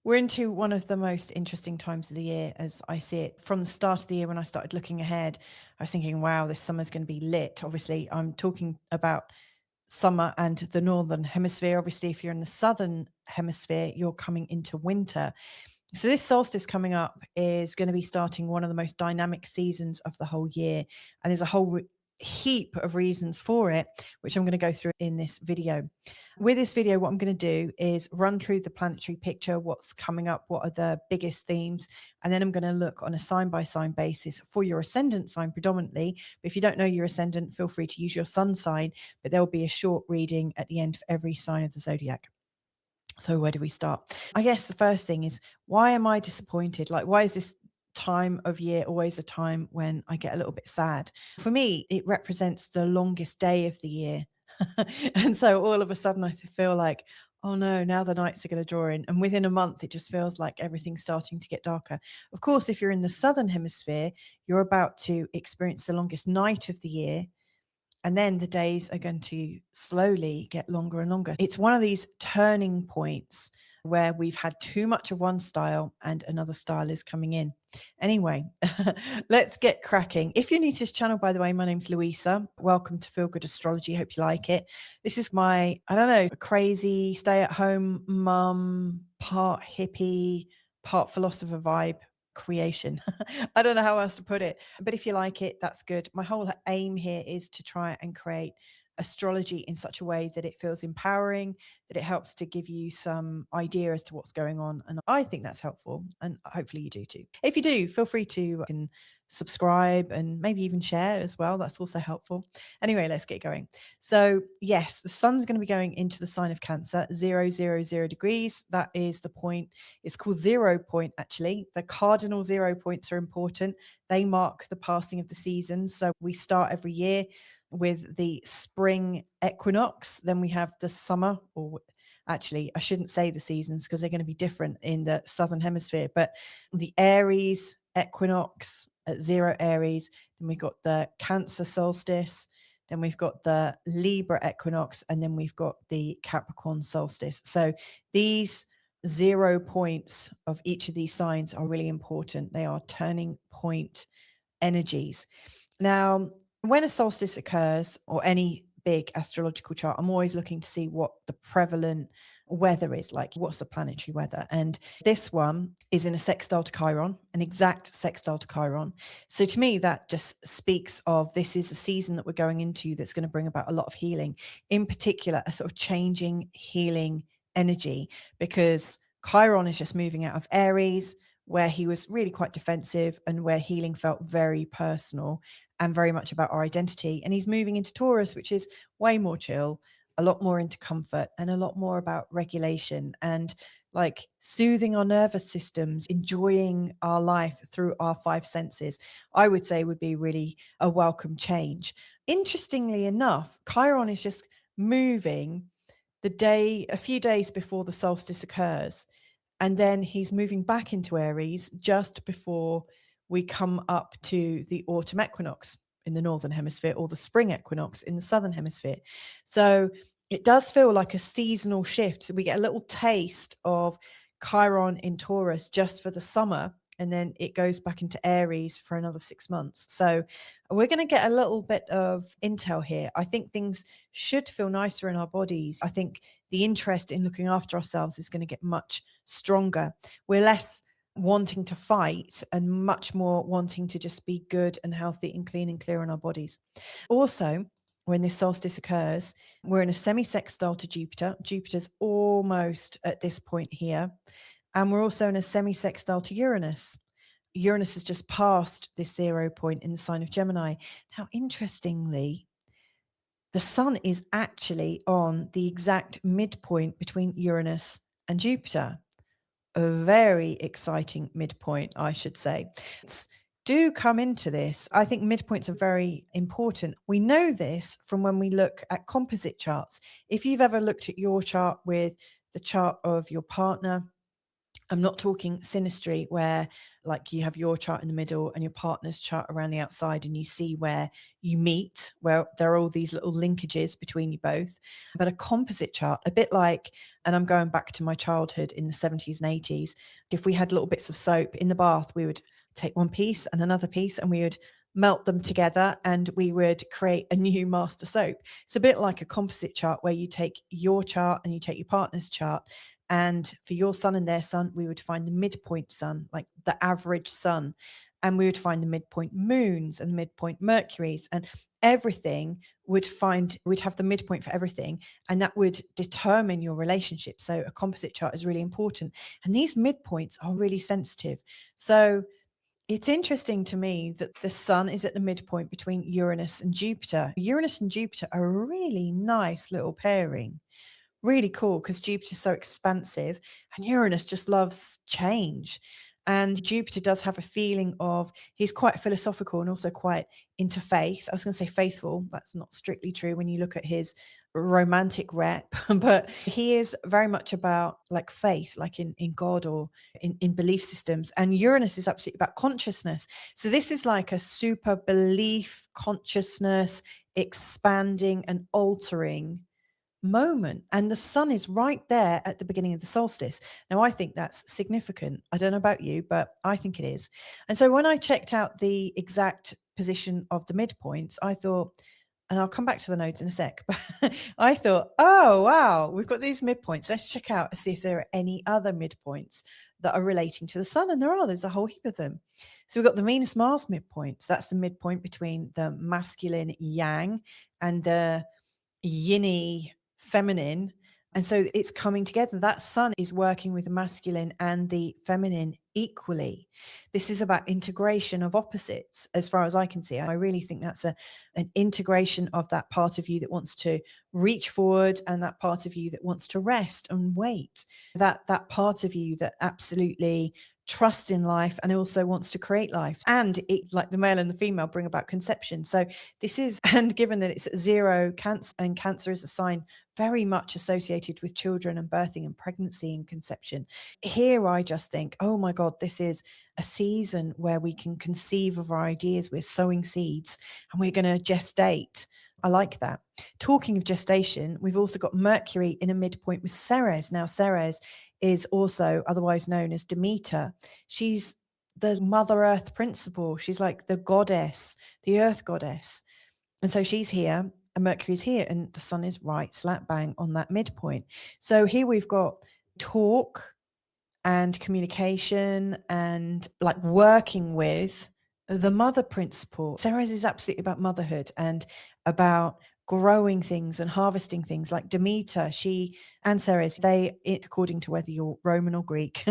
We're into one of the most interesting times of the year as I see it. From the start of the year, when I started looking ahead, I was thinking, wow, this summer's going to be lit. Obviously, I'm talking about summer and the northern hemisphere. Obviously, if you're in the southern hemisphere, you're coming into winter. So this solstice coming up is going to be starting one of the most dynamic seasons of the whole year. And there's a whole heap of reasons for it, which I'm going to go through in this video. With this video, what I'm going to do is run through the planetary picture, what's coming up, what are the biggest themes, and then I'm going to look on a sign by sign basis for your ascendant sign predominantly. But if you don't know your ascendant, feel free to use your sun sign, but there will be a short reading at the end for every sign of the zodiac. So where do we start? I guess the first thing is, why am I disappointed? Like, why is this time of year always a time when I get a little bit sad? For me, it represents the longest day of the year. And so all of a sudden I feel like, oh no, now the nights are going to draw in. And within a month, it just feels like everything's starting to get darker. Of course, if you're in the southern hemisphere, you're about to experience the longest night of the year. And then the days are going to slowly get longer and longer. It's one of these turning points where we've had too much of one style and another style is coming in. Anyway, let's get cracking. If you're new to this channel, by the way, my name's Louisa. Welcome to Feel Good Astrology. Hope you like it. This is my, I don't know, crazy stay-at-home mum, part hippie, part philosopher vibe creation. I don't know how else to put it, but if you like it, that's good. My whole aim here is to try and create astrology in such a way that it feels empowering, that it helps to give you some idea as to what's going on. And I think that's helpful. And hopefully you do too. If you do, feel free to subscribe and maybe even share as well. That's also helpful. Anyway, let's get going. So yes, the sun's going to be going into the sign of Cancer, 000 degrees. That is the point. It's called 0 point, actually. The cardinal 0 points are important. They mark the passing of the seasons. So we start every year with the spring equinox. Then we have the summer, or actually, I shouldn't say the seasons because they're going to be different in the southern hemisphere, but the Aries equinox at 0 Aries. Then we've got the Cancer solstice. Then we've got the Libra equinox, and then we've got the Capricorn solstice. So these 0 points of each of these signs are really important. They are turning point energies. Now, when a solstice occurs, or any big astrological chart, I'm always looking to see what the prevalent weather is like. What's the planetary weather? And this one is in a sextile to Chiron, an exact sextile to Chiron. So to me, that just speaks of this is a season that we're going into that's going to bring about a lot of healing, in particular, a sort of changing, healing energy, because Chiron is just moving out of Aries, where he was really quite defensive and where healing felt very personal and very much about our identity. And he's moving into Taurus, which is way more chill, a lot more into comfort, and a lot more about regulation and like soothing our nervous systems, enjoying our life through our 5 senses, I would say would be really a welcome change. Interestingly enough, Chiron is just moving a few days before the solstice occurs. And then he's moving back into Aries just before we come up to the autumn equinox in the northern hemisphere, or the spring equinox in the southern hemisphere. So it does feel like a seasonal shift. So we get a little taste of Chiron in Taurus just for the summer, and then it goes back into Aries for another 6 months. So we're going to get a little bit of intel here. I think things should feel nicer in our bodies. I think the interest in looking after ourselves is going to get much stronger. We're less wanting to fight and much more wanting to just be good and healthy and clean and clear in our bodies. Also, when this solstice occurs, we're in a semi-sextile to Jupiter. Jupiter's almost at this point here. And we're also in a semi-sextile to Uranus. Uranus has just passed this 0 point in the sign of Gemini. Now, interestingly, the sun is actually on the exact midpoint between Uranus and Jupiter. A very exciting midpoint, I should say. Do come into this. I think midpoints are very important. We know this from when we look at composite charts. If you've ever looked at your chart with the chart of your partner, I'm not talking synastry where like you have your chart in the middle and your partner's chart around the outside and you see where you meet, where there are all these little linkages between you both. But a composite chart, a bit like, and I'm going back to my childhood in the 70s and 80s, if we had little bits of soap in the bath, we would take one piece and another piece and we would melt them together and we would create a new master soap. It's a bit like a composite chart where you take your chart and you take your partner's chart. And for your sun and their sun, we would find the midpoint sun, like the average sun. And we would find the midpoint moons and midpoint Mercuries, and everything we'd have the midpoint for everything. And that would determine your relationship. So a composite chart is really important. And these midpoints are really sensitive. So it's interesting to me that the sun is at the midpoint between Uranus and Jupiter. Uranus and Jupiter are a really nice little pairing. Really cool because Jupiter's so expansive and Uranus just loves change. And Jupiter does have a feeling of, he's quite philosophical and also quite into faith. I was going to say faithful. That's not strictly true when you look at his romantic rep, but he is very much about like faith, like in God or in belief systems. And Uranus is absolutely about consciousness. So this is like a super belief, consciousness, expanding and altering moment, and the sun is right there at the beginning of the solstice. Now I think that's significant. I don't know about you, but I think it is. And so when I checked out the exact position of the midpoints, I thought, and I'll come back to the nodes in a sec, but I thought, oh wow, we've got these midpoints, let's check out and see if there are any other midpoints that are relating to the sun. And there's a whole heap of them. So we've got the Venus Mars midpoints. That's the midpoint between the masculine yang and the yin feminine. And so it's coming together. That sun is working with the masculine and the feminine equally. This is about integration of opposites, as far as I can see. I really think that's an integration of that part of you that wants to reach forward and that part of you that wants to rest and wait. That part of you that absolutely trusts in life and also wants to create life. And it, like the male and the female, bring about conception. So this is, and given that it's 0 Cancer, and Cancer is a sign very much associated with children and birthing and pregnancy and conception. Here I just think, oh my God, this is a season where we can conceive of our ideas. We're sowing seeds and we're going to gestate. I like that. Talking of gestation, we've also got Mercury in a midpoint with Ceres. Now, Ceres is also otherwise known as Demeter. She's the Mother Earth principle. She's like the goddess, the earth goddess. And so she's here and Mercury's here and the sun is right slap bang on that midpoint. So here we've got talk and communication and like working with the mother principle. Ceres is absolutely about motherhood and about growing things and harvesting things. Like Demeter, she and Ceres, they, according to whether you're Roman or Greek,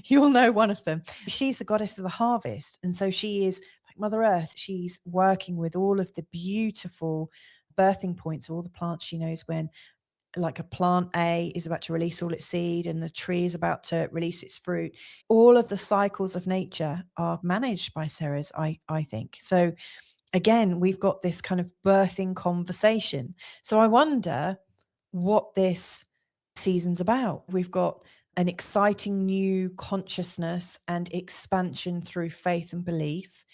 you'll know one of them. She's the goddess of the harvest. And so she is like Mother Earth. She's working with all of the beautiful birthing points, all the plants she knows when, like a plant A is about to release all its seed and the tree is about to release its fruit. All of the cycles of nature are managed by Ceres, I think. So again, we've got this kind of birthing conversation. So I wonder what this season's about. We've got an exciting new consciousness and expansion through faith and belief,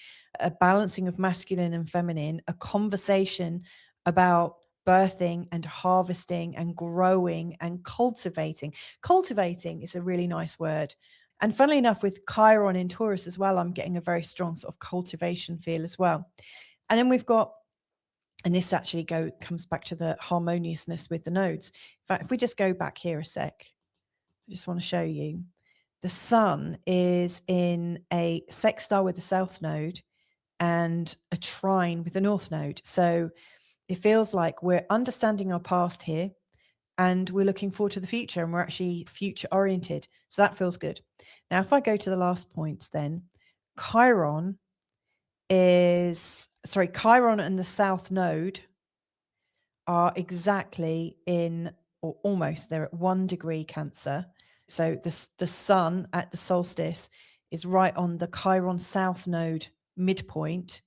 a balancing of masculine and feminine, a conversation about birthing and harvesting and growing and cultivating. Cultivating is a really nice word. And funnily enough, with Chiron in Taurus as well, I'm getting a very strong sort of cultivation feel as well. And then we've got, and this actually comes back to the harmoniousness with the nodes. In fact, if we just go back here a sec, I just want to show you. The sun is in a sextile with the south node and a trine with the north node. So it feels like we're understanding our past here and we're looking forward to the future and we're actually future oriented. So that feels good. Now, if I go to the last points then, Chiron and the south node are exactly in, or almost, they're at 1 degree Cancer. So the sun at the solstice is right on the Chiron south node midpoint.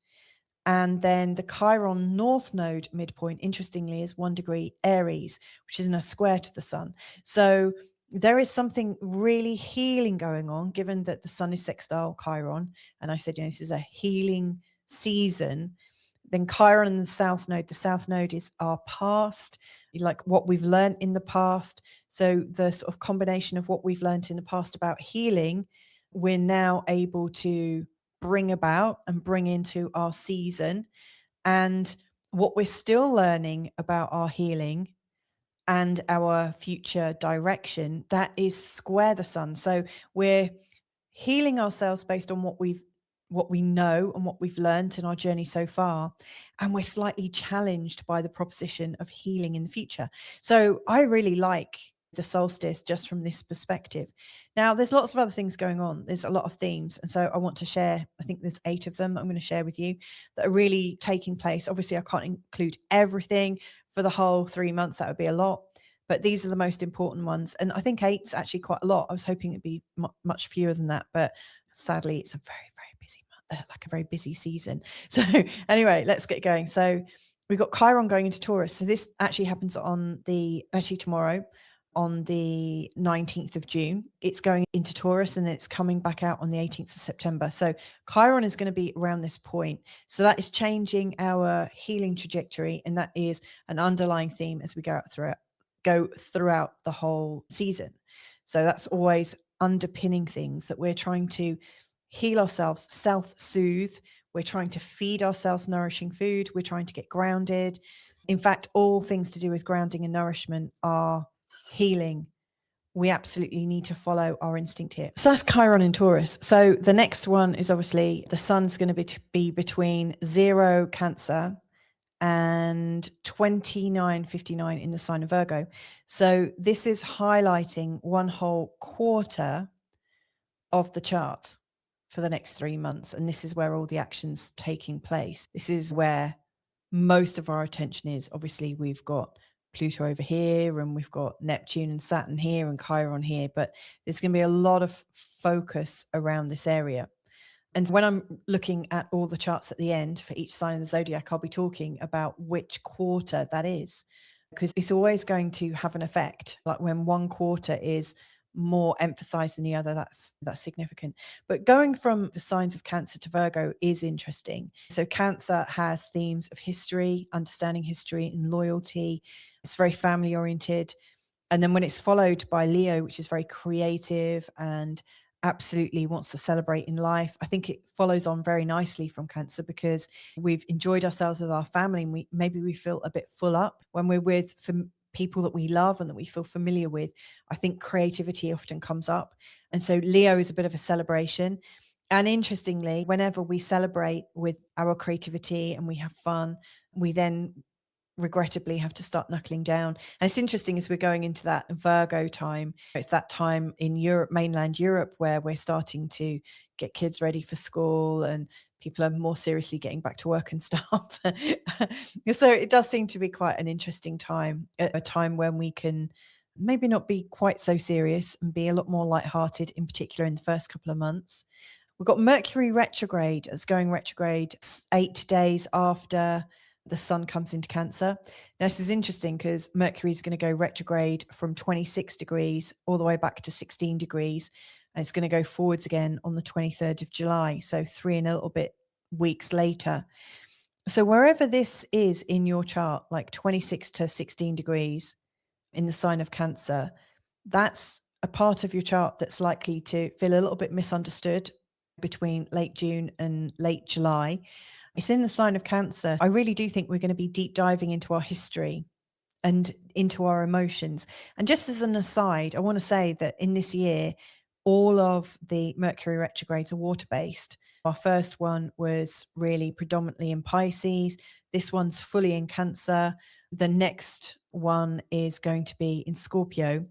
And then the Chiron north node midpoint, interestingly, is 1 degree Aries, which is in a square to the sun. So there is something really healing going on, given that the sun is sextile Chiron. And I said, this is a healing season. Then Chiron and the South Node is our past, like what we've learned in the past. So the sort of combination of what we've learned in the past about healing, we're now able to bring about and bring into our season. And what we're still learning about our healing and our future direction, that is square the sun. So we're healing ourselves based on what we know and what we've learned in our journey so far, and we're slightly challenged by the proposition of healing in the future. So I really like the solstice just from this perspective. Now there's lots of other things going on, there's a lot of themes, and so I want to share, I think there's 8 of them I'm going to share with you that are really taking place. Obviously I can't include everything for the whole 3 months, that would be a lot, but these are the most important ones, and I think 8's actually quite a lot. I was hoping it'd be much fewer than that, but sadly it's a very, very busy month, like a very busy season. So anyway, let's get going. So we've got Chiron going into Taurus. So this actually happens actually tomorrow, on the 19th of June. It's going into Taurus and then it's coming back out on the 18th of September. So Chiron is going to be around this point. So that is changing our healing trajectory, and that is an underlying theme as we go throughout the whole season. So that's always underpinning things, that we're trying to heal ourselves, self-soothe. We're trying to feed ourselves nourishing food. We're trying to get grounded. In fact, all things to do with grounding and nourishment are healing. We absolutely need to follow our instinct here. So that's Chiron in Taurus. So the next one is obviously the sun's going to be between 0 Cancer and 29:59 in the sign of Virgo. So this is highlighting one whole quarter of the chart for the next 3 months. And this is where all the action's taking place. This is where most of our attention is. Obviously, we've got Pluto over here, and we've got Neptune and Saturn here, and Chiron here, but there's going to be a lot of focus around this area. And when I'm looking at all the charts at the end for each sign of the zodiac, I'll be talking about which quarter that is, because it's always going to have an effect. Like when one quarter is more emphasized than the other, that's significant. But going from the signs of Cancer to Virgo is interesting. So Cancer has themes of history, understanding history and loyalty. It's very family oriented. And then when it's followed by Leo, which is very creative and absolutely wants to celebrate in life, I think it follows on very nicely from Cancer, because we've enjoyed ourselves with our family, and maybe we feel a bit full up when we're with people that we love and that we feel familiar with. I think creativity often comes up. And so Leo is a bit of a celebration. And interestingly, whenever we celebrate with our creativity and we have fun, we then regrettably have to start knuckling down. And it's interesting, as we're going into that Virgo time, it's that time in Europe, mainland Europe, where we're starting to get kids ready for school and people are more seriously getting back to work and stuff. So it does seem to be quite an interesting time, a time when we can maybe not be quite so serious and be a lot more lighthearted, in particular in the first couple of months. We've got Mercury retrograde. It's going retrograde 8 days after the sun comes into Cancer. Now, this is interesting because Mercury is going to go retrograde from 26 degrees all the way back to 16 degrees. And it's going to go forwards again on the 23rd of July. So 3 and a little bit weeks later. So wherever this is in your chart, like 26 to 16 degrees in the sign of Cancer, that's a part of your chart that's likely to feel a little bit misunderstood between late June and late July. It's in the sign of Cancer. I really do think we're going to be deep diving into our history and into our emotions. And just as an aside, I want to say that in this year, all of the Mercury retrogrades are water-based. Our first one was really predominantly in Pisces. This one's fully in Cancer. The next one is going to be in Scorpio.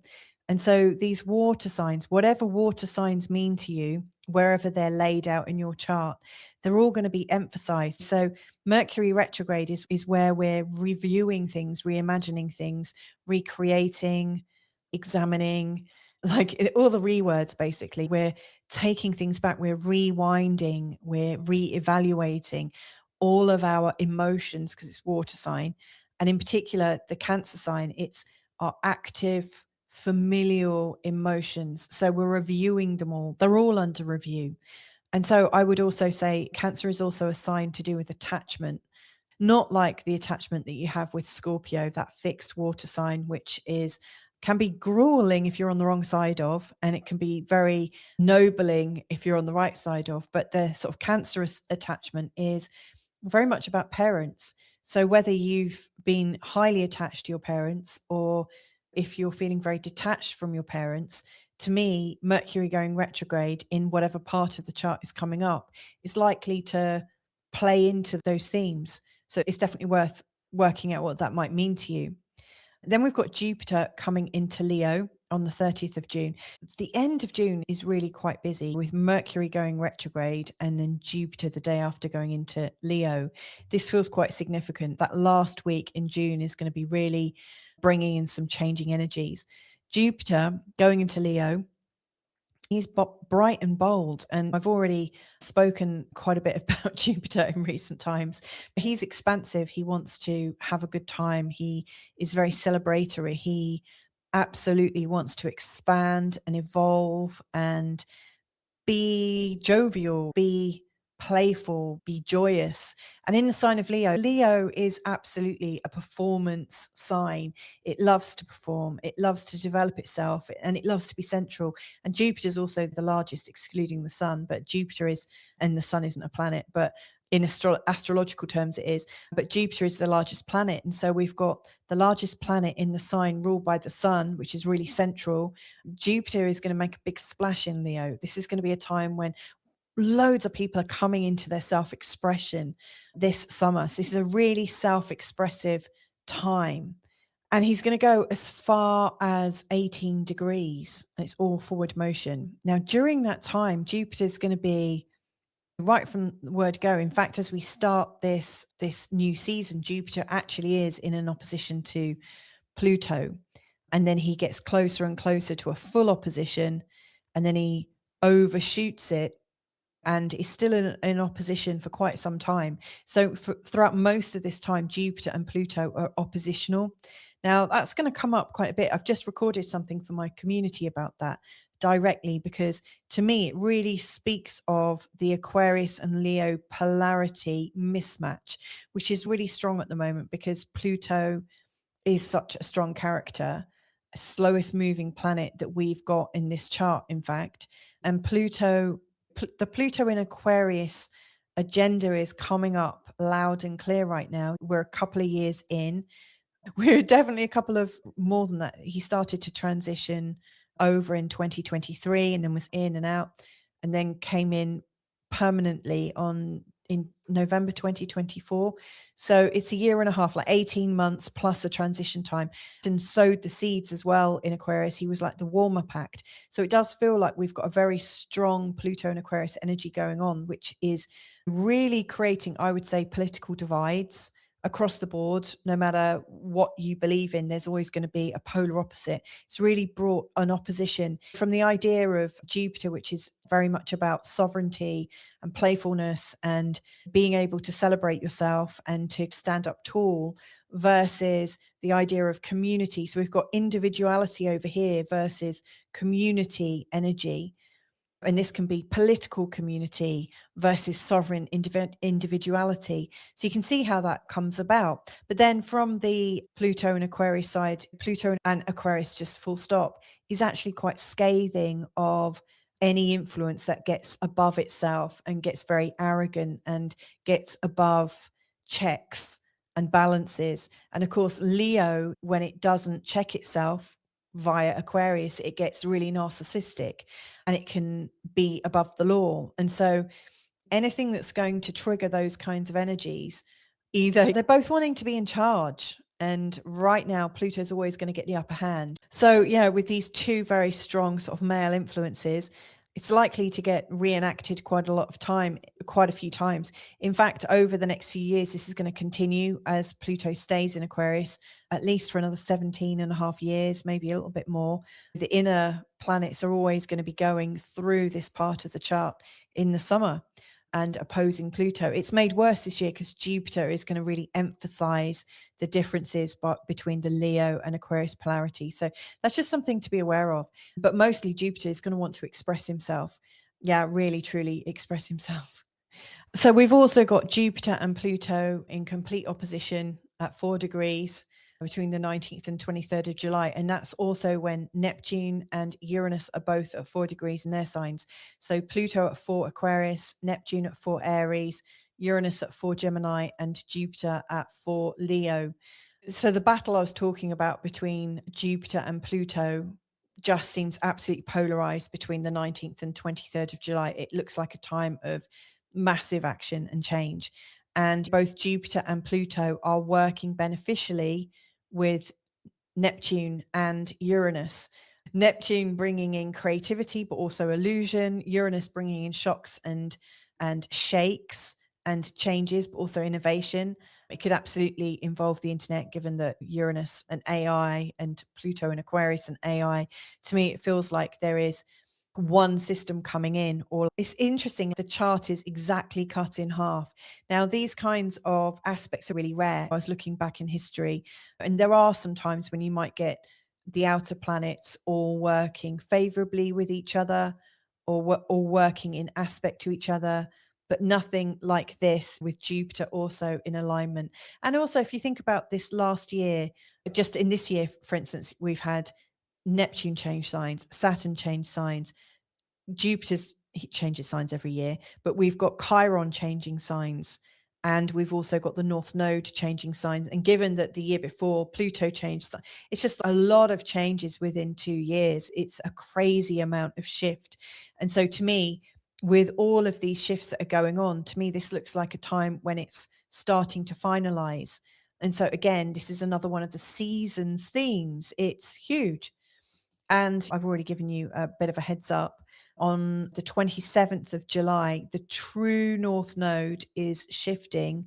And so these water signs, whatever water signs mean to you, wherever they're laid out in your chart, they're all going to be emphasized. So Mercury retrograde is where we're reviewing things, reimagining things, recreating, examining, like all the words basically. We're taking things back, we're rewinding, we're re-evaluating all of our emotions, because it's water sign. And in particular, the Cancer sign, it's our active familial emotions. So we're reviewing them all. They're all under review. And so I would also say Cancer is also a sign to do with attachment, not like the attachment that you have with Scorpio, that fixed water sign, which can be grueling if you're on the wrong side of, and it can be very nobling if you're on the right side of. But the sort of Cancerous attachment is very much about parents. So whether you've been highly attached to your parents or if you're feeling very detached from your parents, to me, Mercury going retrograde in whatever part of the chart is coming up is likely to play into those themes. So it's definitely worth working out what that might mean to you. Then we've got Jupiter coming into Leo on the 30th of June. The end of June is really quite busy with Mercury going retrograde and then Jupiter the day after going into Leo. This feels quite significant. That last week in June is going to be really bringing in some changing energies. Jupiter going into Leo, he's bright and bold. And I've already spoken quite a bit about Jupiter in recent times. He's expansive. He wants to have a good time. He is very celebratory. He absolutely wants to expand and evolve and be jovial, be playful, be joyous. And in the sign of Leo, Leo is absolutely a performance sign. It loves to perform, it loves to develop itself, and it loves to be central. And Jupiter is also the largest, excluding the sun, but Jupiter is, and the sun isn't a planet, but in astrological terms it is, but Jupiter is the largest planet. And so we've got the largest planet in the sign ruled by the sun, which is really central. Jupiter is going to make a big splash in Leo. This is going to be a time when loads of people are coming into their self-expression this summer. So this is a really self-expressive time. And he's going to go as far as 18 degrees. And it's all forward motion. Now, during that time, Jupiter's going to be right from the word go. In fact, as we start this new season, Jupiter actually is in an opposition to Pluto. And then he gets closer and closer to a full opposition. And then he overshoots it and is still in opposition for quite some time. So throughout most of this time, Jupiter and Pluto are oppositional. Now, that's going to come up quite a bit. I've just recorded something for my community about that directly, because to me, it really speaks of the Aquarius and Leo polarity mismatch, which is really strong at the moment because Pluto is such a strong character, slowest moving planet that we've got in this chart, in fact. And the Pluto in Aquarius agenda is coming up loud and clear right now. We're a couple of years in. We're definitely a couple of more than that. He started to transition over in 2023 and then was in and out and then came in permanently in November 2024. So it's a year and a half, like 18 months plus a transition time, and sowed the seeds as well in Aquarius. He was like the warm-up act. So it does feel like we've got a very strong Pluto and Aquarius energy going on, which is really creating, I would say, political divides across the board. No matter what you believe in, there's always going to be a polar opposite. It's really brought an opposition from the idea of Jupiter, which is very much about sovereignty and playfulness and being able to celebrate yourself and to stand up tall, versus the idea of community. So we've got individuality over here versus community energy. And this can be political community versus sovereign individuality. So you can see how that comes about. But then from the Pluto and Aquarius side, Pluto and Aquarius, just full stop, is actually quite scathing of any influence that gets above itself and gets very arrogant and gets above checks and balances. And of course, Leo, when it doesn't check itself via Aquarius, it gets really narcissistic and it can be above the law. And so anything that's going to trigger those kinds of energies, either they're both wanting to be in charge. And right now, Pluto's always going to get the upper hand. So, yeah, with these two very strong sort of male influences, it's likely to get reenacted quite a few times. In fact, over the next few years, this is going to continue as Pluto stays in Aquarius, at least for another 17 and a half years, maybe a little bit more. The inner planets are always going to be going through this part of the chart in the summer. and opposing Pluto. It's made worse this year because Jupiter is going to really emphasize the differences between the Leo and Aquarius polarity. So that's just something to be aware of. But mostly Jupiter is going to want to express himself. Yeah, really, truly express himself. So we've also got Jupiter and Pluto in complete opposition at 4 degrees between the 19th and 23rd of July. And that's also when Neptune and Uranus are both at 4 degrees in their signs. So Pluto at 4 Aquarius, Neptune at 4 Aries, Uranus at 4 Gemini, and Jupiter at 4 Leo. So the battle I was talking about between Jupiter and Pluto just seems absolutely polarized between the 19th and 23rd of July. It looks like a time of massive action and change. And both Jupiter and Pluto are working beneficially with Neptune and Uranus. Neptune bringing in creativity, but also illusion. Uranus bringing in shocks and shakes and changes, but also innovation. It could absolutely involve the internet, given that Uranus and AI and Pluto and Aquarius and AI. To me, it feels like there is one system coming in. Or it's interesting, the chart is exactly cut in half. Now, these kinds of aspects are really rare. I was looking back in history, and there are some times when you might get the outer planets all working favorably with each other, or working in aspect to each other, but nothing like this with Jupiter also in alignment. And also, if you think about this last year, just in this year, for instance, we've had Neptune change signs, Saturn change signs, Jupiter's he changes signs every year, but we've got Chiron changing signs, and we've also got the North Node changing signs. And given that the year before Pluto changed, it's just a lot of changes within 2 years. It's a crazy amount of shift. And so to me, with all of these shifts that are going on, to me, this looks like a time when it's starting to finalize. And so again, this is another one of the season's themes. It's huge. And I've already given you a bit of a heads up. On the 27th of July, the true North Node is shifting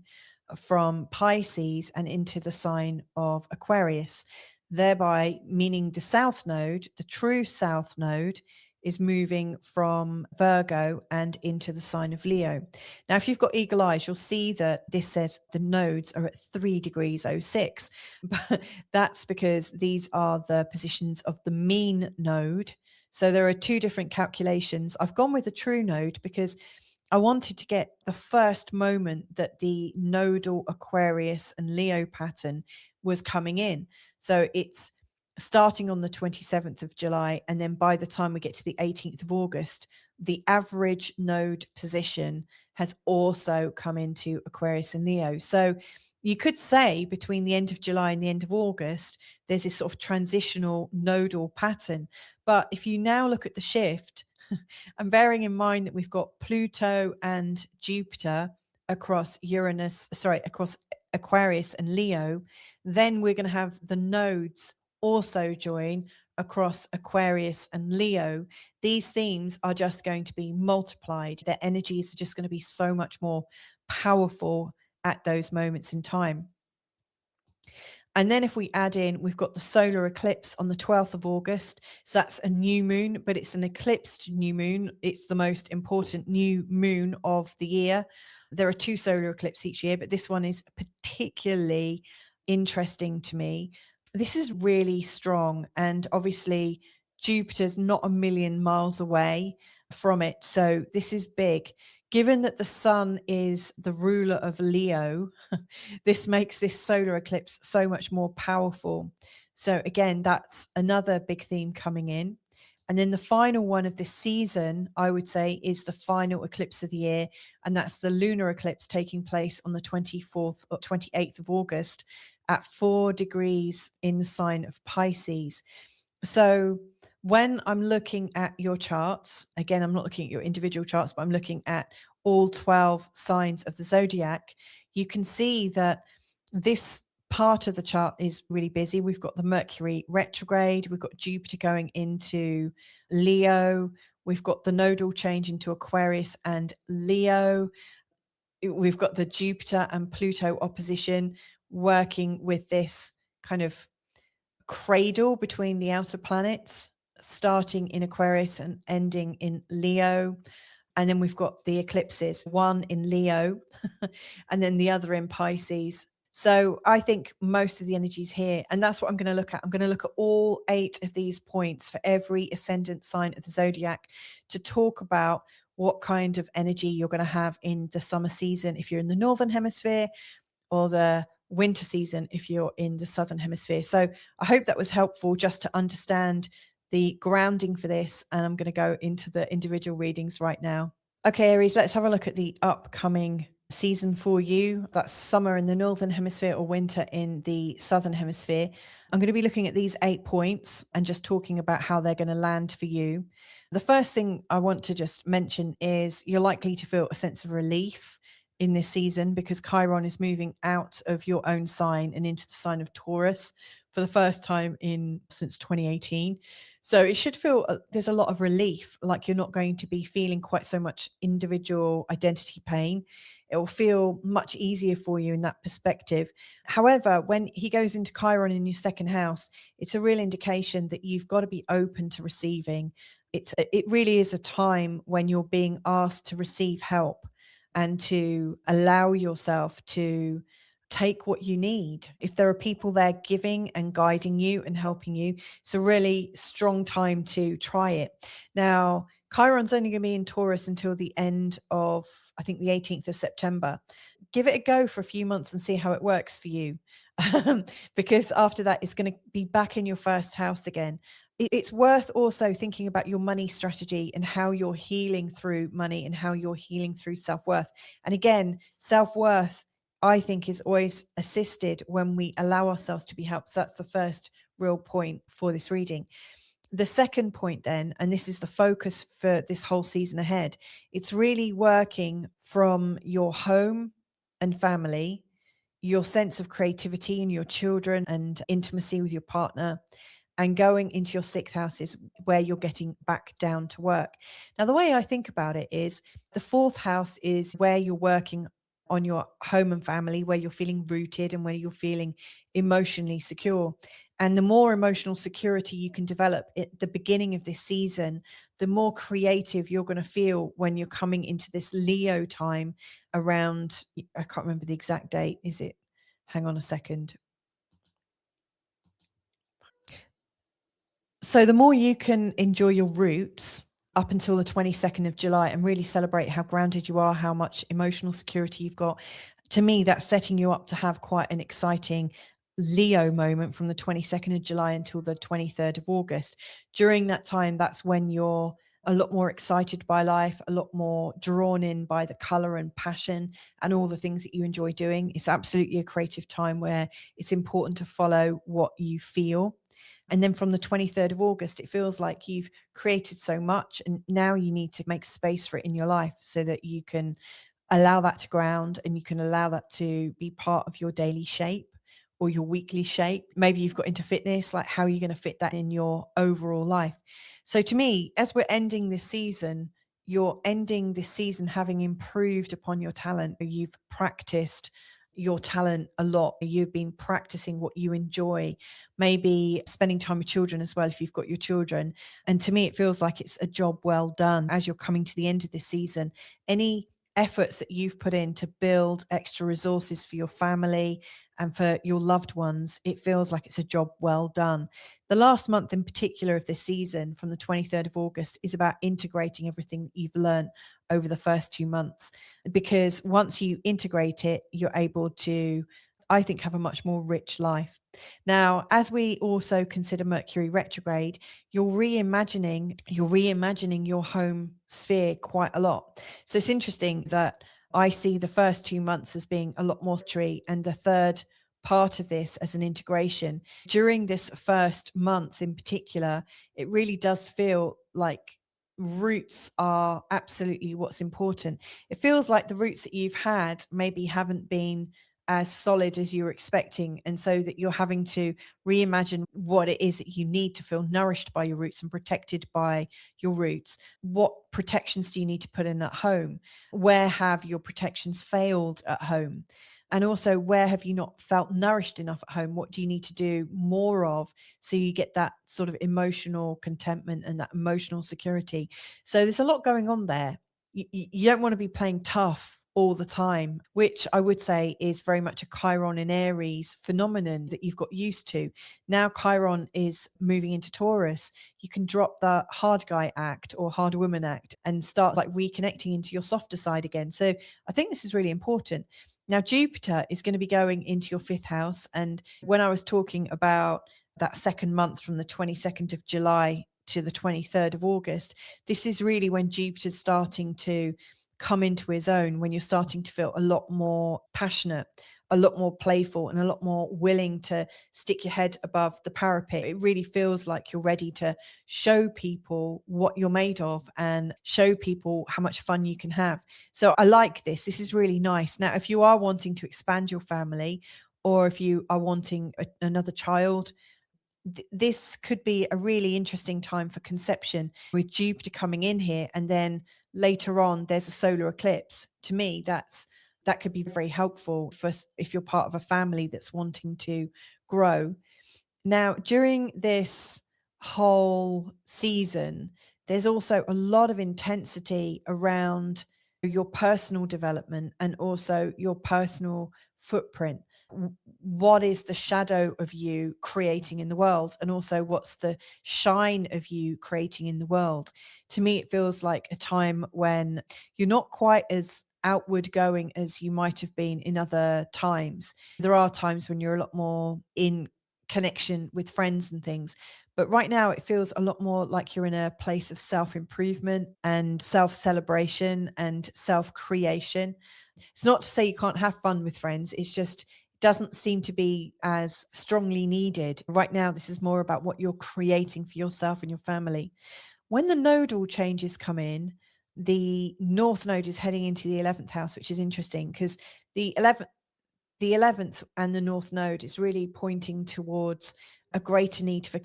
from Pisces and into the sign of Aquarius, thereby meaning the South Node, the true South Node, is moving from Virgo and into the sign of Leo. Now, if you've got eagle eyes, you'll see that this says the nodes are at 3 degrees 06. But that's because these are the positions of the mean node. So there are 2 different calculations. I've gone with the true node because I wanted to get the first moment that the nodal Aquarius and Leo pattern was coming in. So it's starting on the 27th of July. And then by the time we get to the 18th of August, the average node position has also come into Aquarius and Leo. So you could say between the end of July and the end of August, there's this sort of transitional nodal pattern. But if you now look at the shift, and bearing in mind that we've got Pluto and Jupiter across across Aquarius and Leo, then we're going to have the nodes also join across Aquarius and Leo. These themes are just going to be multiplied. Their energies are just going to be so much more powerful at those moments in time. And then if we add in, we've got the solar eclipse on the 12th of August. So that's a new moon, but it's an eclipsed new moon. It's the most important new moon of the year. There are 2 solar eclipses each year, but this one is particularly interesting to me. This is really strong. And obviously, Jupiter's not a million miles away from it. So this is big. Given that the sun is the ruler of Leo, this makes this solar eclipse so much more powerful. So again, that's another big theme coming in. And then the final one of this season, I would say, is the final eclipse of the year. And that's the lunar eclipse taking place on the 24th or 28th of August at 4 degrees in the sign of Pisces. So when I'm looking at your charts, again, I'm not looking at your individual charts, but I'm looking at all 12 signs of the zodiac, you can see that this part of the chart is really busy. We've got the Mercury retrograde, we've got Jupiter going into Leo, we've got the nodal change into Aquarius and Leo, we've got the Jupiter and Pluto opposition working with this kind of cradle between the outer planets, starting in Aquarius and ending in Leo. And then we've got the eclipses, one in Leo and then the other in Pisces. So I think most of the energies here, and that's what I'm going to look at. I'm going to look at all 8 of these points for every ascendant sign of the zodiac to talk about what kind of energy you're going to have in the summer season if you're in the northern hemisphere, or the winter season if you're in the southern hemisphere. So I hope that was helpful just to understand the grounding for this. And I'm going to go into the individual readings right now. Okay, Aries, let's have a look at the upcoming season for you. That's summer in the northern hemisphere or winter in the southern hemisphere. I'm going to be looking at these 8 points and just talking about how they're going to land for you. The first thing I want to just mention is you're likely to feel a sense of relief in this season because Chiron is moving out of your own sign and into the sign of Taurus for the first time since 2018. So it should feel there's a lot of relief, like you're not going to be feeling quite so much individual identity pain. It will feel much easier for you in that perspective. However, when he goes into Chiron in your second house, it's a real indication that you've got to be open to receiving. It really is a time when you're being asked to receive help and to allow yourself to take what you need. If there are people there giving and guiding you and helping you, it's a really strong time to try it. Now, Chiron's only going to be in Taurus until the end of, I think, the 18th of September. Give it a go for a few months and see how it works for you. Because after that, it's going to be back in your first house again. It's worth also thinking about your money strategy and how you're healing through money and how you're healing through self-worth. And again, self-worth, I think, is always assisted when we allow ourselves to be helped. So that's the first real point for this reading. The second point then, and this is the focus for this whole season ahead, it's really working from your home and family, your sense of creativity in your children and intimacy with your partner, and going into your 6th house is where you're getting back down to work. Now, the way I think about it is the 4th house is where you're working on your home and family, where you're feeling rooted and where you're feeling emotionally secure. And the more emotional security you can develop at the beginning of this season, the more creative you're going to feel when you're coming into this Leo time around, I can't remember the exact date. Is it? Hang on a second. So the more you can enjoy your roots up until the 22nd of July and really celebrate how grounded you are, how much emotional security you've got, to me, that's setting you up to have quite an exciting Leo moment from the 22nd of July until the 23rd of August. During that time, that's when you're a lot more excited by life, a lot more drawn in by the color and passion and all the things that you enjoy doing. It's absolutely a creative time where it's important to follow what you feel. And then from the 23rd of August, it feels like you've created so much and now you need to make space for it in your life so that you can allow that to ground and you can allow that to be part of your daily shape or your weekly shape. Maybe you've got into fitness, like how are you going to fit that in your overall life? So to me, as we're ending this season, you're ending this season having improved upon your talent. You've practiced your talent a lot. You've been practicing what you enjoy, maybe spending time with children as well if you've got your children. And to me, it feels like it's a job well done as you're coming to the end of this season. Any efforts that you've put in to build extra resources for your family and for your loved ones, it feels like it's a job well done. The last month in particular of this season, from the 23rd of August, is about integrating everything that you've learned over the first 2 months. Because once you integrate it, you're able to, I think, have a much more rich life. Now, as we also consider Mercury retrograde, you're reimagining your home sphere quite a lot. So it's interesting that I see the first 2 months as being a lot more tree and the third part of this as an integration. During this first month in particular, it really does feel like roots are absolutely what's important. It feels like the roots that you've had maybe haven't been as solid as you were expecting. And so that you're having to reimagine what it is that you need to feel nourished by your roots and protected by your roots. What protections do you need to put in at home? Where have your protections failed at home? And also, where have you not felt nourished enough at home? What do you need to do more of so you get that sort of emotional contentment and that emotional security? So there's a lot going on there. you don't want to be playing tough all the time, which I would say is very much a Chiron in Aries phenomenon that you've got used to. Now Chiron is moving into Taurus. You can drop the hard guy act or hard woman act and start like reconnecting into your softer side again. So I think this is really important. Now, Jupiter is going to be going into your fifth house. And when I was talking about that second month from the 22nd of July to the 23rd of August, this is really when Jupiter's starting to come into his own, when you're starting to feel a lot more passionate, a lot more playful, and a lot more willing to stick your head above the parapet. It really feels like you're ready to show people what you're made of and show people how much fun you can have. So I like this. This is really nice. Now, if you are wanting to expand your family, or if you are wanting another child, this could be a really interesting time for conception with Jupiter coming in here, and then later on there's a solar eclipse. To me, that could be very helpful for if you're part of a family that's wanting to grow. Now, during this whole season, there's also a lot of intensity around your personal development and also your personal footprint. What is the shadow of you creating in the world? And also, what's the shine of you creating in the world? To me, it feels like a time when you're not quite as outward going as you might have been in other times. There are times when you're a lot more in connection with friends and things. But right now, it feels a lot more like you're in a place of self improvement and self celebration and self creation. It's not to say you can't have fun with friends, it's just doesn't seem to be as strongly needed. Right now, this is more about what you're creating for yourself and your family. When the nodal changes come in, the North Node is heading into the 11th house, which is interesting because the 11th and the North Node is really pointing towards a greater need for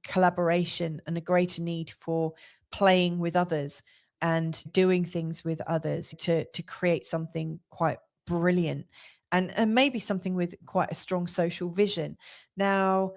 collaboration and a greater need for playing with others and doing things with others to create something quite brilliant, and maybe something with quite a strong social vision. Now,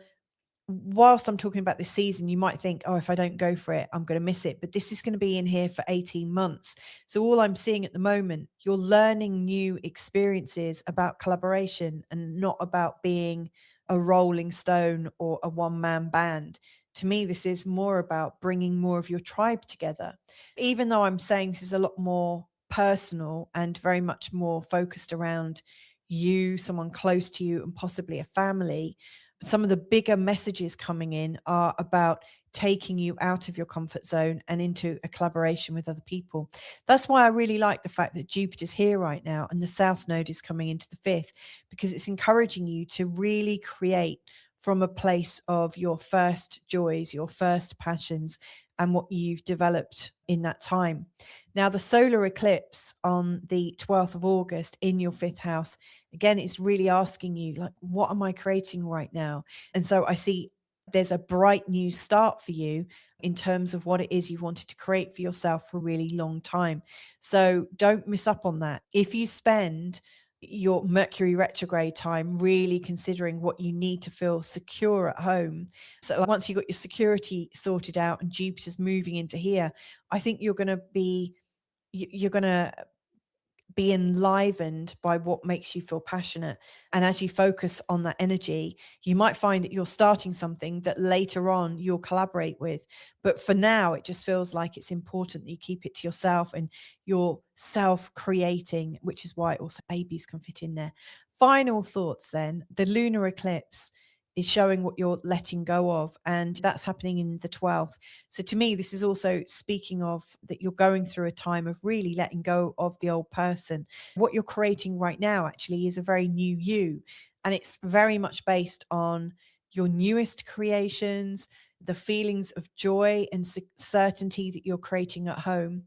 whilst I'm talking about this season, you might think, oh, if I don't go for it, I'm going to miss it. But this is going to be in here for 18 months. So all I'm seeing at the moment, you're learning new experiences about collaboration and not about being a rolling stone or a one-man band. To me, this is more about bringing more of your tribe together. Even though I'm saying this is a lot more personal and very much more focused around you, someone close to you, and possibly a family, some of the bigger messages coming in are about taking you out of your comfort zone and into a collaboration with other people. That's why I really like the fact that Jupiter's here right now and the South Node is coming into the fifth, because it's encouraging you to really create from a place of your first joys, your first passions, and what you've developed in that time. Now, the solar eclipse on the 12th of August in your fifth house, again, it's really asking you, like, what am I creating right now? And so I see there's a bright new start for you in terms of what it is you've wanted to create for yourself for a really long time. So don't miss up on that. If you spend your Mercury retrograde time really considering what you need to feel secure at home, so like once you got your security sorted out and Jupiter's moving into here, I think you're going to be enlivened by what makes you feel passionate. And as you focus on that energy, you might find that you're starting something that later on you'll collaborate with. But for now, it just feels like it's important that you keep it to yourself and you're self creating, which is why also babies can fit in there. Final thoughts then. The lunar eclipse is showing what you're letting go of, and that's happening in the 12th. So to me, this is also speaking of that you're going through a time of really letting go of the old person. What you're creating right now actually is a very new you, and it's very much based on your newest creations, the feelings of joy and certainty that you're creating at home.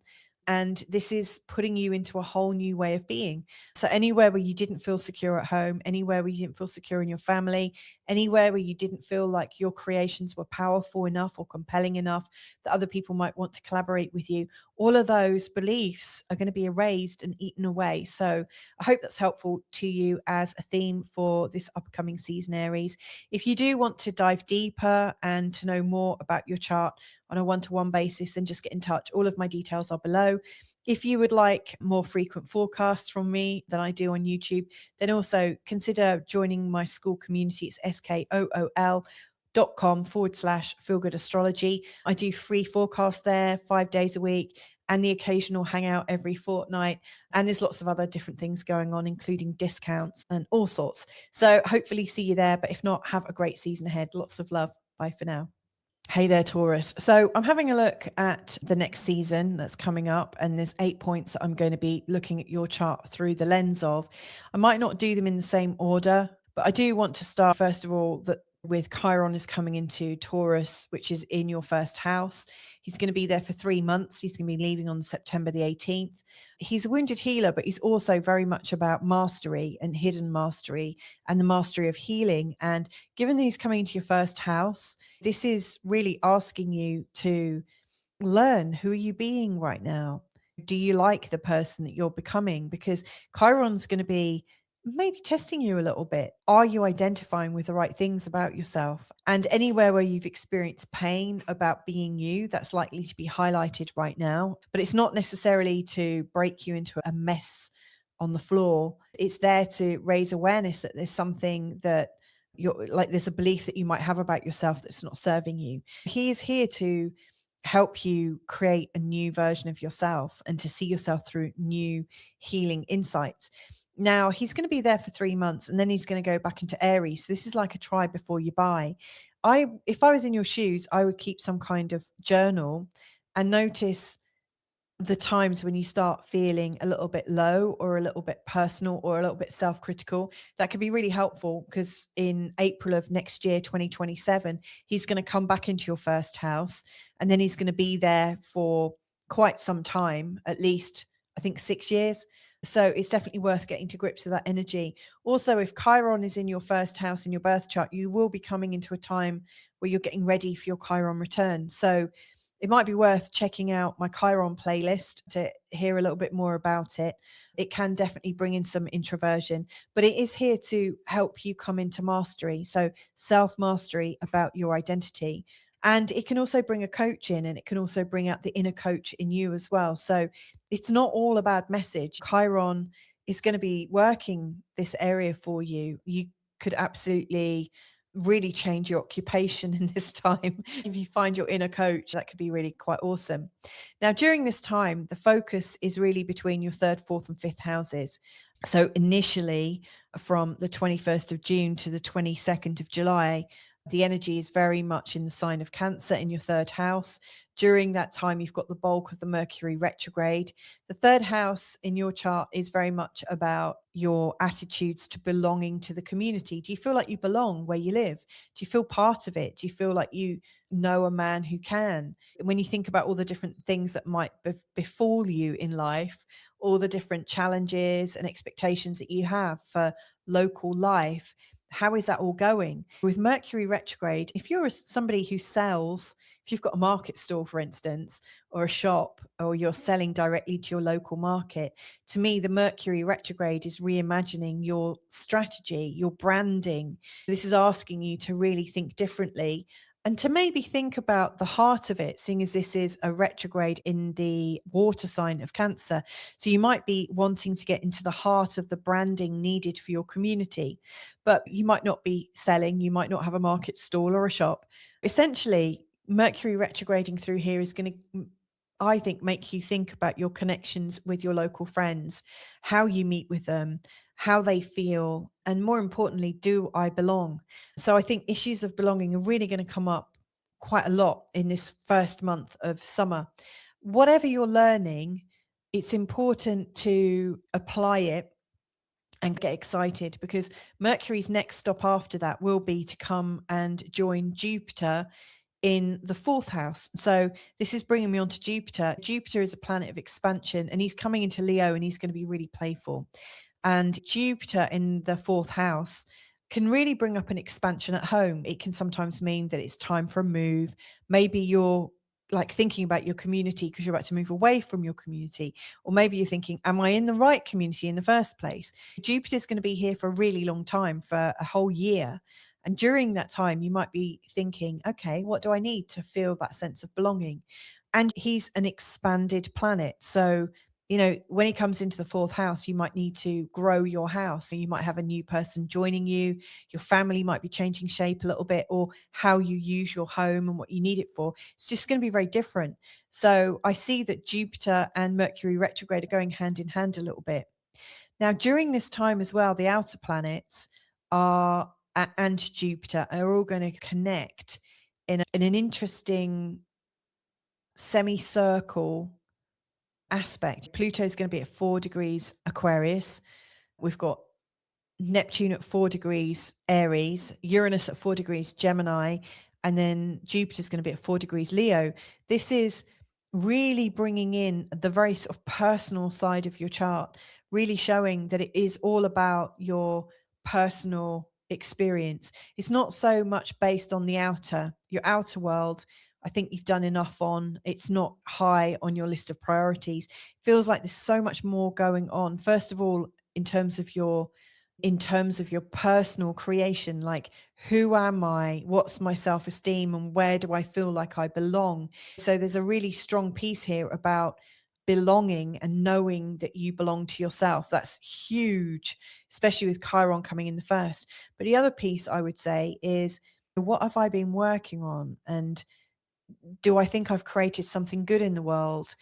And this is putting you into a whole new way of being. So anywhere where you didn't feel secure at home, anywhere where you didn't feel secure in your family, anywhere where you didn't feel like your creations were powerful enough or compelling enough that other people might want to collaborate with you, all of those beliefs are going to be erased and eaten away. So I hope that's helpful to you as a theme for this upcoming season, Aries. If you do want to dive deeper and to know more about your chart on a one-to-one basis, then just get in touch. All of my details are below. If you would like more frequent forecasts from me than I do on YouTube, then also consider joining my school community. It's skool.com/feel good astrology. I do free forecasts there 5 days a week and the occasional hangout every fortnight. And there's lots of other different things going on, including discounts and all sorts. So hopefully see you there. But if not, have a great season ahead. Lots of love. Bye for now. Hey there, Taurus. So I'm having a look at the next season that's coming up, and there's 8 points that I'm going to be looking at your chart through the lens of. I might not do them in the same order, but I do want to start, first of all, that with Chiron is coming into Taurus, which is in your first house. He's going to be there for 3 months. He's going to be leaving on September the 18th. He's a wounded healer, but he's also very much about mastery and hidden mastery and the mastery of healing. And given that he's coming into your first house, this is really asking you to learn, who are you being right now? Do you like the person that you're becoming? Because Chiron's going to be maybe testing you a little bit. Are you identifying with the right things about yourself? And anywhere where you've experienced pain about being you, that's likely to be highlighted right now. But it's not necessarily to break you into a mess on the floor. It's there to raise awareness that there's something that you're like, there's a belief that you might have about yourself that's not serving you. He is here to help you create a new version of yourself and to see yourself through new healing insights. Now, he's going to be there for 3 months and then he's going to go back into Aries. So this is like a try before you buy. If I was in your shoes, I would keep some kind of journal and notice the times when you start feeling a little bit low or a little bit personal or a little bit self-critical. That could be really helpful because in April of next year, 2027, he's going to come back into your first house and then he's going to be there for quite some time, at least, I think 6 years. So it's definitely worth getting to grips with that energy. Also, if Chiron is in your first house in your birth chart, you will be coming into a time where you're getting ready for your Chiron return. So it might be worth checking out my Chiron playlist to hear a little bit more about it. It can definitely bring in some introversion, but it is here to help you come into mastery. So self-mastery about your identity. And it can also bring a coach in, and it can also bring out the inner coach in you as well. So it's not all a bad message. Chiron is going to be working this area for you. You could absolutely really change your occupation in this time. If you find your inner coach, that could be really quite awesome. Now, during this time, the focus is really between your third, fourth, and fifth houses. So initially, from the 21st of June to the 22nd of July, the energy is very much in the sign of Cancer in your third house. During that time, you've got the bulk of the Mercury retrograde. The third house in your chart is very much about your attitudes to belonging to the community. Do you feel like you belong where you live? Do you feel part of it? Do you feel like you know a man who can? When you think about all the different things that might befall you in life, all the different challenges and expectations that you have for local life, how is that all going? With Mercury retrograde, if you're somebody who sells, if you've got a market store, for instance, or a shop, or you're selling directly to your local market, to me, the Mercury retrograde is reimagining your strategy, your branding. This is asking you to really think differently and to maybe think about the heart of it, seeing as this is a retrograde in the water sign of Cancer. So you might be wanting to get into the heart of the branding needed for your community, but you might not be selling, you might not have a market stall or a shop. Essentially, Mercury retrograding through here is going to, I think, make you think about your connections with your local friends, how you meet with them, how they feel, and more importantly, do I belong? So I think issues of belonging are really going to come up quite a lot in this first month of summer. Whatever you're learning, it's important to apply it and get excited, because Mercury's next stop after that will be to come and join Jupiter in the fourth house. So this is bringing me on to Jupiter. Jupiter is a planet of expansion and he's coming into Leo and he's going to be really playful. And Jupiter in the fourth house can really bring up an expansion at home. It can sometimes mean that it's time for a move. Maybe you're like thinking about your community because you're about to move away from your community. Or maybe you're thinking, am I in the right community in the first place? Jupiter's going to be here for a really long time, for a whole year. And during that time, you might be thinking, okay, what do I need to feel that sense of belonging? And he's an expanded planet. So when he comes into the fourth house, you might need to grow your house. You might have a new person joining you. Your family might be changing shape a little bit, or how you use your home and what you need it for. It's just going to be very different. So I see that Jupiter and Mercury retrograde are going hand in hand a little bit. Now, during this time as well, the outer planets and Jupiter are all going to connect in an interesting semicircle aspect. Pluto is going to be at 4 degrees Aquarius. We've got Neptune at 4 degrees Aries, Uranus at 4 degrees Gemini, and then Jupiter's going to be at 4 degrees Leo. This is really bringing in the very sort of personal side of your chart, really showing that it is all about your personal experience. It's not so much based on your outer world. I think you've done enough on. It's not high on your list of priorities. It feels like there's so much more going on. First of all, in terms of your personal creation, like, who am I? What's my self-esteem, and where do I feel like I belong? So there's a really strong piece here about belonging and knowing that you belong to yourself. That's huge, especially with Chiron coming in the first. But the other piece I would say is, what have I been working on? And do I think I've created something good in the world?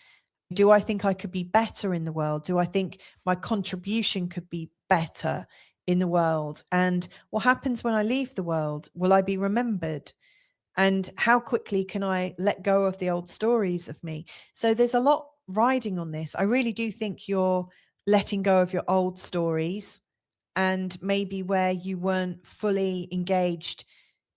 Do I think I could be better in the world? Do I think my contribution could be better in the world? And what happens when I leave the world? Will I be remembered? And how quickly can I let go of the old stories of me? So there's a lot riding on this. I really do think you're letting go of your old stories, and maybe where you weren't fully engaged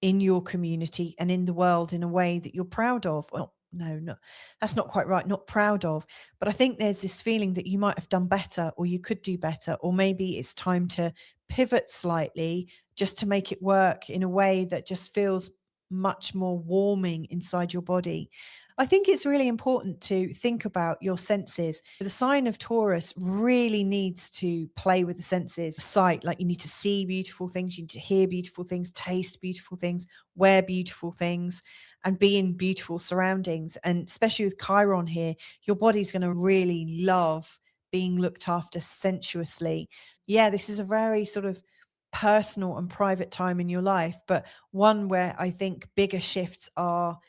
in your community and in the world in a way that you're proud of. Well, no, that's not quite right. Not proud of, but I think there's this feeling that you might have done better, or you could do better, or maybe it's time to pivot slightly just to make it work in a way that just feels much more warming inside your body. I think it's really important to think about your senses. The sign of Taurus really needs to play with the senses. Sight, like, you need to see beautiful things, you need to hear beautiful things, taste beautiful things, wear beautiful things, and be in beautiful surroundings. And especially with Chiron here, your body's going to really love being looked after sensuously. Yeah, this is a very sort of personal and private time in your life, but one where I think bigger shifts are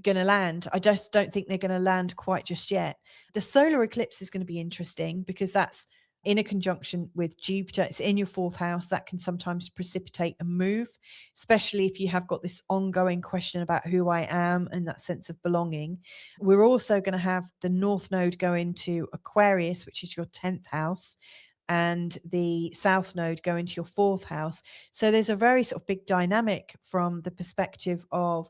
going to land. I just don't think they're going to land quite just yet. The solar eclipse is going to be interesting because that's in a conjunction with Jupiter. It's in your fourth house. That can sometimes precipitate a move, especially if you have got this ongoing question about who I am and that sense of belonging. We're also going to have the North Node go into Aquarius, which is your 10th house, and the South Node go into your fourth house. So there's a very sort of big dynamic from the perspective of,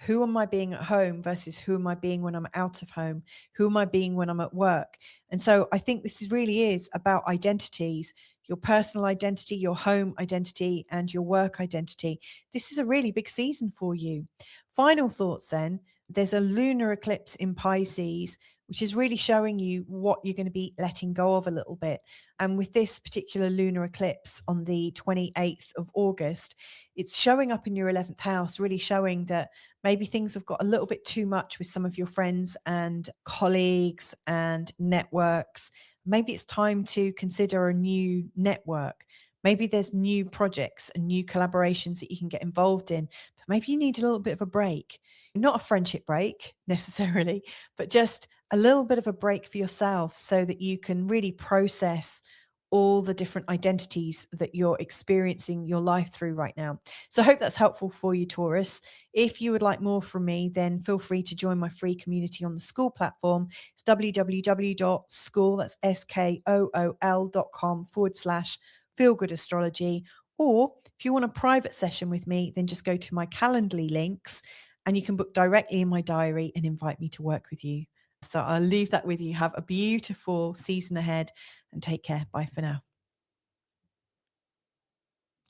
who am I being at home versus who am I being when I'm out of home? Who am I being when I'm at work? And so I think this really is about identities, your personal identity, your home identity, and your work identity. This is a really big season for you. Final thoughts then. There's a lunar eclipse in Pisces, which is really showing you what you're going to be letting go of a little bit. And with this particular lunar eclipse on the 28th of August, it's showing up in your 11th house, really showing that maybe things have got a little bit too much with some of your friends and colleagues and networks. Maybe it's time to consider a new network. Maybe there's new projects and new collaborations that you can get involved in, but maybe you need a little bit of a break. Not a friendship break necessarily, but just a little bit of a break for yourself so that you can really process all the different identities that you're experiencing your life through right now. So I hope that's helpful for you, Taurus. If you would like more from me, then feel free to join my free community on the School platform. It's www.school, that's skool.com/feelgoodastrology. Or if you want a private session with me, then just go to my Calendly links and you can book directly in my diary and invite me to work with you. So I'll leave that with you. Have a beautiful season ahead and take care. Bye for now.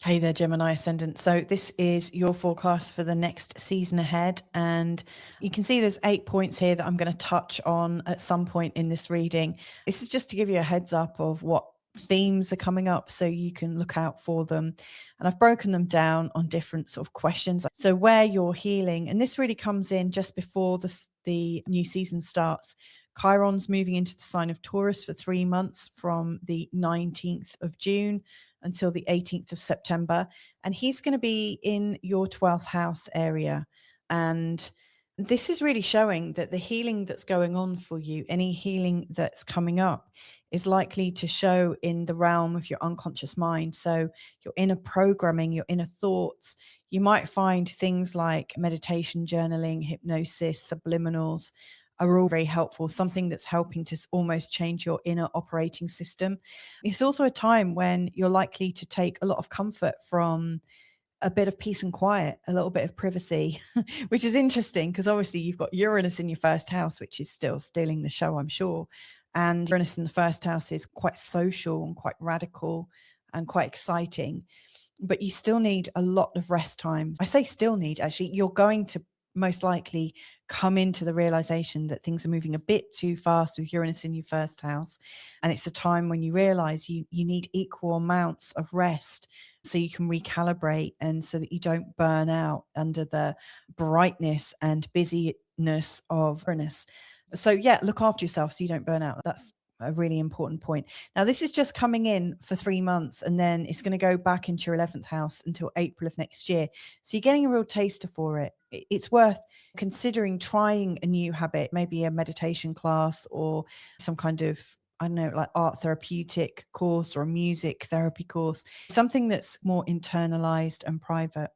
Hey there, Gemini Ascendant. So this is your forecast for the next season ahead. And you can see there's 8 points here that I'm going to touch on at some point in this reading. This is just to give you a heads up of what themes are coming up so you can look out for them. And I've broken them down on different sort of questions. So where you're healing, and this really comes in just before the new season starts. Chiron's moving into the sign of Taurus for 3 months from the 19th of June until the 18th of September. And he's going to be in your 12th house area. And this is really showing that the healing that's going on for you, any healing that's coming up, is likely to show in the realm of your unconscious mind. So your inner programming, your inner thoughts. You might find things like meditation, journaling, hypnosis, subliminals are all very helpful, something that's helping to almost change your inner operating system. It's also a time when you're likely to take a lot of comfort from a bit of peace and quiet, a little bit of privacy, which is interesting because obviously you've got Uranus in your first house, which is still stealing the show, I'm sure. And Uranus in the first house is quite social and quite radical and quite exciting. But you still need a lot of rest time. I say still need, actually, you're going to most likely come into the realization that things are moving a bit too fast with Uranus in your first house. And it's a time when you realize you need equal amounts of rest so you can recalibrate and so that you don't burn out under the brightness and busyness of Uranus. So yeah, look after yourself so you don't burn out. That's a really important point. Now, this is just coming in for 3 months, and then it's going to go back into your 11th house until April of next year. So you're getting a real taster for it. It's worth considering trying a new habit, maybe a meditation class or some kind of, I don't know, like art therapeutic course or a music therapy course, something that's more internalized and private.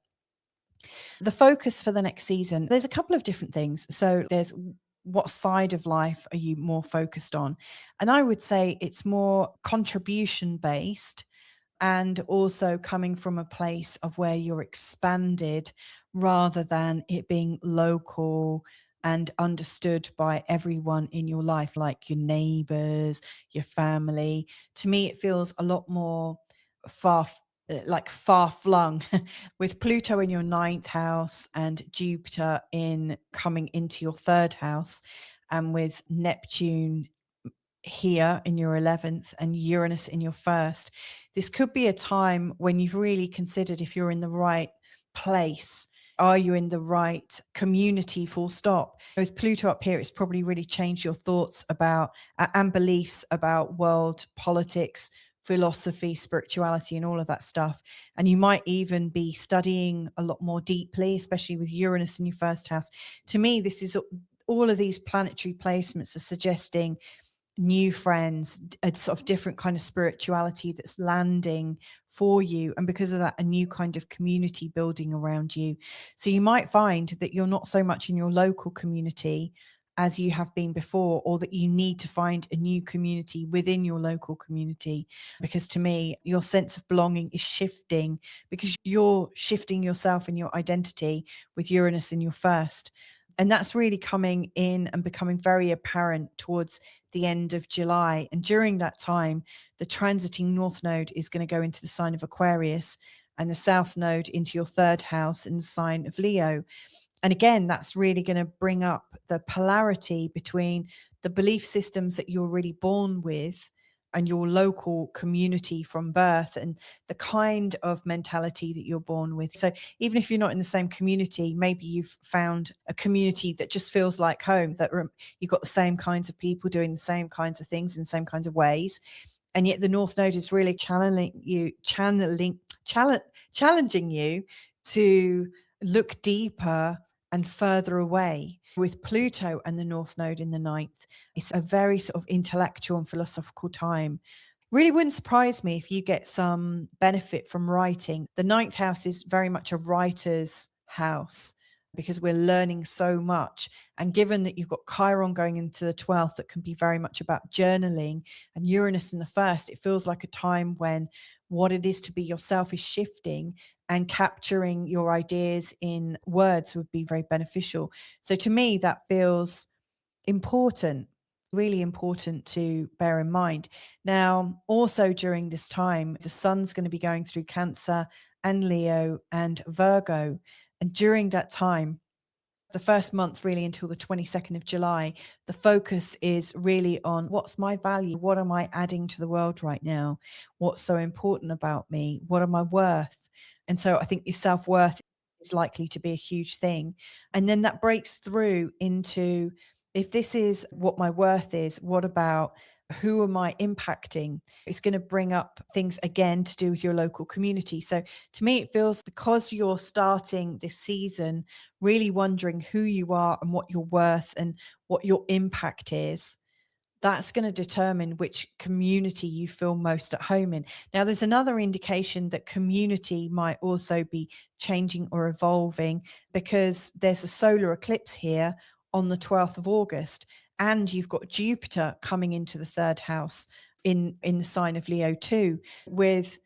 The focus for the next season, there's a couple of different things. So there's what side of life are you more focused on? And I would say it's more contribution based and also coming from a place of where you're expanded rather than it being local and understood by everyone in your life, like your neighbors, your family. To me, it feels a lot more far like far flung with Pluto in your ninth house and Jupiter in coming into your third house, and with Neptune here in your 11th and Uranus in your first. This could be a time when you've really considered if you're in the right place. Are you in the right community, full stop? With Pluto up here, it's probably really changed your thoughts about and beliefs about world politics, philosophy, spirituality, and all of that stuff. And you might even be studying a lot more deeply, especially with Uranus in your first house. To me, this is all of these planetary placements are suggesting new friends, a sort of different kind of spirituality that's landing for you. And because of that, a new kind of community building around you. So you might find that you're not so much in your local community as you have been before, or that you need to find a new community within your local community. Because to me, your sense of belonging is shifting because you're shifting yourself and your identity with Uranus in your first. And that's really coming in and becoming very apparent towards the end of July. And during that time, the transiting North Node is going to go into the sign of Aquarius and the South Node into your third house in the sign of Leo. And again, that's really going to bring up the polarity between the belief systems that you're really born with and your local community from birth and the kind of mentality that you're born with. So even if you're not in the same community, maybe you've found a community that just feels like home, that you've got the same kinds of people doing the same kinds of things in the same kinds of ways. And yet the North Node is really challenging you to look deeper and further away. With Pluto and the North Node in the ninth, it's a very sort of intellectual and philosophical time. Really wouldn't surprise me if you get some benefit from writing. The ninth house is very much a writer's house because we're learning so much. And given that you've got Chiron going into the 12th, that can be very much about journaling, and Uranus in the first, it feels like a time when what it is to be yourself is shifting, and capturing your ideas in words would be very beneficial. So to me, that feels important, really important to bear in mind. Now, also during this time, the sun's going to be going through Cancer and Leo and Virgo. And during that time, the first month really until the 22nd of July, the focus is really on what's my value? What am I adding to the world right now? What's so important about me? What am I worth? And so I think your self-worth is likely to be a huge thing. And then that breaks through into if this is what my worth is, what about who am I impacting? It's going to bring up things again to do with your local community. So to me, it feels, because you're starting this season really wondering who you are and what you're worth and what your impact is, that's going to determine which community you feel most at home in. Now, there's another indication that community might also be changing or evolving, because there's a solar eclipse here on the 12th of August, and you've got Jupiter coming into the third house in the sign of Leo too, with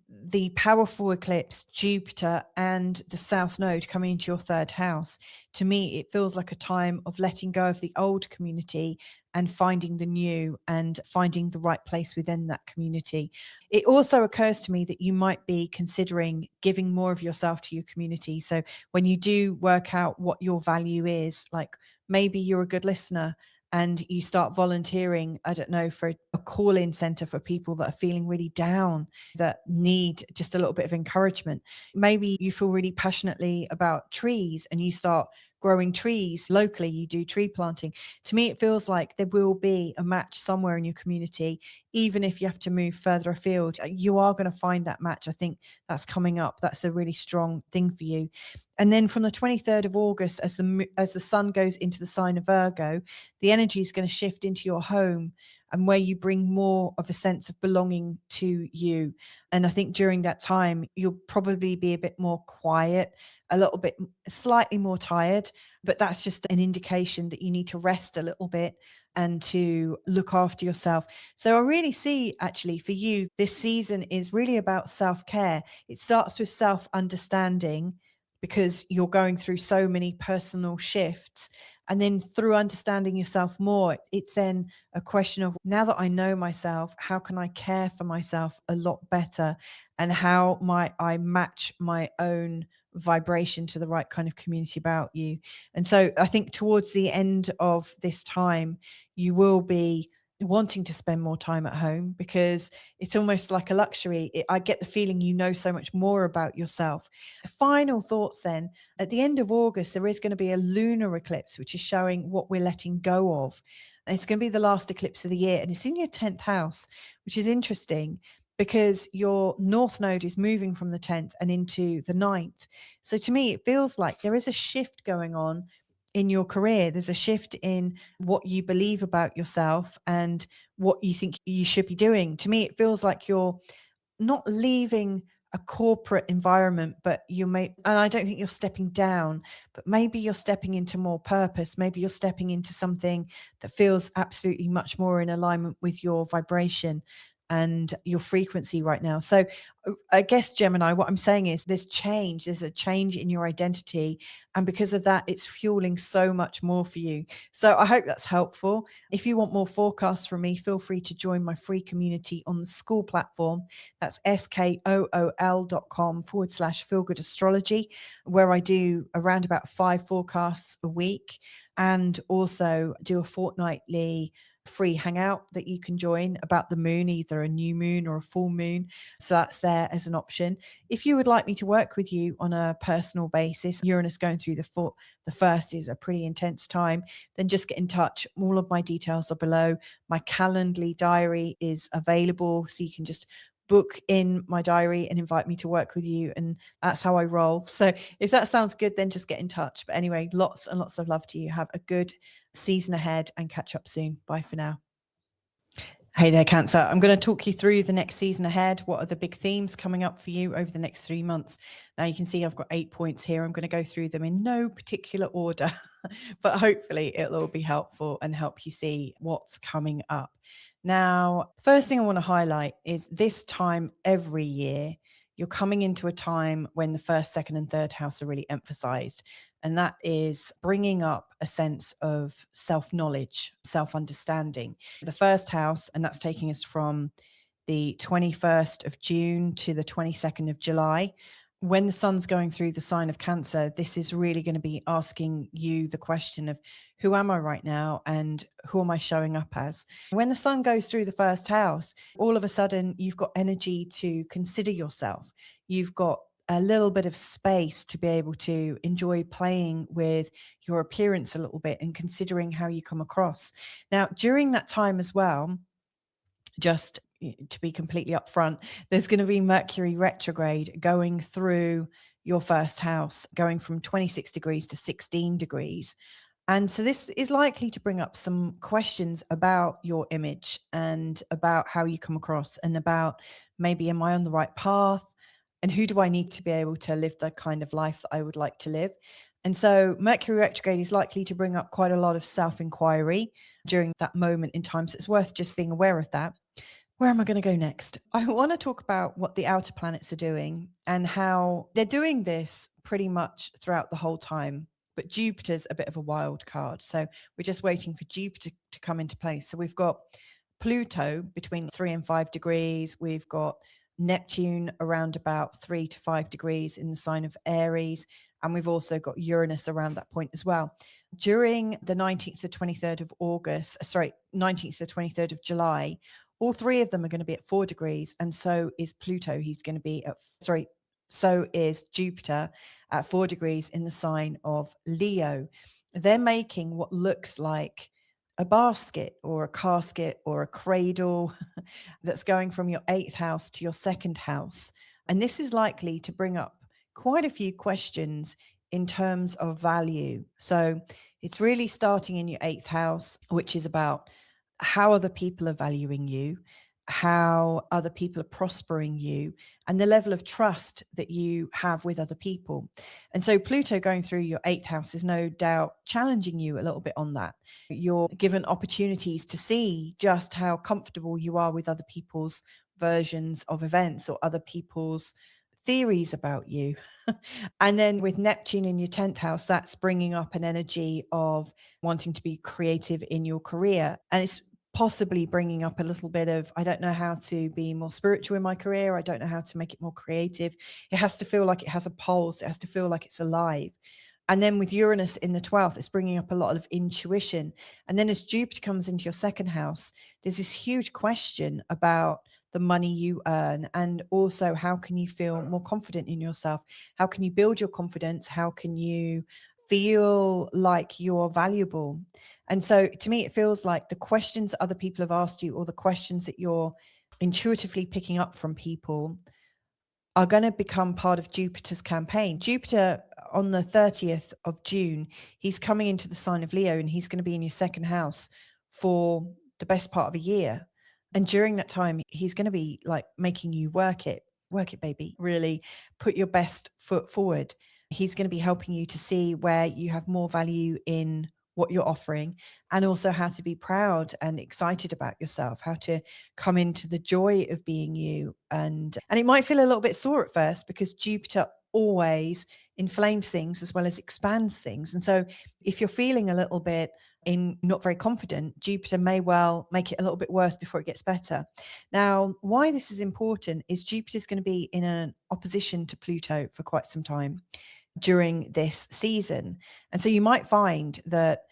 the powerful eclipse, Jupiter, and the South Node coming into your third house. To me, it feels like a time of letting go of the old community and finding the new and finding the right place within that community. It also occurs to me that you might be considering giving more of yourself to your community. So when you do work out what your value is, like maybe you're a good listener and you start volunteering, I don't know, for a call-in center for people that are feeling really down, that need just a little bit of encouragement. Maybe you feel really passionately about trees and you start growing trees locally, you do tree planting. To me, it feels like there will be a match somewhere in your community, even if you have to move further afield. You are going to find that match. I think that's coming up. That's a really strong thing for you. And then from the 23rd of August, as the sun goes into the sign of Virgo, the energy is going to shift into your home, and where you bring more of a sense of belonging to you. And I think during that time, you'll probably be a bit more quiet, a little bit slightly more tired, but that's just an indication that you need to rest a little bit and to look after yourself. So I really see, actually, for you, this season is really about self-care. It starts with self-understanding, because you're going through so many personal shifts. And then through understanding yourself more, it's then a question of, now that I know myself, how can I care for myself a lot better? And how might I match my own vibration to the right kind of community about you? And so I think towards the end of this time, you will be wanting to spend more time at home, because it's almost like a luxury. I get the feeling you know so much more about yourself. Final thoughts then. At the end of August, there is going to be a lunar eclipse, which is showing what we're letting go of. And it's going to be the last eclipse of the year, and it's in your 10th house, which is interesting because your North Node is moving from the 10th and into the 9th. So to me, it feels like there is a shift going on in your career. There's a shift in what you believe about yourself and what you think you should be doing. To me, it feels like you're not leaving a corporate environment, but and I don't think you're stepping down, but maybe you're stepping into more purpose. Maybe you're stepping into something that feels absolutely much more in alignment with your vibration and your frequency right now. So I guess, Gemini, what I'm saying is there's a change in your identity. And because of that, it's fueling so much more for you. So I hope that's helpful. If you want more forecasts from me, feel free to join my free community on the school platform. That's skool.com/feelgoodastrology, where I do around about 5 forecasts a week, and also do a fortnightly free hangout that you can join about the moon, either a new moon or a full moon. So that's there as an option. If you would like me to work with you on a personal basis, Uranus going through the first is a pretty intense time, then just get in touch. All of my details are below. My Calendly diary is available, so you can just book in my diary and invite me to work with you. And that's how I roll. So if that sounds good, then just get in touch. But anyway, lots and lots of love to you. Have a good season ahead and catch up soon. Bye for now. Hey there, Cancer. I'm going to talk you through the next season ahead. What are the big themes coming up for you over the next 3 months? Now you can see I've got 8 points here. I'm going to go through them in no particular order, but hopefully it'll all be helpful and help you see what's coming up. Now, first thing I want to highlight is this time every year, you're coming into a time when the first, second, and third house are really emphasized. And that is bringing up a sense of self-knowledge, self-understanding. The first house, and that's taking us from the 21st of June to the 22nd of July. When the sun's going through the sign of Cancer, this is really going to be asking you the question of, who am I right now and who am I showing up as? When the sun goes through the first house, all of a sudden you've got energy to consider yourself. You've got a little bit of space to be able to enjoy playing with your appearance a little bit and considering how you come across. Now, during that time as well, just to be completely upfront, there's going to be Mercury retrograde going through your first house, going from 26 degrees to 16 degrees. And so this is likely to bring up some questions about your image and about how you come across, and about maybe, am I on the right path? And who do I need to be able to live the kind of life that I would like to live? And so Mercury retrograde is likely to bring up quite a lot of self-inquiry during that moment in time. So it's worth just being aware of that. Where am I going to go next? I want to talk about what the outer planets are doing and how they're doing this pretty much throughout the whole time. But Jupiter's a bit of a wild card. So we're just waiting for Jupiter to come into place. So we've got Pluto between 3 and 5 degrees. We've got Neptune around about 3 to 5 degrees in the sign of Aries. And we've also got Uranus around that point as well. During the 19th to 23rd of August, 19th to 23rd of July, all three of them are going to be at 4 degrees. And so is Pluto. He's going to be at, so is Jupiter at 4 degrees in the sign of Leo. They're making what looks like a basket or a casket or a cradle that's going from your 8th house to your 2nd house. And this is likely to bring up quite a few questions in terms of value. So it's really starting in your 8th house, which is about how other people are valuing you, how other people are prospering you, and the level of trust that you have with other people. And so Pluto going through your 8th house is no doubt challenging you a little bit on that. You're given opportunities to see just how comfortable you are with other people's versions of events or other people's theories about you. And then with Neptune in your 10th house, that's bringing up an energy of wanting to be creative in your career. And it's possibly bringing up a little bit of, I don't know how to be more spiritual in my career. I don't know how to make it more creative. It has to feel like it has a pulse. It has to feel like it's alive. And then with Uranus in the 12th, it's bringing up a lot of intuition. And then as Jupiter comes into your 2nd house, there's this huge question about the money you earn, and also how can you feel more confident in yourself? How can you build your confidence? How can you feel like you're valuable? And so to me, it feels like the questions other people have asked you, or the questions that you're intuitively picking up from people, are going to become part of Jupiter's campaign. Jupiter on the 30th of June, he's coming into the sign of Leo, and he's going to be in your 2nd house for the best part of a year. And during that time, he's going to be like making you work it, baby, really put your best foot forward. He's going to be helping you to see where you have more value in what you're offering, and also how to be proud and excited about yourself, how to come into the joy of being you. And it might feel a little bit sore at first, because Jupiter always inflames things as well as expands things. And so if you're feeling a little bit not very confident, Jupiter may well make it a little bit worse before it gets better. Now, why this is important is Jupiter is going to be in an opposition to Pluto for quite some time during this season. And so you might find that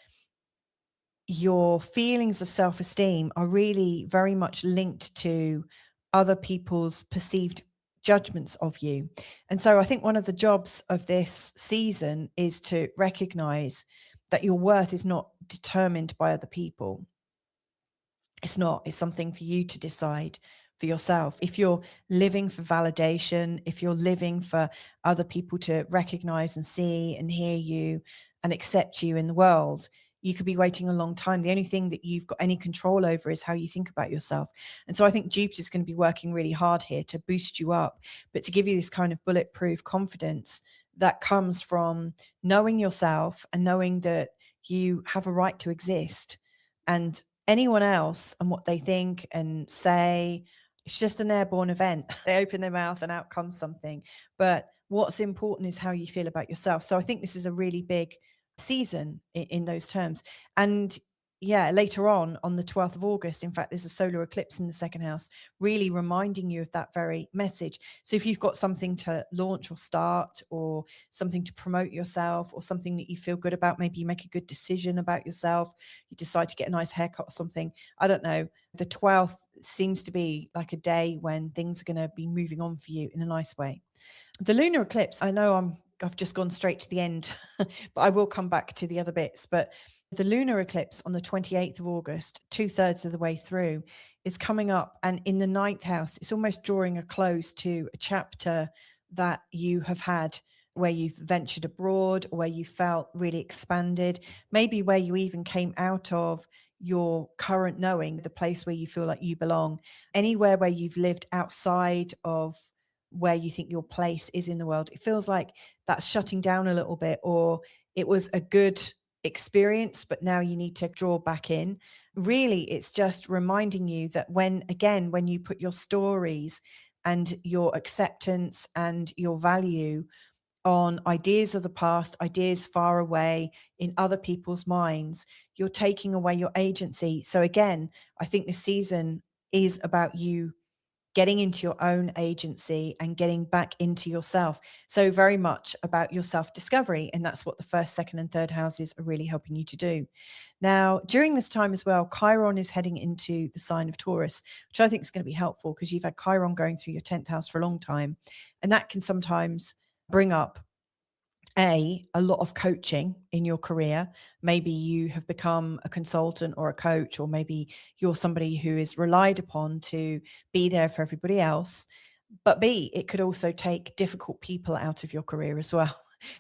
your feelings of self-esteem are really very much linked to other people's perceived judgments of you. And so I think one of the jobs of this season is to recognize that your worth is not determined by other people. It's not. It's something for you to decide for yourself. If you're living for validation, if you're living for other people to recognize and see and hear you and accept you in the world, you could be waiting a long time. The only thing that you've got any control over is how you think about yourself. And so I think Jupiter's going to be working really hard here to boost you up, but to give you this kind of bulletproof confidence that comes from knowing yourself and knowing that you have a right to exist. And anyone else and what they think and say, it's just an airborne event. They open their mouth and out comes something. But what's important is how you feel about yourself. So I think this is a really big season in those terms. And yeah, later on the 12th of August, in fact, there's a solar eclipse in the 2nd house, really reminding you of that very message. So if you've got something to launch or start, or something to promote yourself, or something that you feel good about, maybe you make a good decision about yourself, you decide to get a nice haircut or something, I don't know, the 12th seems to be like a day when things are going to be moving on for you in a nice way. The lunar eclipse, I know I've just gone straight to the end, but I will come back to the other bits. But the lunar eclipse on the 28th of August, 2/3 of the way through, is coming up. And in the ninth house, it's almost drawing a close to a chapter that you have had where you've ventured abroad, or where you felt really expanded, maybe where you even came out of your current knowing, the place where you feel like you belong, anywhere where you've lived outside of where you think your place is in the world. It feels like that's shutting down a little bit, or it was a good experience, but now you need to draw back in. Really, it's just reminding you that when you put your stories and your acceptance and your value on ideas of the past, ideas far away in other people's minds, you're taking away your agency. So again, I think this season is about you getting into your own agency and getting back into yourself. So very much about your self-discovery. And that's what the first, second, and third houses are really helping you to do. Now, during this time as well, Chiron is heading into the sign of Taurus, which I think is going to be helpful because you've had Chiron going through your 10th house for a long time. And that can sometimes bring up a lot of coaching in your career. Maybe you have become a consultant or a coach, or maybe you're somebody who is relied upon to be there for everybody else. But B, it could also take difficult people out of your career as well,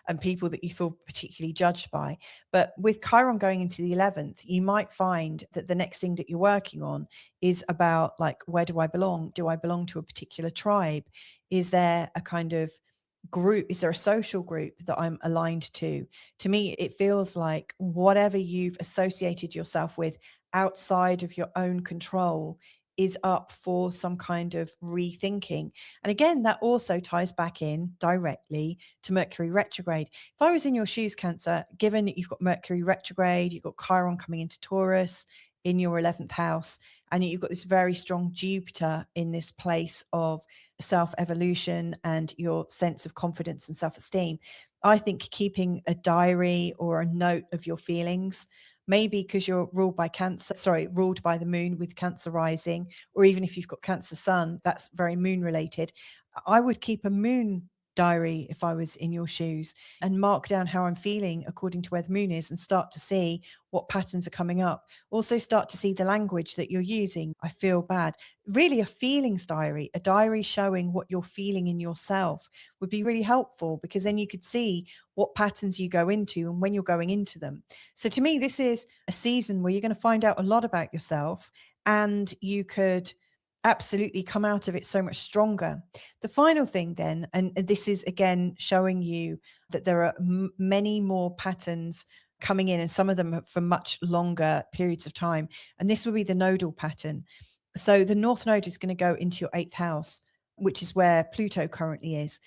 and people that you feel particularly judged by. But with Chiron going into the 11th, you might find that the next thing that you're working on is about, like, where do I belong? Do I belong to a particular tribe? Is there a kind of group? Is there a social group that I'm aligned to? To me, it feels like whatever you've associated yourself with outside of your own control is up for some kind of rethinking. And again, that also ties back in directly to Mercury retrograde. If I was in your shoes, Cancer, given that you've got Mercury retrograde, you've got Chiron coming into Taurus in your 11th house, and you've got this very strong Jupiter in this place of self-evolution and your sense of confidence and self-esteem, I think keeping a diary or a note of your feelings, maybe because you're ruled by the moon with Cancer rising, or even if you've got Cancer sun, that's very moon related. I would keep a moon diary if I was in your shoes, and mark down how I'm feeling according to where the moon is, and start to see what patterns are coming up. Also start to see the language that you're using. I feel bad. Really, a feelings diary, a diary showing what you're feeling in yourself, would be really helpful, because then you could see what patterns you go into and when you're going into them. So to me, this is a season where you're going to find out a lot about yourself, and you could absolutely come out of it so much stronger. The final thing then, and this is again showing you that there are many more patterns coming in, and some of them for much longer periods of time. And this will be the nodal pattern. So the North Node is going to go into your 8th house, which is where Pluto currently is.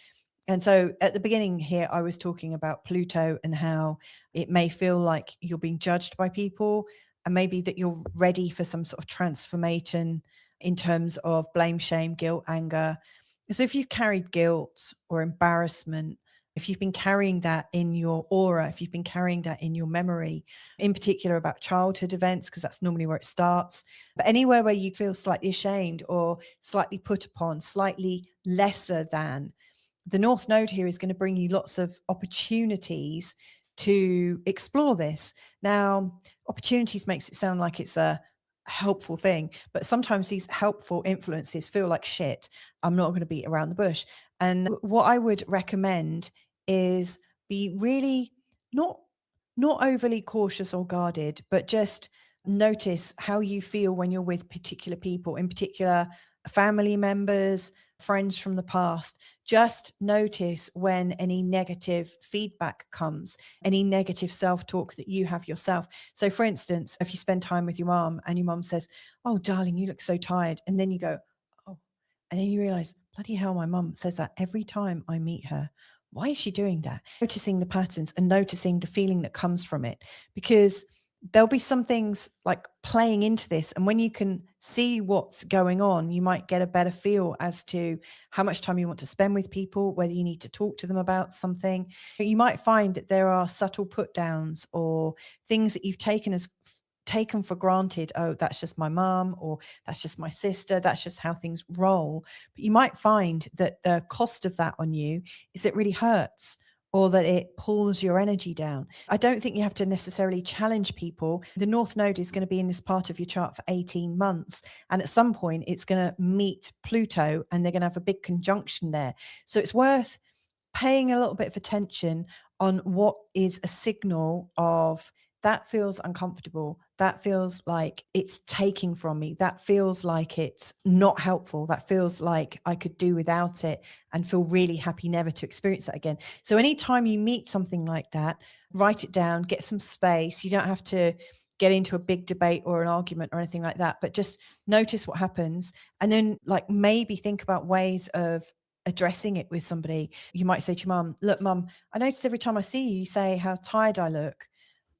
And so at the beginning here, I was talking about Pluto and how it may feel like you're being judged by people, and maybe that you're ready for some sort of transformation in terms of blame, shame, guilt, anger. So if you've carried guilt or embarrassment, if you've been carrying that in your aura, if you've been carrying that in your memory, in particular about childhood events, because that's normally where it starts, but anywhere where you feel slightly ashamed or slightly put upon, slightly lesser than, the North Node here is going to bring you lots of opportunities to explore this. Now, opportunities makes it sound like it's a helpful thing, but sometimes these helpful influences feel like shit. I'm not going to beat around the bush. And what I would recommend is be really not overly cautious or guarded, but just notice how you feel when you're with particular people, in particular family members, friends from the past. Just notice when any negative feedback comes, any negative self-talk that you have yourself. So for instance, if you spend time with your mom and your mom says, "Oh, darling, you look so tired." And then you go, "Oh," and then you realize, bloody hell, my mom says that every time I meet her. Why is she doing that? Noticing the patterns and noticing the feeling that comes from it, because there'll be some things like playing into this. And when you can see what's going on, you might get a better feel as to how much time you want to spend with people, whether you need to talk to them about something. But you might find that there are subtle put downs or things that you've taken as taken for granted, oh, that's just my mum, or that's just my sister, that's just how things roll. But you might find that the cost of that on you is it really hurts, or that it pulls your energy down. I don't think you have to necessarily challenge people. The North Node is going to be in this part of your chart for 18 months. And at some point, it's going to meet Pluto and they're going to have a big conjunction there. So it's worth paying a little bit of attention on what is a signal of that feels uncomfortable. That feels like it's taking from me. That feels like it's not helpful. That feels like I could do without it and feel really happy never to experience that again. So anytime you meet something like that, write it down, get some space. You don't have to get into a big debate or an argument or anything like that, but just notice what happens. And then like maybe think about ways of addressing it with somebody. You might say to your mum, look, mum, I notice every time I see you, you say how tired I look.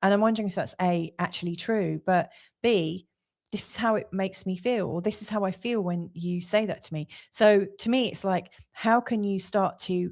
And I'm wondering if that's A, actually true, but B, this is how it makes me feel, or this is how I feel when you say that to me. So to me, it's like, how can you start to,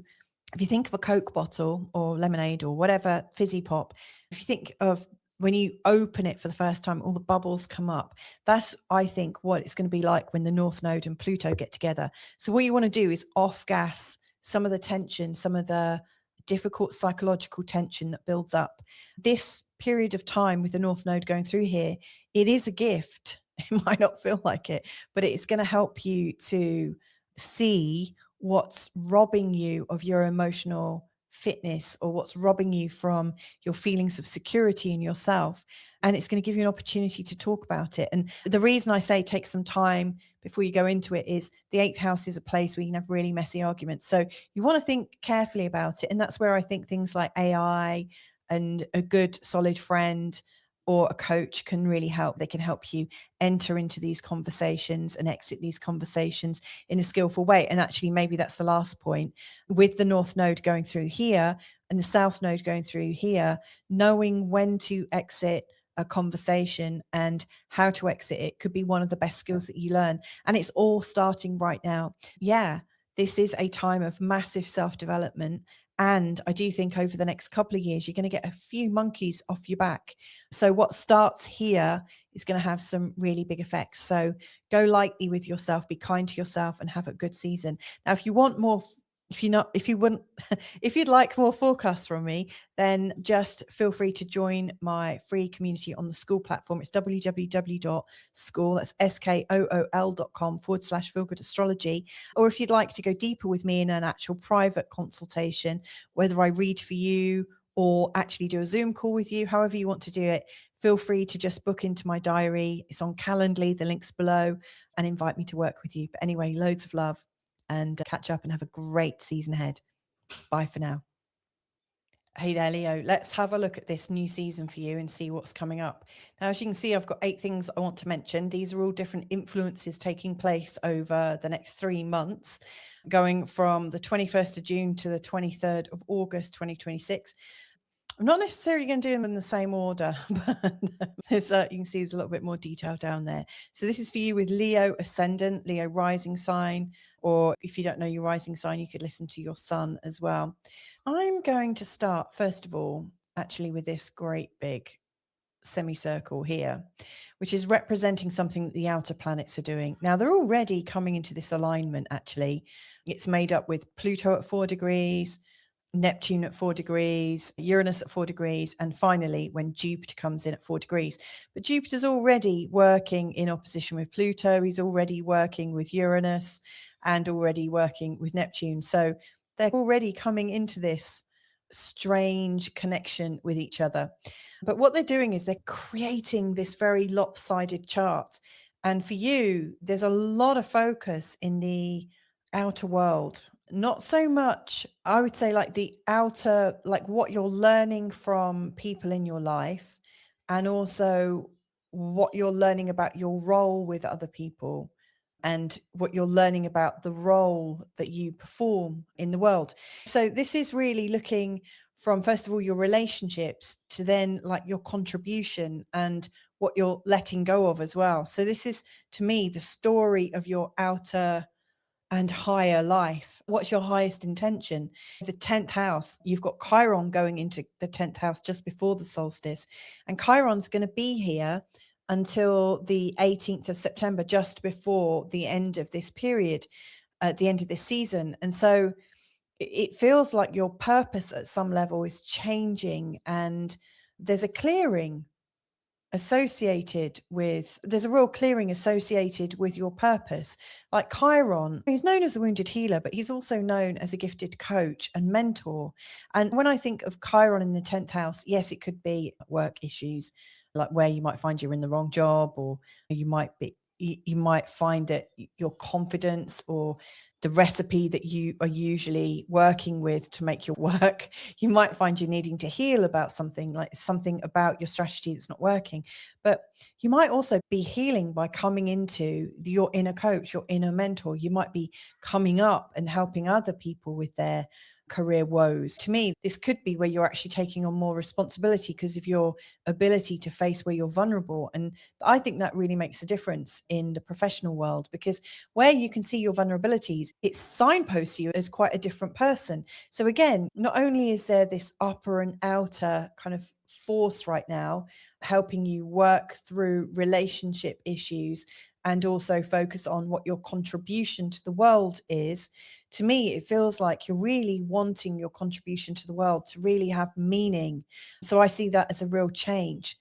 if you think of a Coke bottle or lemonade or whatever, fizzy pop, if you think of when you open it for the first time, all the bubbles come up. That's, I think, what it's going to be like when the North Node and Pluto get together. So what you want to do is off gas some of the tension, some of the difficult psychological tension that builds up. This period of time with the North Node going through here, it is a gift. It might not feel like it, but it's going to help you to see what's robbing you of your emotional fitness, or what's robbing you from your feelings of security in yourself. And it's going to give you an opportunity to talk about it. And the reason I say take some time before you go into it is the 8th house is a place where you can have really messy arguments. So you want to think carefully about it. And that's where I think things like AI and a good solid friend or a coach can really help. They can help you enter into these conversations and exit these conversations in a skillful way. And actually, maybe that's the last point. With the North Node going through here and the South Node going through here, knowing when to exit a conversation and how to exit it could be one of the best skills that you learn. And it's all starting right now. Yeah, this is a time of massive self-development. And I do think over the next couple of years, you're going to get a few monkeys off your back. So what starts here is going to have some really big effects. So go lightly with yourself, be kind to yourself, and have a good season. Now, if you want more, if you'd like more forecasts from me, then just feel free to join my free community on the School platform. It's www.school, that's skool.com/feelgoodastrology. Or if you'd like to go deeper with me in an actual private consultation, whether I read for you or actually do a Zoom call with you, however you want to do it, feel free to just book into my diary. It's on Calendly, the link's below, and invite me to work with you. But anyway, loads of love, and catch up and have a great season ahead. Bye for now. Hey there, Leo. Let's have a look at this new season for you and see what's coming up. Now, as you can see, I've got 8 things I want to mention. These are all different influences taking place over the next 3 months, going from the 21st of June to the 23rd of August, 2026. I'm not necessarily going to do them in the same order, but you can see there's a little bit more detail down there. So this is for you with Leo ascendant, Leo rising sign, or if you don't know your rising sign, you could listen to your sun as well. I'm going to start, first of all, actually with this great big semicircle here, which is representing something that the outer planets are doing. Now, they're already coming into this alignment, actually. It's made up with Pluto at 4 degrees, Neptune at 4 degrees, Uranus at 4 degrees, and finally when Jupiter comes in at 4 degrees. But Jupiter's already working in opposition with Pluto. He's already working with Uranus and already working with Neptune. So they're already coming into this strange connection with each other. But what they're doing is they're creating this very lopsided chart. And for you, there's a lot of focus in the outer world. Not so much, I would say, like the outer, like what you're learning from people in your life, and also what you're learning about your role with other people, and what you're learning about the role that you perform in the world. So this is really looking from, first of all, your relationships to then like your contribution and what you're letting go of as well. So this is, to me, the story of your outer and higher life. What's your highest intention? The 10th house, you've got Chiron going into the 10th house just before the solstice. And Chiron's going to be here until the 18th of September, just before the end of this period, at the end of this season. And so it feels like your purpose at some level is changing, and there's a clearing there's a real clearing associated with your purpose. Like Chiron, he's known as a wounded healer, but he's also known as a gifted coach and mentor. And when I think of Chiron in the 10th house, yes, it could be work issues, like where you might find you're in the wrong job, or you might find that your confidence or the recipe that you are usually working with to make your work, you might find you're needing to heal about something, like something about your strategy that's not working. But you might also be healing by coming into your inner coach, your inner mentor. You might be coming up and helping other people with their career woes. To me, this could be where you're actually taking on more responsibility because of your ability to face where you're vulnerable. And I think that really makes a difference in the professional world, because where you can see your vulnerabilities, it signposts you as quite a different person. So again, not only is there this upper and outer kind of force right now helping you work through relationship issues and also focus on what your contribution to the world is, to me, it feels like you're really wanting your contribution to the world to really have meaning. So I see that as a real change.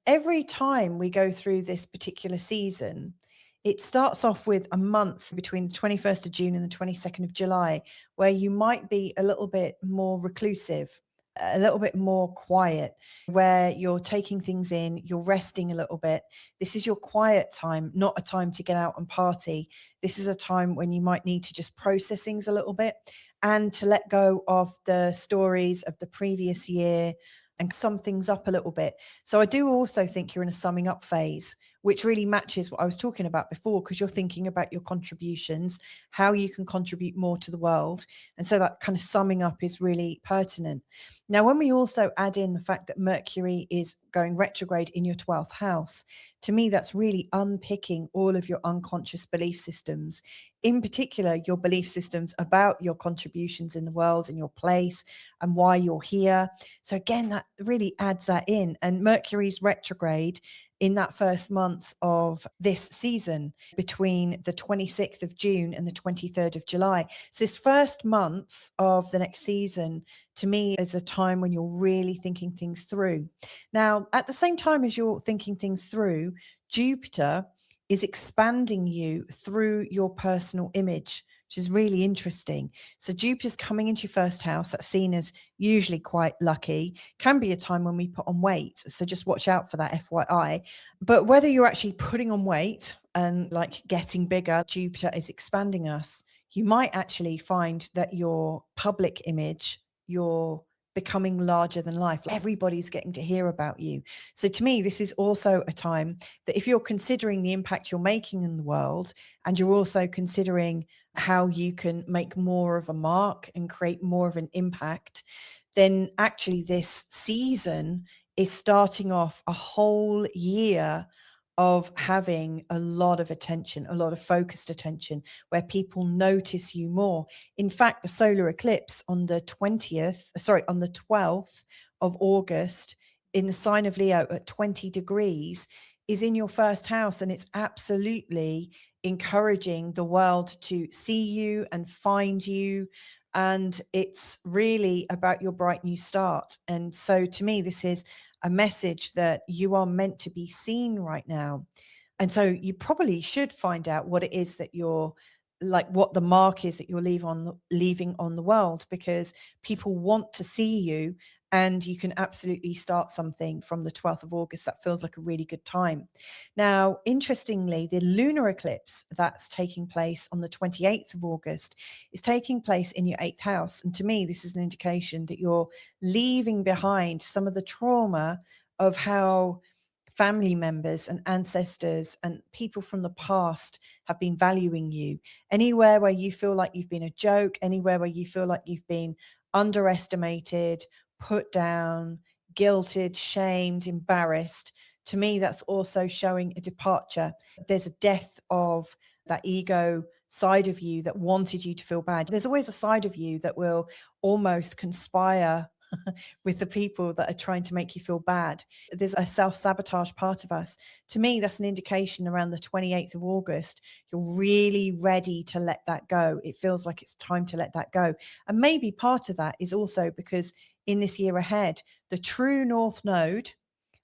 Every time we go through this particular season, it starts off with a month between the 21st of June and the 22nd of July, where you might be a little bit more reclusive, a little bit more quiet, where you're taking things in, you're resting a little bit. This is your quiet time, not a time to get out and party. This is a time when you might need to just process things a little bit and to let go of the stories of the previous year and sum things up a little bit. So I do also think you're in a summing up phase, which really matches what I was talking about before, because you're thinking about your contributions, how you can contribute more to the world. And so that kind of summing up is really pertinent. Now, when we also add in the fact that Mercury is going retrograde in your 12th house, to me, that's really unpicking all of your unconscious belief systems, in particular, your belief systems about your contributions in the world and your place and why you're here. So again, that really adds that in. And Mercury's retrograde in that first month of this season, between the 26th of June and the 23rd of July. So this first month of the next season, to me, is a time when you're really thinking things through. Now, at the same time as you're thinking things through, Jupiter is expanding you through your personal image, which is really interesting. So Jupiter's coming into your first house. That's seen as usually quite lucky. Can be a time when we put on weight. So just watch out for that, FYI. But whether you're actually putting on weight and like getting bigger, Jupiter is expanding us. You might actually find that your public image, your becoming larger than life. Everybody's getting to hear about you. So to me, this is also a time that if you're considering the impact you're making in the world, and you're also considering how you can make more of a mark and create more of an impact, then actually this season is starting off a whole year of having a lot of attention, a lot of focused attention, where people notice you more. In fact, the solar eclipse on the 12th of August in the sign of Leo at 20 degrees is in your first house, and it's absolutely encouraging the world to see you and find you. And it's really about your bright new start. And so to me, this is a message that you are meant to be seen right now. And so you probably should find out what it is that you're like, what the mark is that you're leaving on the world, because people want to see you, and you can absolutely start something from the 12th of August. That feels like a really good time. Now, interestingly, the lunar eclipse that's taking place on the 28th of August is taking place in your 8th house. And to me, this is an indication that you're leaving behind some of the trauma of how family members and ancestors and people from the past have been valuing you. Anywhere where you feel like you've been a joke, anywhere where you feel like you've been underestimated, put down, guilted, shamed, embarrassed, to me, that's also showing a departure. There's a death of that ego side of you that wanted you to feel bad. There's always a side of you that will almost conspire with the people that are trying to make you feel bad. There's a self-sabotage part of us. To me, that's an indication around the 28th of August, you're really ready to let that go. It feels like it's time to let that go. And maybe part of that is also because in this year ahead, the true North Node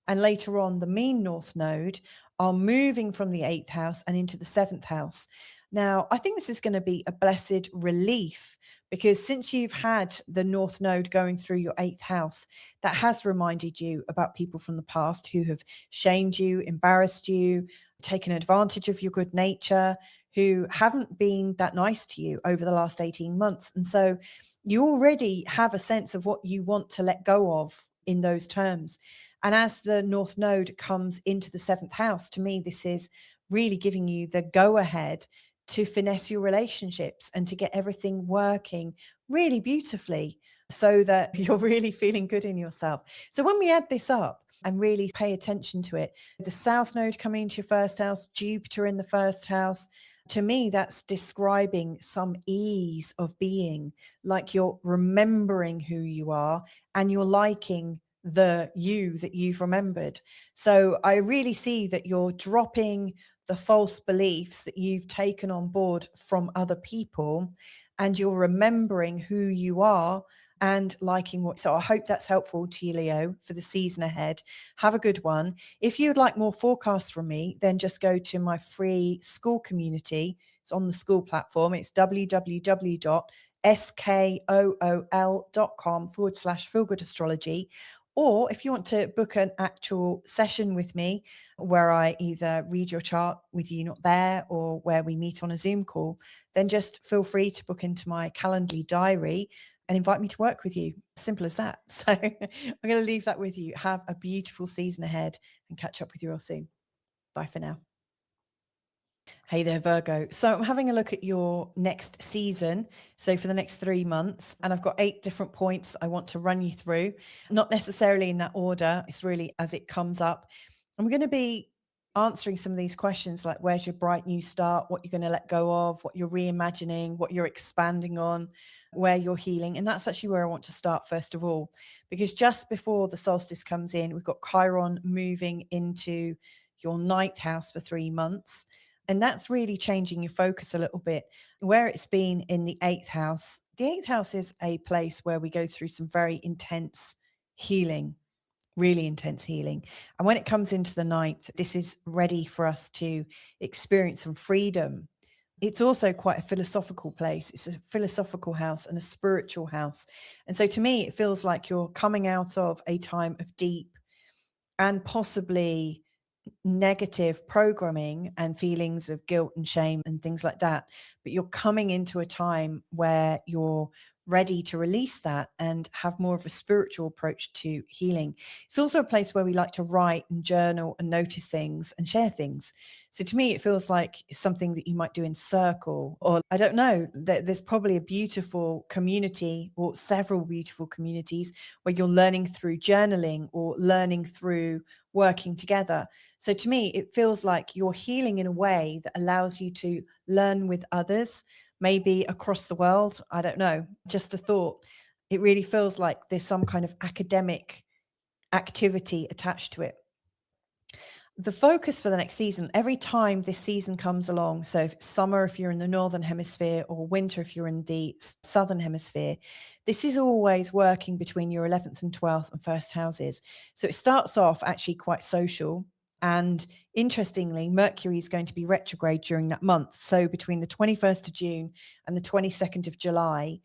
and later on the mean North Node are moving from the 8th house and into the 7th house. Now, I think this is going to be a blessed relief, because since you've had the North Node going through your 8th house, that has reminded you about people from the past who have shamed you, embarrassed you, taken advantage of your good nature, who haven't been that nice to you over the last 18 months. And so you already have a sense of what you want to let go of in those terms. And as the North Node comes into the 7th house, to me, this is really giving you the go ahead to finesse your relationships and to get everything working really beautifully so that you're really feeling good in yourself. So when we add this up and really pay attention to it, the South Node coming into your first house, Jupiter in the first house, to me, that's describing some ease of being, like you're remembering who you are and you're liking the you that you've remembered. So I really see that you're dropping the false beliefs that you've taken on board from other people, and you're remembering who you are and liking what. So I hope that's helpful to you, Leo, for the season ahead. Have a good one. If you'd like more forecasts from me, then just go to my free school community. It's on the school platform. It's www.skool.com/feelgoodastrology. Or if you want to book an actual session with me where I either read your chart with you not there, or where we meet on a Zoom call, then just feel free to book into my Calendly diary and invite me to work with you. Simple as that. So I'm going to leave that with you. Have a beautiful season ahead and catch up with you all soon. Bye for now. Hey there, Virgo. So I'm having a look at your next season. So for the next 3 months, and I've got 8 different points I want to run you through, not necessarily in that order. It's really as it comes up. I'm going to be answering some of these questions, like where's your bright new start, what you're going to let go of, what you're reimagining, what you're expanding on, where you're healing. And that's actually where I want to start first of all, because just before the solstice comes in, we've got Chiron moving into your 9th house for 3 months. And that's really changing your focus a little bit. Where it's been in the 8th house, the 8th house is a place where we go through some very intense healing, really intense healing. And when it comes into the 9th, this is ready for us to experience some freedom. It's also quite a philosophical place. It's a philosophical house and a spiritual house. And so to me, it feels like you're coming out of a time of deep and possibly negative programming and feelings of guilt and shame and things like that. But you're coming into a time where you're ready to release that and have more of a spiritual approach to healing. It's also a place where we like to write and journal and notice things and share things. So to me, it feels like it's something that you might do in circle, or I don't know, there's probably a beautiful community or several beautiful communities where you're learning through journaling or learning through working together. So to me, it feels like you're healing in a way that allows you to learn with others, maybe across the world. I don't know, just a thought. It really feels like there's some kind of academic activity attached to it. The focus for the next season, every time this season comes along, so if it's summer if you're in the northern hemisphere, or winter if you're in the southern hemisphere, this is always working between your 11th and 12th and first houses. So it starts off actually quite social. And interestingly, Mercury is going to be retrograde during that month. So between the 21st of June and the 22nd of July,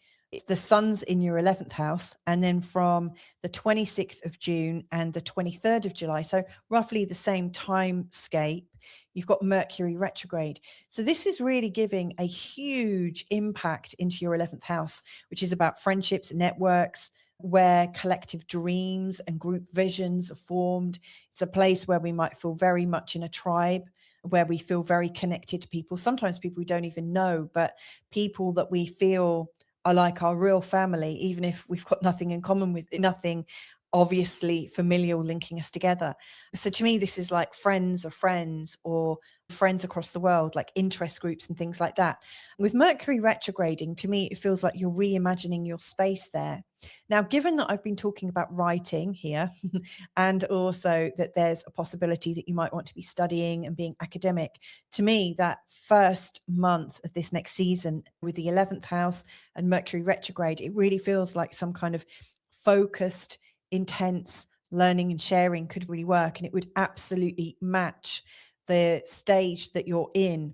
the sun's in your 11th house. And then from the 26th of June and the 23rd of July, so roughly the same timescape, you've got Mercury retrograde. So this is really giving a huge impact into your 11th house, which is about friendships and networks, where collective dreams and group visions are formed. It's a place where we might feel very much in a tribe, where we feel very connected to people, sometimes people we don't even know, but people that we feel are like our real family, even if we've got nothing in common with it, nothing obviously familial linking us together. So to me, this is like friends of friends, or friends across the world, like interest groups and things like that. With Mercury retrograding, to me, it feels like you're reimagining your space there. Now, given that I've been talking about writing here, and also that there's a possibility that you might want to be studying and being academic, to me, that first month of this next season with the 11th house and Mercury retrograde, it really feels like some kind of focused, intense learning and sharing could really work. And it would absolutely match the stage that you're in.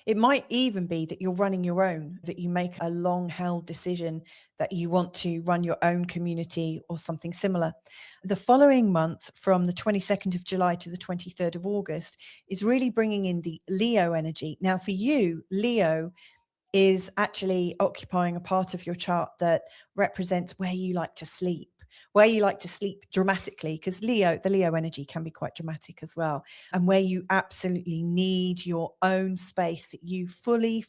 It might even be that you're running your own, that you make a long held decision that you want to run your own community or something similar. The following month, from the 22nd of July to the 23rd of August, is really bringing in the Leo energy. Now, for you, Leo is actually occupying a part of your chart that represents where you like to sleep, where you like to sleep dramatically, because the Leo energy can be quite dramatic as well, and where you absolutely need your own space that you fully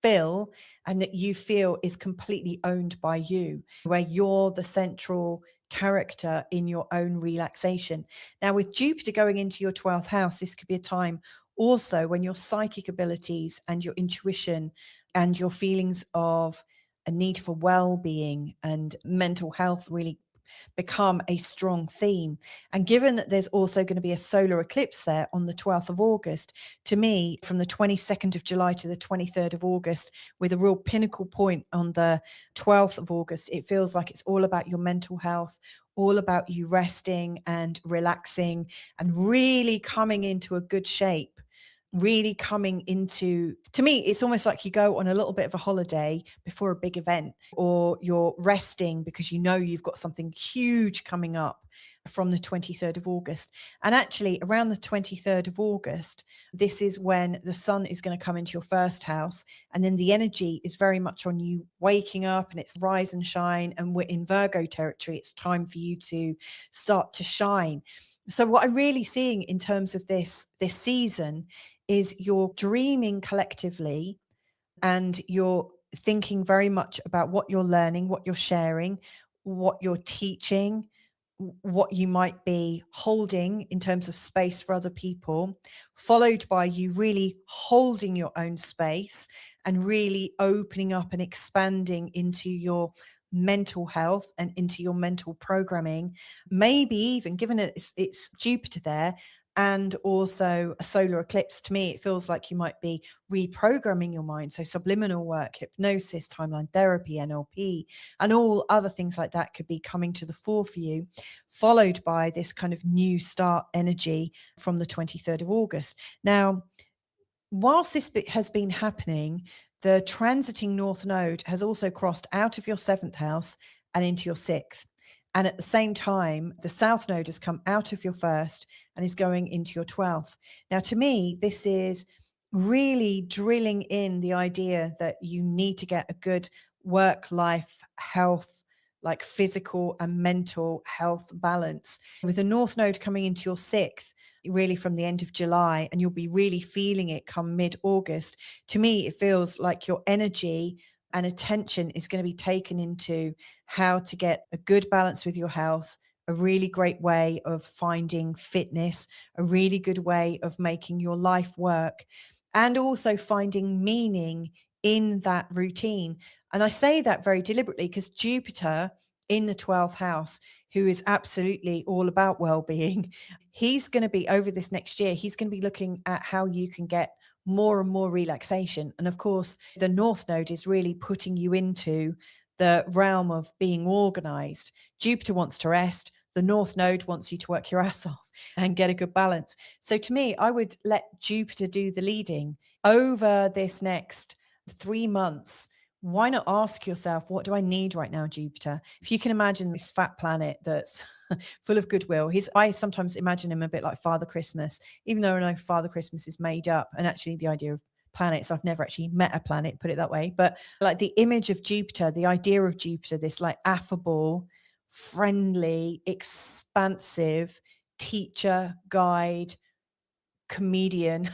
fill and that you feel is completely owned by you, where you're the central character in your own relaxation. Now, with Jupiter going into your 12th house, this could be a time also when your psychic abilities and your intuition and your feelings of a need for well-being and mental health really become a strong theme. And given that there's also going to be a solar eclipse there on the 12th of August, to me, from the 22nd of July to the 23rd of August, with a real pinnacle point on the 12th of August, it feels like it's all about your mental health, all about you resting and relaxing and really coming into a good shape. Really coming into, to me, it's almost like you go on a little bit of a holiday before a big event, or you're resting because you know you've got something huge coming up from the 23rd of August. And actually, around the 23rd of August, this is when the sun is going to come into your first house. And then the energy is very much on you waking up, and it's rise and shine. And we're in Virgo territory. It's time for you to start to shine. So what I'm really seeing in terms of this season is you're dreaming collectively, and you're thinking very much about what you're learning, what you're sharing, what you're teaching, what you might be holding in terms of space for other people, followed by you really holding your own space and really opening up and expanding into your mental health and into your mental programming. Maybe even, given it's Jupiter there and also a solar eclipse, to me it feels like you might be reprogramming your mind. So subliminal work, hypnosis, timeline therapy, NLP, and all other things like that could be coming to the fore for you, followed by this kind of new start energy from the 23rd of August. Now, whilst this has been happening, the transiting North Node has also crossed out of your 7th house and into your 6th. And at the same time, the South Node has come out of your 1st and is going into your 12th. Now, to me, this is really drilling in the idea that you need to get a good work-life health, like physical and mental health balance. With the North Node coming into your 6th, really from the end of July, and you'll be really feeling it come mid-August. To me, it feels like your energy and attention is going to be taken into how to get a good balance with your health, a really great way of finding fitness, a really good way of making your life work, and also finding meaning in that routine. And I say that very deliberately because Jupiter in the 12th house, who is absolutely all about well-being, he's going to be, over this next year, he's going to be looking at how you can get more and more relaxation. And of course, the North Node is really putting you into the realm of being organized. Jupiter wants to rest. The North Node wants you to work your ass off and get a good balance. So to me, I would let Jupiter do the leading over this next 3 months. Why not ask yourself, what do I need right now, Jupiter? If you can imagine this fat planet that's full of goodwill. I sometimes imagine him a bit like Father Christmas, even though I know Father Christmas is made up. And actually the idea of planets, I've never actually met a planet, put it that way. But like the image of Jupiter, the idea of Jupiter, this like affable, friendly, expansive teacher, guide, comedian.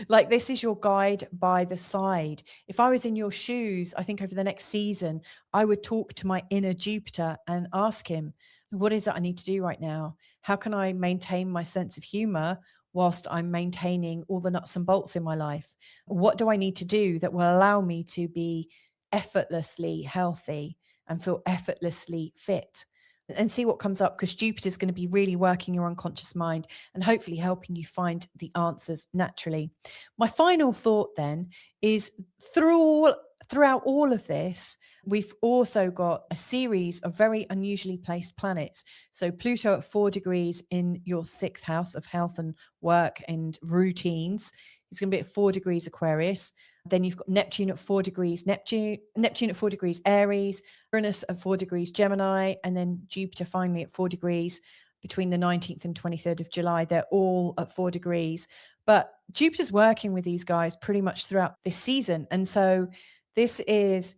Like this is your guide by the side. If I was in your shoes, I think over the next season, I would talk to my inner Jupiter and ask him, what is it I need to do right now? How can I maintain my sense of humor whilst I'm maintaining all the nuts and bolts in my life? What do I need to do that will allow me to be effortlessly healthy and feel effortlessly fit? And see what comes up, because Jupiter is going to be really working your unconscious mind and hopefully helping you find the answers naturally. My final thought then is throughout all of this, we've also got a series of very unusually placed planets. So Pluto at 4 degrees in your 6th house of health and work and routines. It's going to be at 4 degrees Aquarius. Then you've got Neptune at 4 degrees Neptune at 4 degrees Aries, Uranus at 4 degrees Gemini, and then Jupiter finally at 4 degrees between the 19th and 23rd of July. They're all at 4 degrees. But Jupiter's working with these guys pretty much throughout this season. And so this is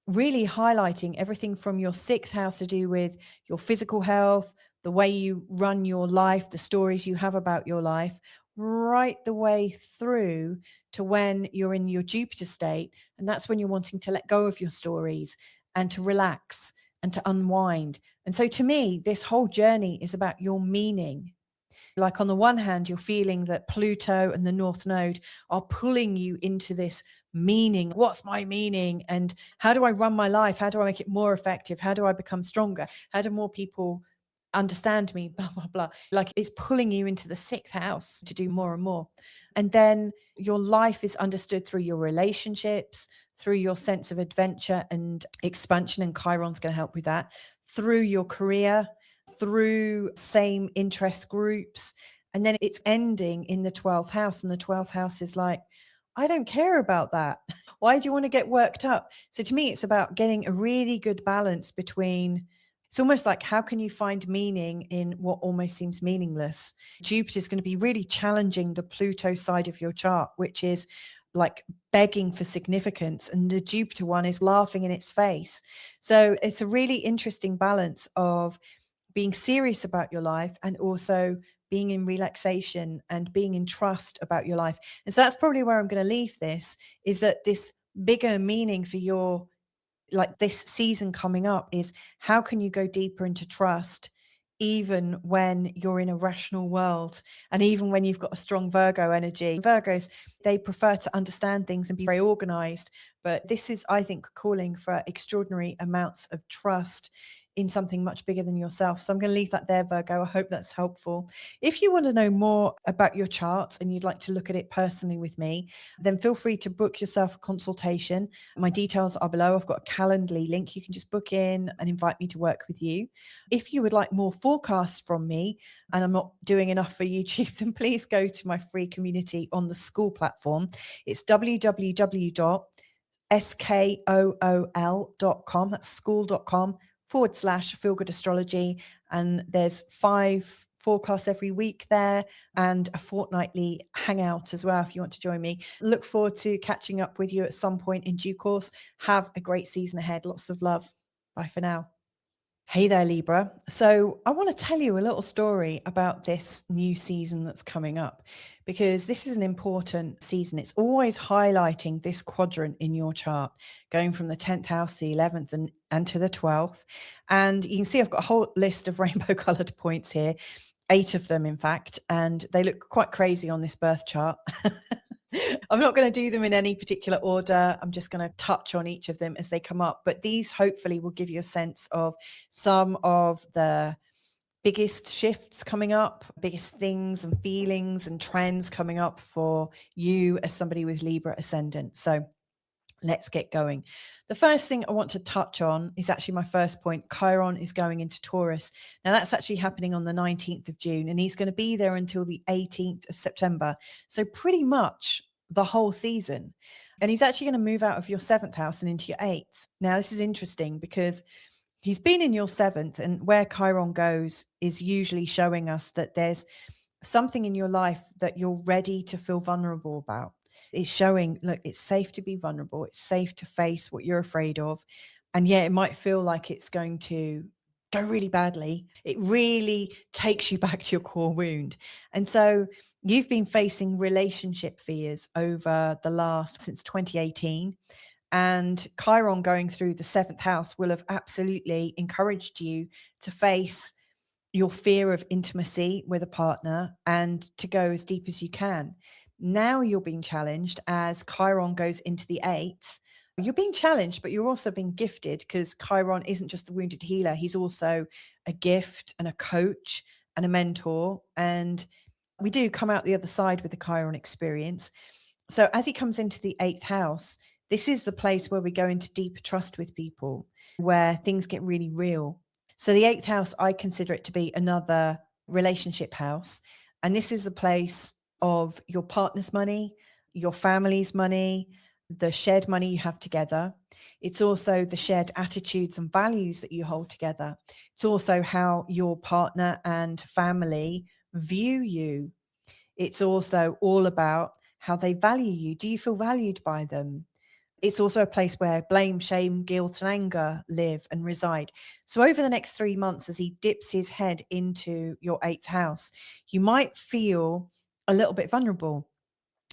really highlighting everything from your 6th house to do with your physical health, the way you run your life, the stories you have about your life, right the way through to when you're in your Jupiter state. And that's when you're wanting to let go of your stories and to relax and to unwind. And so to me, this whole journey is about your meaning. Like on the one hand, you're feeling that Pluto and the North Node are pulling you into this meaning. What's my meaning? And how do I run my life? How do I make it more effective? How do I become stronger? How do more people understand me? Blah, blah, blah. Like it's pulling you into the 6th house to do more and more. And then your life is understood through your relationships, through your sense of adventure and expansion. And Chiron's going to help with that, through your career, through same interest groups. And then it's ending in the 12th house. And the 12th house is like, I don't care about that. Why do you want to get worked up? So to me, it's about getting a really good balance between, it's almost like, how can you find meaning in what almost seems meaningless? Jupiter is going to be really challenging the Pluto side of your chart, which is like begging for significance. And the Jupiter one is laughing in its face. So it's a really interesting balance of being serious about your life and also being in relaxation and being in trust about your life. And so that's probably where I'm going to leave this, is that this bigger meaning for your, like this season coming up, is how can you go deeper into trust even when you're in a rational world, and even when you've got a strong Virgo energy. Virgos, they prefer to understand things and be very organized, but this is, I think, calling for extraordinary amounts of trust in something much bigger than yourself. So I'm going to leave that there, Virgo. I hope that's helpful. If you want to know more about your charts and you'd like to look at it personally with me, then feel free to book yourself a consultation. My details are below. I've got a Calendly link. You can just book in and invite me to work with you. If you would like more forecasts from me and I'm not doing enough for YouTube, then please go to my free community on the school platform. It's www.skool.com. That's school.com/Feel Good Astrology. And there's 5 forecasts every week there and a fortnightly hangout as well if you want to join me. Look forward to catching up with you at some point in due course. Have a great season ahead. Lots of love. Bye for now. Hey there, Libra. So I want to tell you a little story about this new season that's coming up, because this is an important season. It's always highlighting this quadrant in your chart, going from the 10th house to the 11th and to the 12th. And you can see I've got a whole list of rainbow colored points here, 8 of them, in fact, and they look quite crazy on this birth chart. I'm not going to do them in any particular order. I'm just going to touch on each of them as they come up. But these hopefully will give you a sense of some of the biggest shifts coming up, biggest things and feelings and trends coming up for you as somebody with Libra ascendant. So let's get going. The first thing I want to touch on is actually my first point. Chiron is going into Taurus. Now that's actually happening on the 19th of June, and he's going to be there until the 18th of September. So pretty much the whole season. And he's actually going to move out of your 7th house and into your 8th. Now this is interesting because he's been in your 7th, and where Chiron goes is usually showing us that there's something in your life that you're ready to feel vulnerable about. It's showing, look, it's safe to be vulnerable. It's safe to face what you're afraid of. And yeah, it might feel like it's going to go really badly. It really takes you back to your core wound. And so you've been facing relationship fears over the last, since 2018. And Chiron going through the 7th house will have absolutely encouraged you to face your fear of intimacy with a partner and to go as deep as you can. Now you're being challenged as Chiron goes into the eighth. You're being challenged, but you're also being gifted because Chiron isn't just the wounded healer. He's also a gift and a coach and a mentor. And we do come out the other side with the Chiron experience. So as he comes into the eighth house, this is the place where we go into deeper trust with people, where things get really real. So the eighth house, I consider it to be another relationship house. And this is a place of your partner's money, your family's money, the shared money you have together. It's also the shared attitudes and values that you hold together. It's also how your partner and family view you. It's also all about how they value you. Do you feel valued by them? It's also a place where blame, shame, guilt, and anger live and reside. So, over the next 3 months, as he dips his head into your eighth house, you might feel a little bit vulnerable,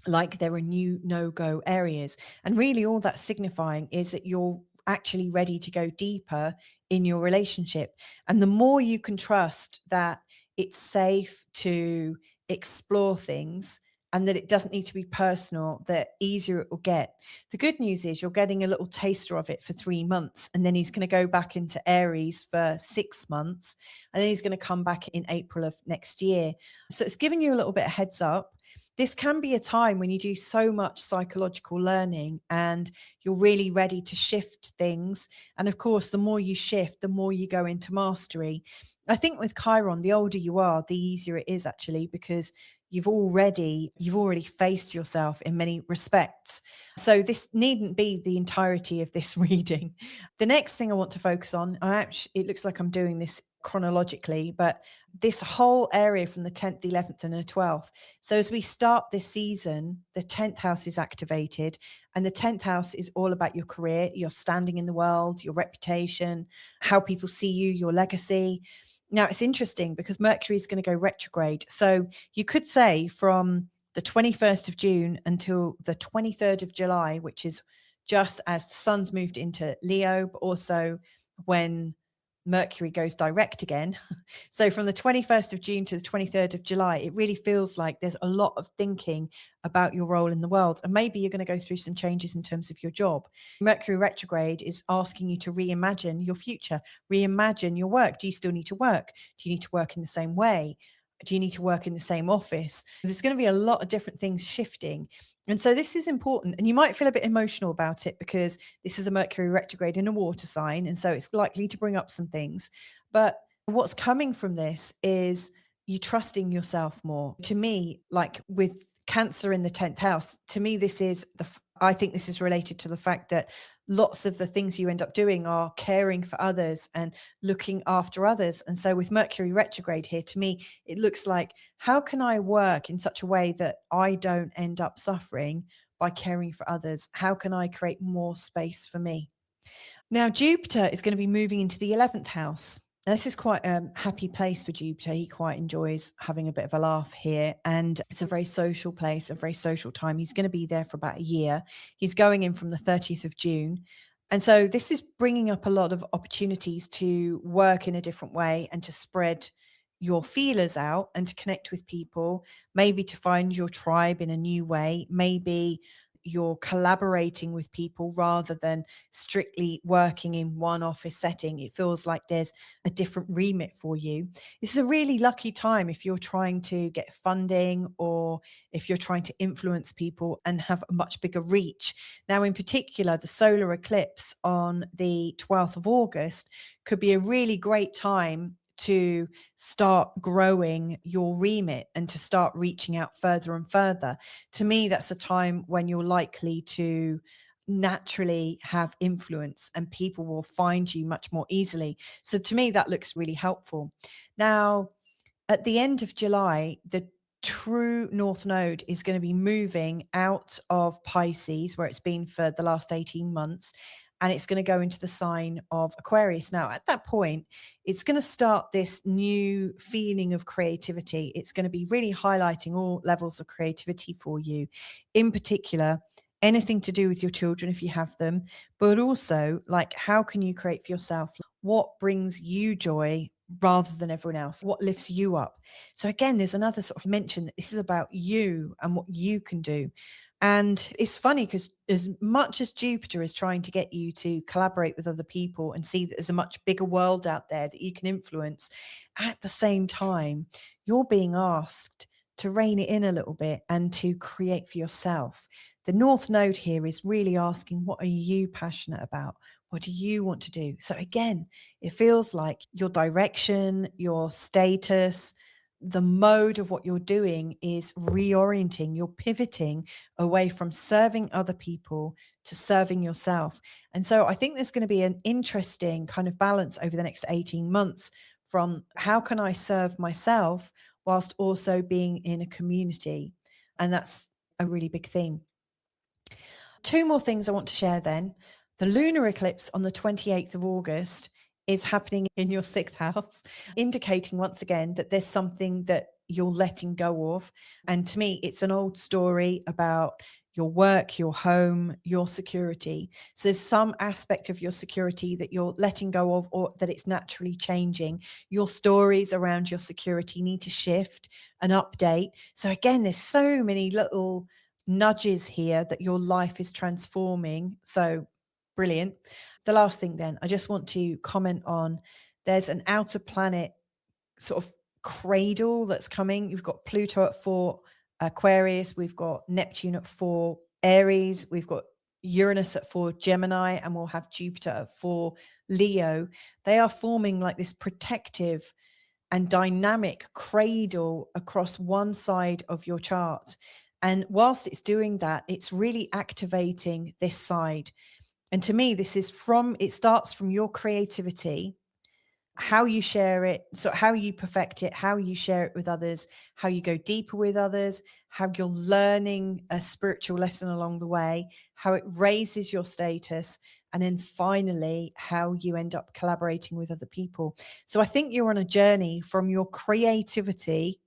like there are new no-go areas. And really, all that's signifying is that you're actually ready to go deeper in your relationship. And the more you can trust that it's safe to explore things and that it doesn't need to be personal, the easier it will get. The good news is you're getting a little taster of it for 3 months, and then he's going to go back into Aries for 6 months, and then he's going to come back in April of next year. So it's giving you a little bit of heads up. This can be a time when you do so much psychological learning and you're really ready to shift things. And of course, the more you shift, the more you go into mastery. I think with Chiron, the older you are, the easier it is actually, because you've already faced yourself in many respects. So this needn't be the entirety of this reading. The next thing I want to focus on, it looks like I'm doing this chronologically, but this whole area from the 10th, the 11th, and the 12th. So as we start this season, the 10th house is activated, and the 10th house is all about your career, your standing in the world, your reputation, how people see you, your legacy. Now, it's interesting because Mercury is going to go retrograde. So you could say from the 21st of June until the 23rd of July, which is just as the sun's moved into Leo, but also when Mercury goes direct again. So from the 21st of June to the 23rd of July, it really feels like there's a lot of thinking about your role in the world. And maybe you're going to go through some changes in terms of your job. Mercury retrograde is asking you to reimagine your future, reimagine your work. Do you still need to work? Do you need to work in the same way? Do you need to work in the same office? There's going to be a lot of different things shifting. And so this is important. And you might feel a bit emotional about it because this is a Mercury retrograde in a water sign. And so it's likely to bring up some things. But what's coming from this is you trusting yourself more. To me, like with Cancer in the 10th house, to me, I think this is related to the fact that lots of the things you end up doing are caring for others and looking after others. And so with Mercury retrograde here, to me, it looks like, how can I work in such a way that I don't end up suffering by caring for others? How can I create more space for me? Now, Jupiter is going to be moving into the 11th house. Now, this is quite a happy place for Jupiter. He quite enjoys having a bit of a laugh here. And it's a very social place, a very social time. He's going to be there for about a year. He's going in from the 30th of June. And so this is bringing up a lot of opportunities to work in a different way and to spread your feelers out and to connect with people, maybe to find your tribe in a new way. Maybe you're collaborating with people rather than strictly working in one office setting. It feels like there's a different remit for you. This is a really lucky time if you're trying to get funding or if you're trying to influence people and have a much bigger reach. Now, in particular, the solar eclipse on the 12th of August could be a really great time to start growing your remit and to start reaching out further and further. To me, that's a time when you're likely to naturally have influence and people will find you much more easily. So to me, that looks really helpful. Now, at the end of July, the true North Node is going to be moving out of Pisces, where it's been for the last 18 months, and it's going to go into the sign of Aquarius. Now, at that point, it's going to start this new feeling of creativity. It's going to be really highlighting all levels of creativity for you, in particular, anything to do with your children if you have them, but also like how can you create for yourself? What brings you joy? rather than everyone else? What lifts you up? So again, there's another sort of mention that this is about you and what you can do. And it's funny because as much as Jupiter is trying to get you to collaborate with other people and see that there's a much bigger world out there that you can influence, at the same time, you're being asked to rein it in a little bit and to create for yourself. The North Node here is really asking, what are you passionate about? What do you want to do? So again, it feels like your direction, your status, the mode of what you're doing is reorienting, you're pivoting away from serving other people to serving yourself. And so I think there's going to be an interesting kind of balance over the next 18 months from how can I serve myself whilst also being in a community. And that's a really big theme. Two more things I want to share then. The lunar eclipse on the 28th of August is happening in your sixth house, indicating once again that there's something that you're letting go of. And to me, it's an old story about your work, your home, your security. So there's some aspect of your security that you're letting go of, or that it's naturally changing. Your stories around your security need to shift and update. So again, there's so many little nudges here that your life is transforming. So brilliant. The last thing then, I just want to comment on, there's an outer planet sort of cradle that's coming. You've got Pluto at 4 Aquarius, we've got Neptune at 4 Aries, we've got Uranus at 4 Gemini, and we'll have Jupiter at 4 Leo. They are forming like this protective and dynamic cradle across one side of your chart. And whilst it's doing that, it's really activating this side. And to me, this is it starts from your creativity, how you share it, so how you perfect it, how you share it with others, how you go deeper with others, how you're learning a spiritual lesson along the way, how it raises your status, and then finally, how you end up collaborating with other people. So I think you're on a journey from your creativity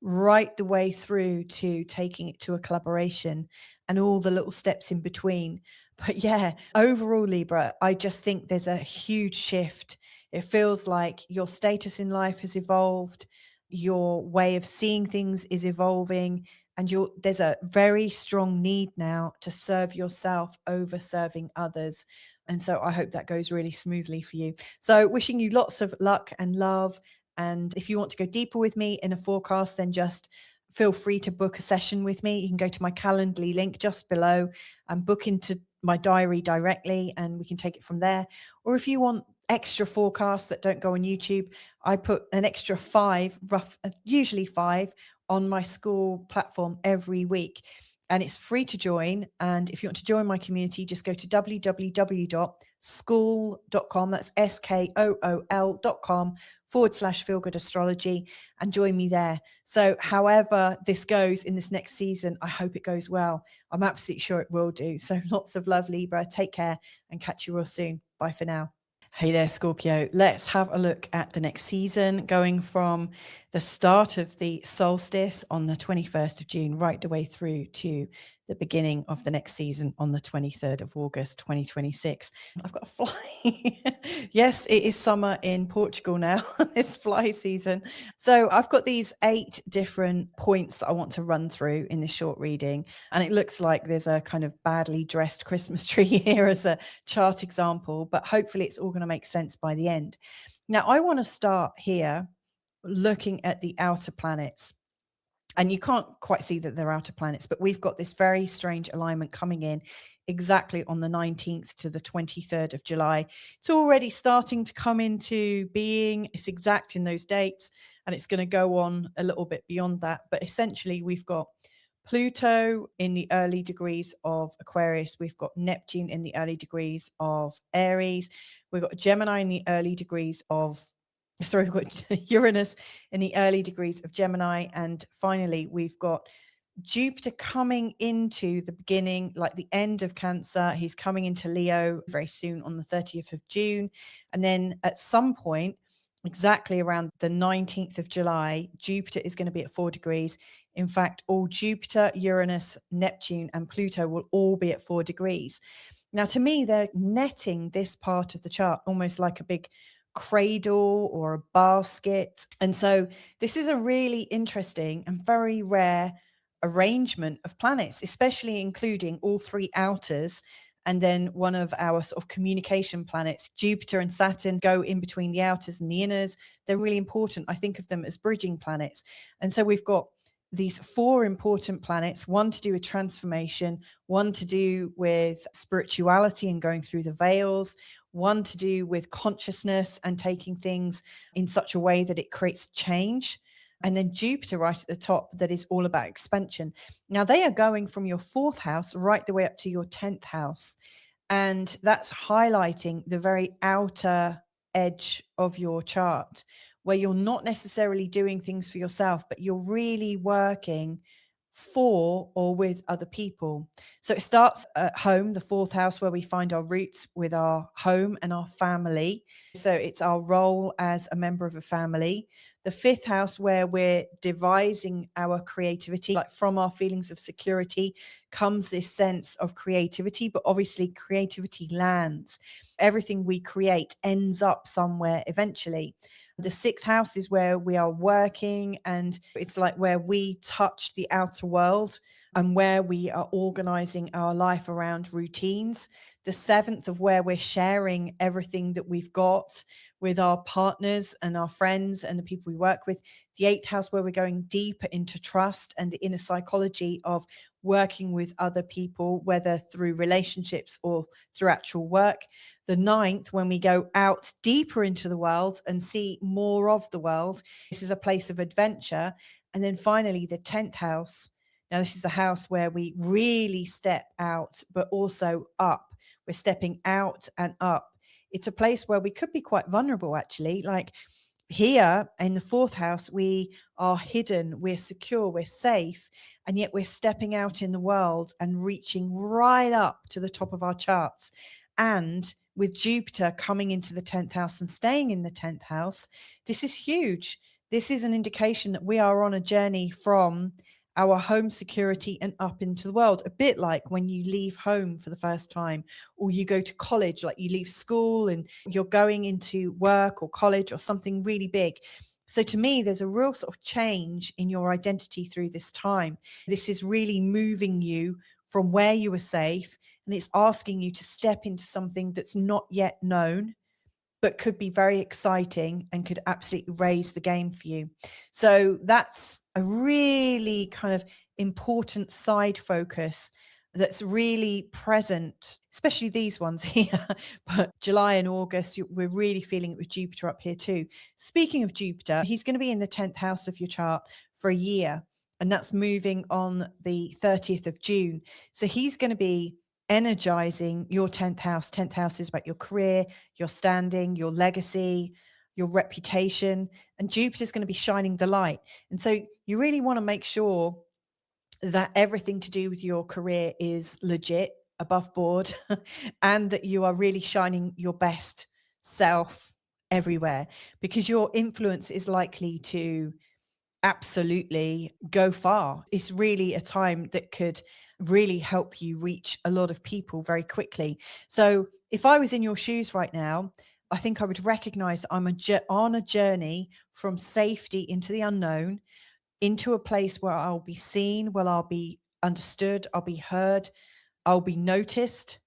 right the way through to taking it to a collaboration and all the little steps in between. But yeah, overall, Libra, I just think there's a huge shift. It feels like your status in life has evolved, your way of seeing things is evolving, and there's a very strong need now to serve yourself over serving others. And so I hope that goes really smoothly for you. So wishing you lots of luck and love. And if you want to go deeper with me in a forecast, then just feel free to book a session with me. You can go to my Calendly link just below and book into my diary directly, and we can take it from there. Or if you want extra forecasts that don't go on YouTube, I put an extra usually 5 on my school platform every week. And it's free to join. And if you want to join my community, just go to www.school.com. That's SKOOL.com/feel good astrology and join me there. So however this goes in this next season, I hope it goes well. I'm absolutely sure it will do. So lots of love, Libra. Take care and catch you real soon. Bye for now. Hey there, Scorpio. Let's have a look at the next season, going from the start of the solstice on the 21st of June, right the way through to the beginning of the next season on the 23rd of August, 2026. I've got a fly. Yes, it is summer in Portugal now. It's fly season. So I've got these 8 different points that I want to run through in this short reading. And it looks like there's a kind of badly dressed Christmas tree here as a chart example, but hopefully it's all going to make sense by the end. Now, I want to start here looking at the outer planets. And you can't quite see that they're outer planets, but we've got this very strange alignment coming in exactly on the 19th to the 23rd of July. It's already starting to come into being. It's exact in those dates, and it's going to go on a little bit beyond that. But essentially, we've got Pluto in the early degrees of Aquarius. We've got Neptune in the early degrees of Aries. We've got Gemini in the early degrees of we've got Uranus in the early degrees of Gemini. And finally, we've got Jupiter coming into the beginning, like the end of Cancer. He's coming into Leo very soon on the 30th of June. And then at some point, exactly around the 19th of July, Jupiter is going to be at 4 degrees. In fact, all Jupiter, Uranus, Neptune, and Pluto will all be at 4 degrees. Now, to me, they're netting this part of the chart almost like a big cradle or a basket. And so this is a really interesting and very rare arrangement of planets, especially including all three outers. And then one of our sort of communication planets, Jupiter and Saturn, go in between the outers and the inners. They're really important. I think of them as bridging planets. And so we've got these four important planets, one to do with transformation, one to do with spirituality and going through the veils, one to do with consciousness and taking things in such a way that it creates change. And then Jupiter right at the top, that is all about expansion. Now, they are going from your fourth house right the way up to your 10th house. And that's highlighting the very outer edge of your chart, where you're not necessarily doing things for yourself, but you're really working for or with other people. So it starts at home, the fourth house, where we find our roots with our home and our family. So it's our role as a member of a family. The fifth house, where we're devising our creativity, like from our feelings of security comes this sense of creativity, but obviously creativity lands. Everything we create ends up somewhere eventually. The sixth house is where we are working, and it's like where we touch the outer world and where we are organizing our life around routines. The seventh of where we're sharing everything that we've got with our partners and our friends and the people we work with. The eighth house, where we're going deeper into trust and the inner psychology of working with other people, whether through relationships or through actual work. The ninth, when we go out deeper into the world and see more of the world, this is a place of adventure. And then finally, the 10th house. Now, this is the house where we really step out, but also up. We're stepping out and up. It's a place where we could be quite vulnerable, actually. Like here in the fourth house, we are hidden, we're secure, we're safe, and yet we're stepping out in the world and reaching right up to the top of our charts. And with Jupiter coming into the 10th house and staying in the 10th house, this is huge. This is an indication that we are on a journey from our home security and up into the world, a bit like when you leave home for the first time, or you go to college, like you leave school and you're going into work or college or something really big. So to me, there's a real sort of change in your identity through this time. This is really moving you from where you were safe, and it's asking you to step into something that's not yet known, but could be very exciting and could absolutely raise the game for you. So that's a really kind of important side focus that's really present, especially these ones here. But July and August, we're really feeling it with Jupiter up here too. Speaking of Jupiter, he's going to be in the 10th house of your chart for a year, and that's moving on the 30th of June. So he's going to be energizing your 10th house. 10th house is about your career, your standing, your legacy, your reputation, and Jupiter's going to be shining the light. And so you really want to make sure that everything to do with your career is legit, above board, and that you are really shining your best self everywhere, because your influence is likely to absolutely go far. It's really a time that could really help you reach a lot of people very quickly. So if I was in your shoes right now, I think I would recognize that I'm on a journey from safety into the unknown, into a place where I'll be seen, where I'll be understood, I'll be heard, I'll be noticed.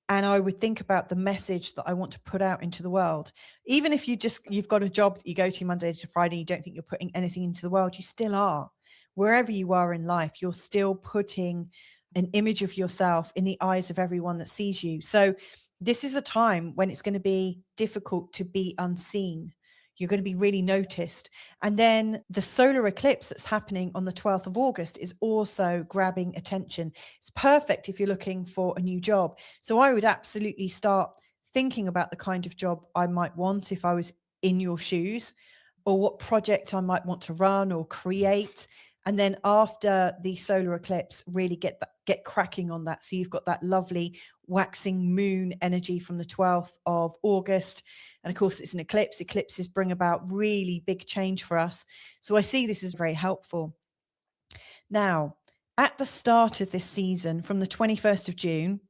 And I would think about the message that I want to put out into the world. Even if you've got a job that you go to Monday to Friday, you don't think you're putting anything into the world, you still are. Wherever you are in life, you're still putting an image of yourself in the eyes of everyone that sees you. So this is a time when it's going to be difficult to be unseen. You're going to be really noticed. And then the solar eclipse that's happening on the 12th of August is also grabbing attention. It's perfect if you're looking for a new job. So I would absolutely start thinking about the kind of job I might want if I was in your shoes, or what project I might want to run or create. And then after the solar eclipse, really get cracking on that. So you've got that lovely waxing moon energy from the 12th of August. And of course, it's an eclipse. Eclipses bring about really big change for us. So I see this as very helpful. Now, at the start of this season, from the 21st of June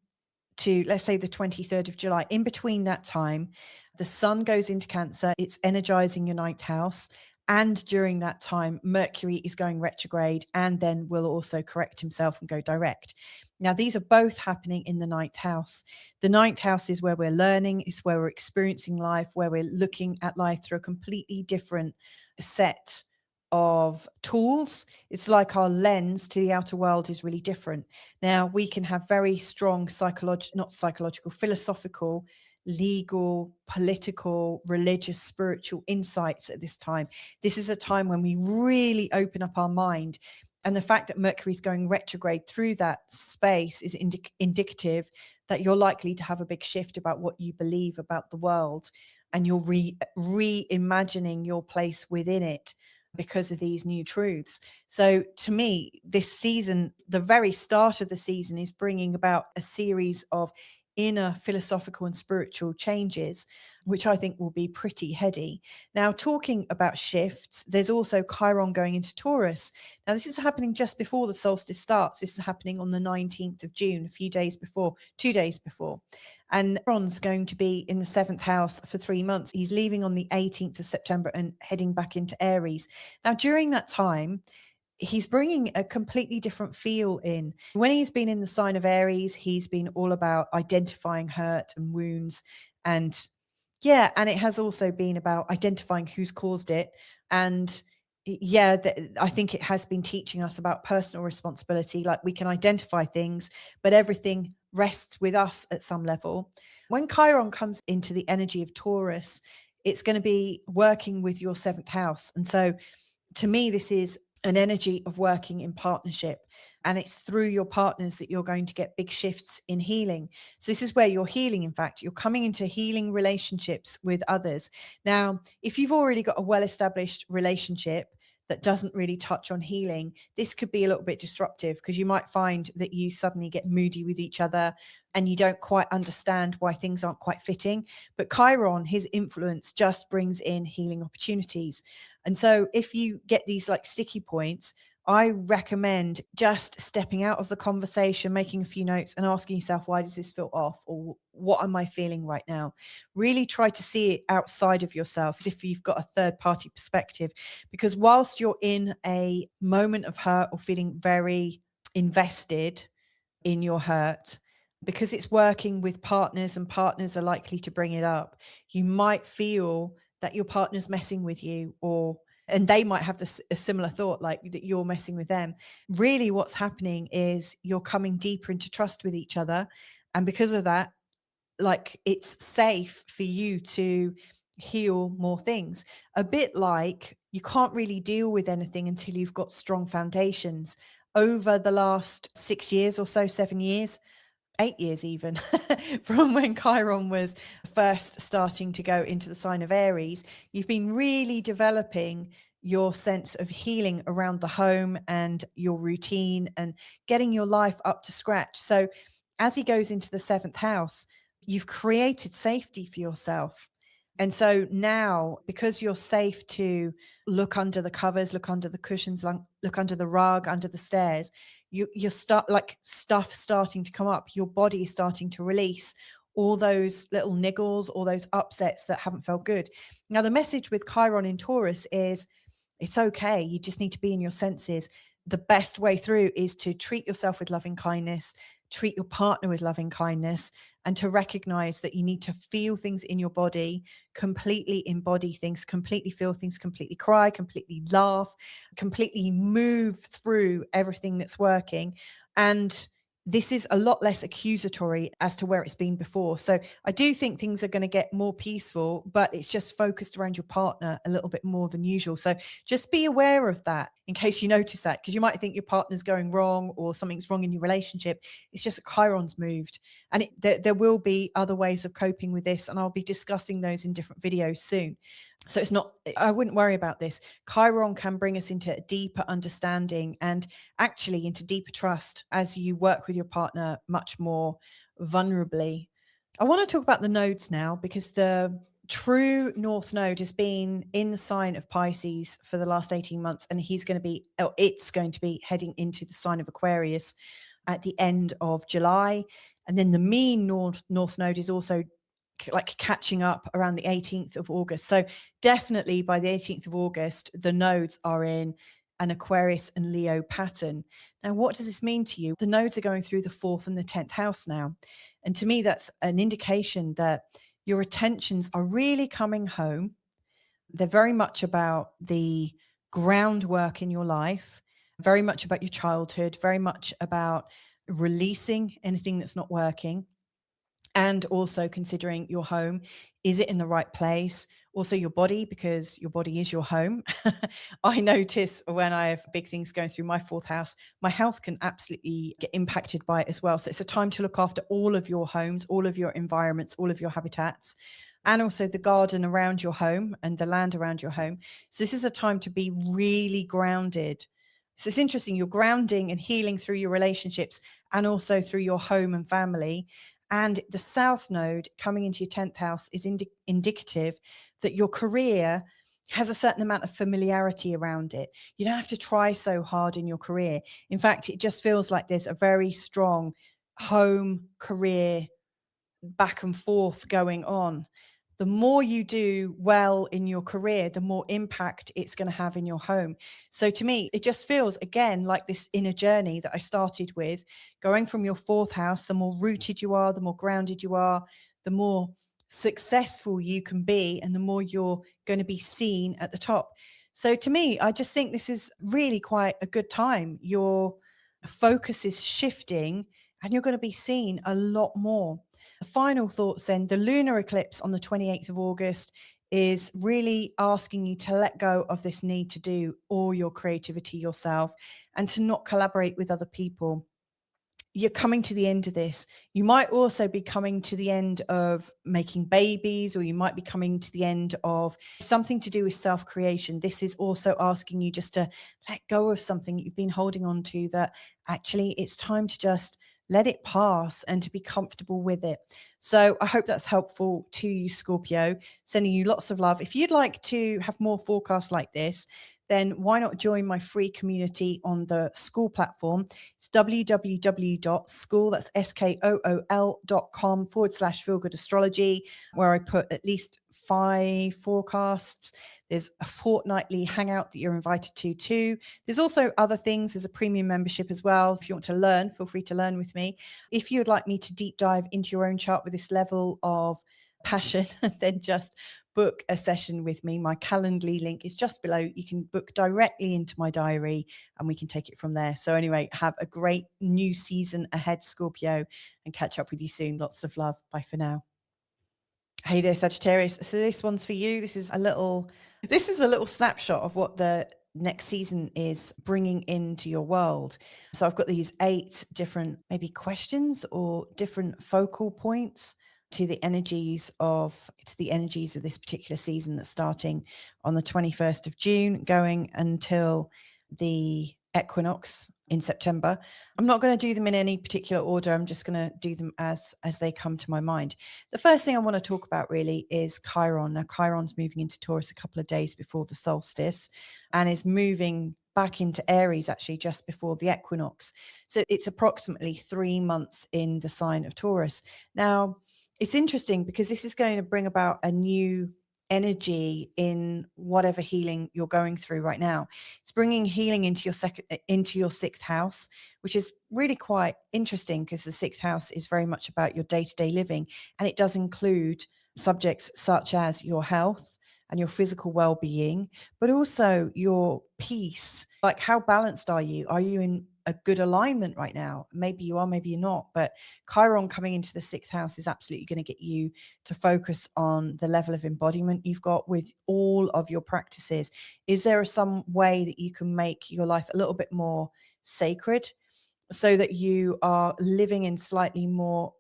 to, let's say, the 23rd of July, in between that time, the sun goes into Cancer, it's energizing your ninth house. And during that time, Mercury is going retrograde and then will also correct himself and go direct. Now, these are both happening in the ninth house. The ninth house is where we're learning, it's where we're experiencing life, where we're looking at life through a completely different set of tools. It's like our lens to the outer world is really different. Now, we can have very strong philosophical, legal, political, religious, spiritual insights at this time. This is a time when we really open up our mind. And the fact that Mercury is going retrograde through that space is indicative that you're likely to have a big shift about what you believe about the world, and you're reimagining your place within it because of these new truths. So to me, this season, the very start of the season, is bringing about a series of inner philosophical and spiritual changes, which I think will be pretty heady. Now, talking about shifts, there's also Chiron going into Taurus. Now, this is happening just before the solstice starts. This is happening on the 19th of June, a few days before, 2 days before. And Chiron's going to be in the 7th house for 3 months. He's leaving on the 18th of September and heading back into Aries. Now, during that time, he's bringing a completely different feel in. When he's been in the sign of Aries, he's been all about identifying hurt and wounds. And yeah, and it has also been about identifying who's caused it. And yeah, I think it has been teaching us about personal responsibility. Like, we can identify things, but everything rests with us at some level. When Chiron comes into the energy of Taurus, it's going to be working with your 7th house. And so to me, this is an energy of working in partnership, and it's through your partners that you're going to get big shifts in healing. So this is where you're healing. In fact, you're coming into healing relationships with others. Now, if you've already got a well-established relationship that doesn't really touch on healing, this could be a little bit disruptive, because you might find that you suddenly get moody with each other and you don't quite understand why things aren't quite fitting. But Chiron, his influence just brings in healing opportunities. And so if you get these like sticky points, I recommend just stepping out of the conversation, making a few notes and asking yourself, why does this feel off? Or what am I feeling right now? Really try to see it outside of yourself, as if you've got a third party perspective, because whilst you're in a moment of hurt or feeling very invested in your hurt, because it's working with partners and partners are likely to bring it up, you might feel that your partner's messing with you, and they might have a similar thought, like that you're messing with them. Really what's happening is you're coming deeper into trust with each other. And because of that, like, it's safe for you to heal more things. A bit like you can't really deal with anything until you've got strong foundations. Over the last 6 years or so, 7 years, 8 years even, from when Chiron was first starting to go into the sign of Aries, you've been really developing your sense of healing around the home and your routine and getting your life up to scratch. So as he goes into the 7th house, you've created safety for yourself. And so now, because you're safe to look under the covers, look under the cushions, look under the rug, under the stairs, you're stuff starting to come up. Your body is starting to release all those little niggles, all those upsets that haven't felt good. Now, the message with Chiron in Taurus is it's okay. You just need to be in your senses. The best way through is to treat yourself with loving kindness, treat your partner with loving kindness, and to recognize that you need to feel things in your body, completely embody things, completely feel things, completely cry, completely laugh, completely move through everything that's working. And this is a lot less accusatory as to where it's been before. So I do think things are going to get more peaceful, but it's just focused around your partner a little bit more than usual. So just be aware of that in case you notice that, because you might think your partner's going wrong or something's wrong in your relationship. It's just Chiron's moved. And there will be other ways of coping with this, and I'll be discussing those in different videos soon. So it's not, I wouldn't worry about this. Chiron can bring us into a deeper understanding and actually into deeper trust as you work with your partner much more vulnerably. I want to talk about the nodes now, because the true North Node has been in the sign of Pisces for the last 18 months, and it's going to be heading into the sign of Aquarius at the end of July. And then the mean north node is also like catching up around the 18th of August. So definitely by the 18th of August, the nodes are in an Aquarius and Leo pattern. Now, what does this mean to you? The nodes are going through the 4th and the 10th house now. And to me, that's an indication that your attentions are really coming home. They're very much about the groundwork in your life, very much about your childhood, very much about releasing anything that's not working, and also considering your home. Is it in the right place? Also your body, because your body is your home. I notice when I have big things going through my 4th house, my health can absolutely get impacted by it as well. So it's a time to look after all of your homes, all of your environments, all of your habitats, and also the garden around your home and the land around your home. So this is a time to be really grounded. So it's interesting, you're grounding and healing through your relationships and also through your home and family. And the South Node coming into your 10th house is indicative that your career has a certain amount of familiarity around it. You don't have to try so hard in your career. In fact, it just feels like there's a very strong home career back and forth going on. The more you do well in your career, the more impact it's going to have in your home. So to me, it just feels again like this inner journey that I started with, going from your 4th house. The more rooted you are, the more grounded you are, the more successful you can be, and the more you're going to be seen at the top. So to me, I just think this is really quite a good time. Your focus is shifting and you're going to be seen a lot more. Final thoughts then, the lunar eclipse on the 28th of August is really asking you to let go of this need to do all your creativity yourself and to not collaborate with other people. You're coming to the end of this. You might also be coming to the end of making babies, or you might be coming to the end of something to do with self-creation. This is also asking you just to let go of something you've been holding on to, that actually it's time to just let it pass and to be comfortable with it. So I hope that's helpful to you, Scorpio. Sending you lots of love. If you'd like to have more forecasts like this, then why not join my free community on the School platform? It's www.school, that's skool.com/feelgoodastrology, where I put at least 5 forecasts. There's a fortnightly hangout that you're invited to too. There's also other things. There's a premium membership as well. If you want to learn, feel free to learn with me. If you would like me to deep dive into your own chart with this level of passion, then just book a session with me. My Calendly link is just below. You can book directly into my diary and we can take it from there. So anyway, have a great new season ahead, Scorpio, and catch up with you soon. Lots of love. Bye for now. Hey there, Sagittarius. So this one's for you. This is a little snapshot of what the next season is bringing into your world. So I've got these 8 different maybe questions or different focal points to the energies of this particular season that's starting on the 21st of June, going until the equinox in September. I'm not going to do them in any particular order. I'm just going to do them as they come to my mind. The first thing I want to talk about really is Chiron. Now, Chiron's moving into Taurus a couple of days before the solstice and is moving back into Aries actually just before the equinox. So it's approximately 3 months in the sign of Taurus. Now, it's interesting because this is going to bring about a new energy in whatever healing you're going through right now. It's bringing healing into your 6th house, which is really quite interesting because the 6th house is very much about your day-to-day living, and it does include subjects such as your health and your physical well-being, but also your peace. Like, how balanced are you? Are you in a good alignment right now? Maybe you are, maybe you're not, but Chiron coming into the 6th house is absolutely going to get you to focus on the level of embodiment you've got with all of your practices. Is there some way that you can make your life a little bit more sacred so that you are living in slightly more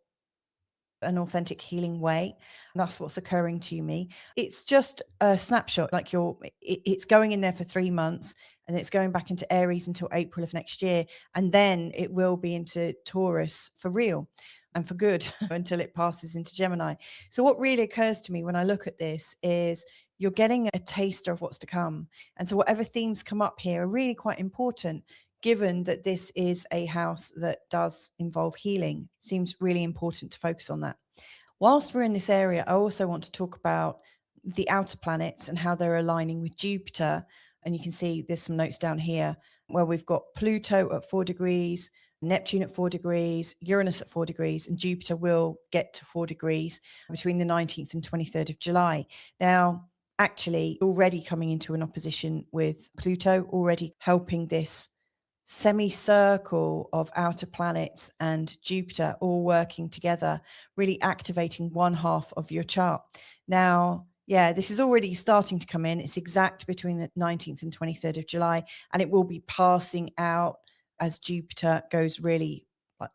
an authentic healing way? That's what's occurring to me. It's just a snapshot, like it's going in there for 3 months and it's going back into Aries until April of next year, and then it will be into Taurus for real and for good until it passes into Gemini. So what really occurs to me when I look at this is you're getting a taster of what's to come, and so whatever themes come up here are really quite important. given that this is a house that does involve healing, it seems really important to focus on that. Whilst we're in this area, I also want to talk about the outer planets and how they're aligning with Jupiter. And you can see there's some notes down here where we've got Pluto at 4 degrees, Neptune at 4 degrees, Uranus at 4 degrees, and Jupiter will get to 4 degrees between the 19th and 23rd of July. Now, actually, already coming into an opposition with Pluto, already helping this semicircle of outer planets and Jupiter all working together, really activating one half of your chart. Now, yeah, this is already starting to come in. It's exact between the 19th and 23rd of July, and it will be passing out as Jupiter goes really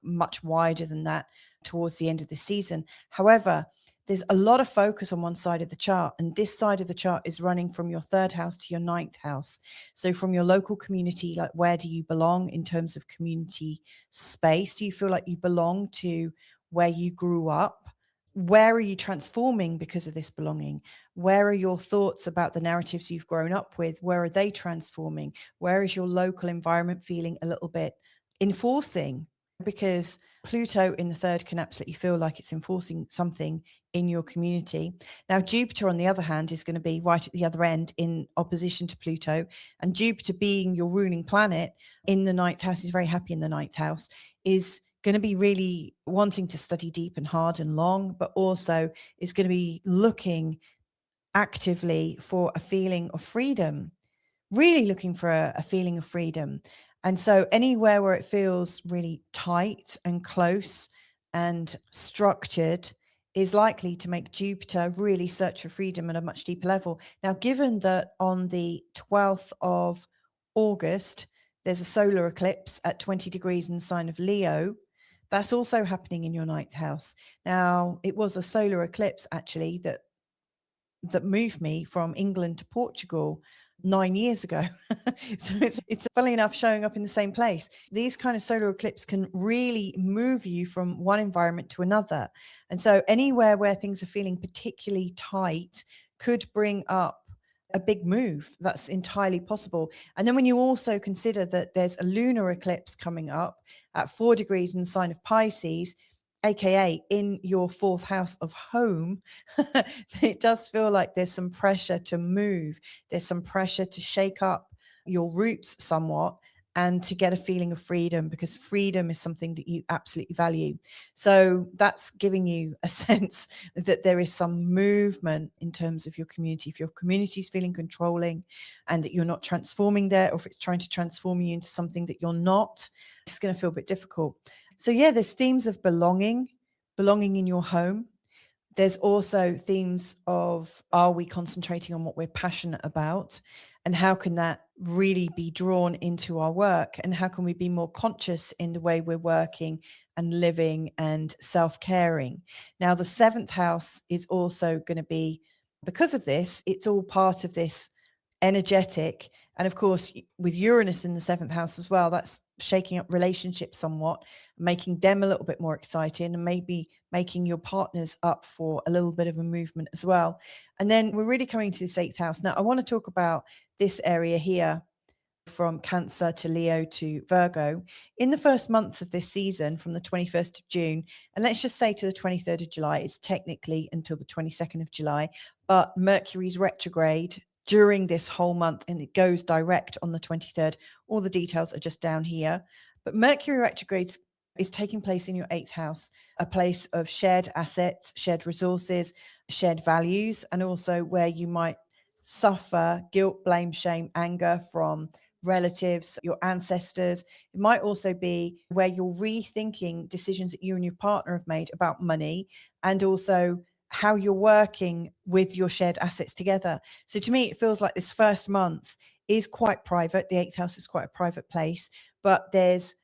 much wider than that towards the end of the season. However, there's a lot of focus on one side of the chart, and this side of the chart is running from your 3rd house to your 9th house. So from your local community, like where do you belong in terms of community space? Do you feel like you belong to where you grew up? Where are you transforming because of this belonging? Where are your thoughts about the narratives you've grown up with? Where are they transforming? Where is your local environment feeling a little bit enforcing? Because Pluto in the 3rd can absolutely feel like it's enforcing something in your community. Now, Jupiter, on the other hand, is going to be right at the other end in opposition to Pluto. And Jupiter, being your ruling planet in the 9th house, is very happy in the 9th house, is going to be really wanting to study deep and hard and long, but also is going to be looking actively for a feeling of freedom, really looking for a feeling of freedom. And so anywhere where it feels really tight and close and structured is likely to make Jupiter really search for freedom at a much deeper level. Now, given that on the 12th of August, there's a solar eclipse at 20 degrees in the sign of Leo, that's also happening in your 9th house. Now, it was a solar eclipse actually that moved me from England to Portugal 9 years ago. So it's funnily enough showing up in the same place. These kind of solar eclipses can really move you from one environment to another. And so anywhere where things are feeling particularly tight could bring up a big move. That's entirely possible. And then when you also consider that there's a lunar eclipse coming up at 4 degrees in the sign of Pisces, aka in your 4th house of home, it does feel like there's some pressure to move. There's some pressure to shake up your roots somewhat and to get a feeling of freedom, because freedom is something that you absolutely value. So that's giving you a sense that there is some movement in terms of your community. If your community is feeling controlling and that you're not transforming there, or if it's trying to transform you into something that you're not, it's going to feel a bit difficult. So yeah, there's themes of belonging in your home. There's also themes of, are we concentrating on what we're passionate about? And how can that really be drawn into our work? And how can we be more conscious in the way we're working and living and self-caring? Now, the 7th house is also going to be, because of this, it's all part of this energetic. And of course, with Uranus in the 7th house as well, that's shaking up relationships somewhat, making them a little bit more exciting, and maybe making your partners up for a little bit of a movement as well. And then we're really coming to this 8th house. Now, I want to talk about this area here from Cancer to Leo to Virgo in the first month of this season, from the 21st of June. And let's just say to the 23rd of July, it's technically until the 22nd of July, but Mercury's retrograde during this whole month, and it goes direct on the 23rd. All the details are just down here. But Mercury retrograde is taking place in your 8th house, a place of shared assets, shared resources, shared values, and also where you might suffer guilt, blame, shame, anger from relatives, your ancestors. It might also be where you're rethinking decisions that you and your partner have made about money, and also how you're working with your shared assets together. So to me, it feels like this first month is quite private. The 8th house is quite a private place, but there's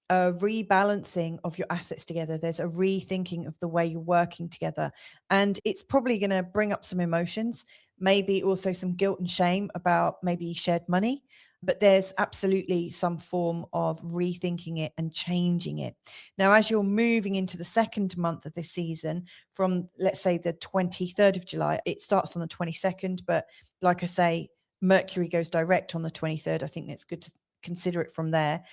a rebalancing of your assets together. There's a rethinking of the way you're working together. And it's probably going to bring up some emotions, maybe also some guilt and shame about maybe shared money. But there's absolutely some form of rethinking it and changing it. Now, as you're moving into the second month of this season, from let's say the 23rd of July, it starts on the 22nd. But like I say, Mercury goes direct on the 23rd. I think it's good to consider it from there.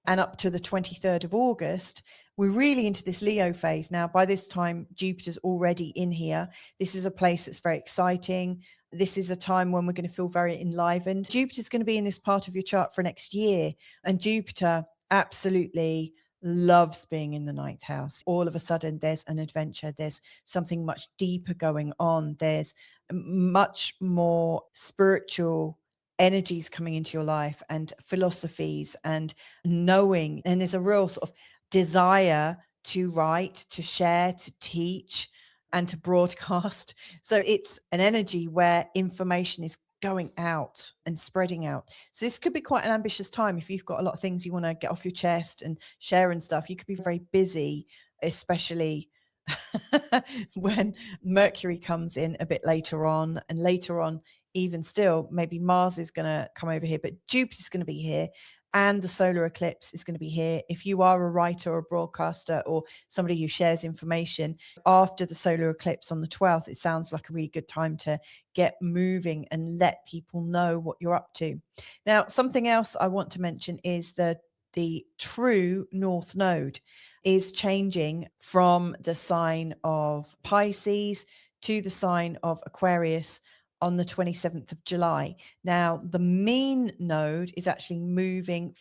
And up to the 23rd of August, we're really into this Leo phase. Now, by this time, Jupiter's already in here. This is a place that's very exciting. This is a time when we're going to feel very enlivened. Jupiter's going to be in this part of your chart for next year. And Jupiter absolutely loves being in the ninth house. All of a sudden, there's an adventure. There's something much deeper going on. There's much more spiritual energies coming into your life and philosophies and knowing. And there's a real sort of desire to write, to share, to teach, and to broadcast. So it's an energy where information is going out and spreading out. So this could be quite an ambitious time if you've got a lot of things you want to get off your chest and share and stuff. You could be very busy, especially when Mercury comes in a bit later on, and later on, even still, maybe Mars is going to come over here, but Jupiter's going to be here, and the solar eclipse is going to be here. If you are a writer or a broadcaster or somebody who shares information after the solar eclipse on the 12th, it sounds like a really good time to get moving and let people know what you're up to. Now, something else I want to mention is the true North Node is changing from the sign of Pisces to the sign of Aquarius on the 27th of July. Now, the mean node is actually moving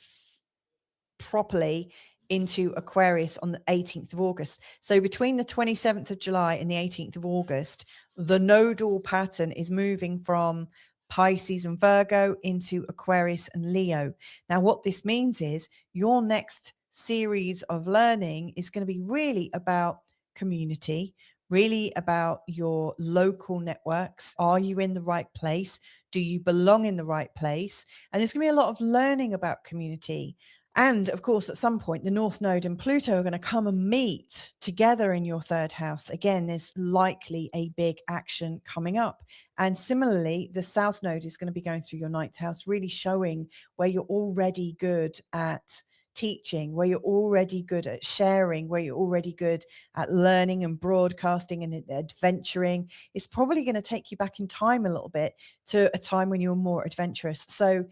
properly into Aquarius on the 18th of August. So between the 27th of July and the 18th of August, the nodal pattern is moving from Pisces and Virgo into Aquarius and Leo. Now, what this means is your next series of learning is going to be really about community, really about your local networks. Are you in the right place? Do you belong in the right place? And there's going to be a lot of learning about community. And of course, at some point, the North Node and Pluto are going to come and meet together in your third house. Again, there's likely a big action coming up. And similarly, the South Node is going to be going through your ninth house, really showing where you're already good at teaching, where you're already good at sharing, where you're already good at learning and broadcasting and adventuring. It's probably going to take you back in time a little bit to a time when you're more adventurous. So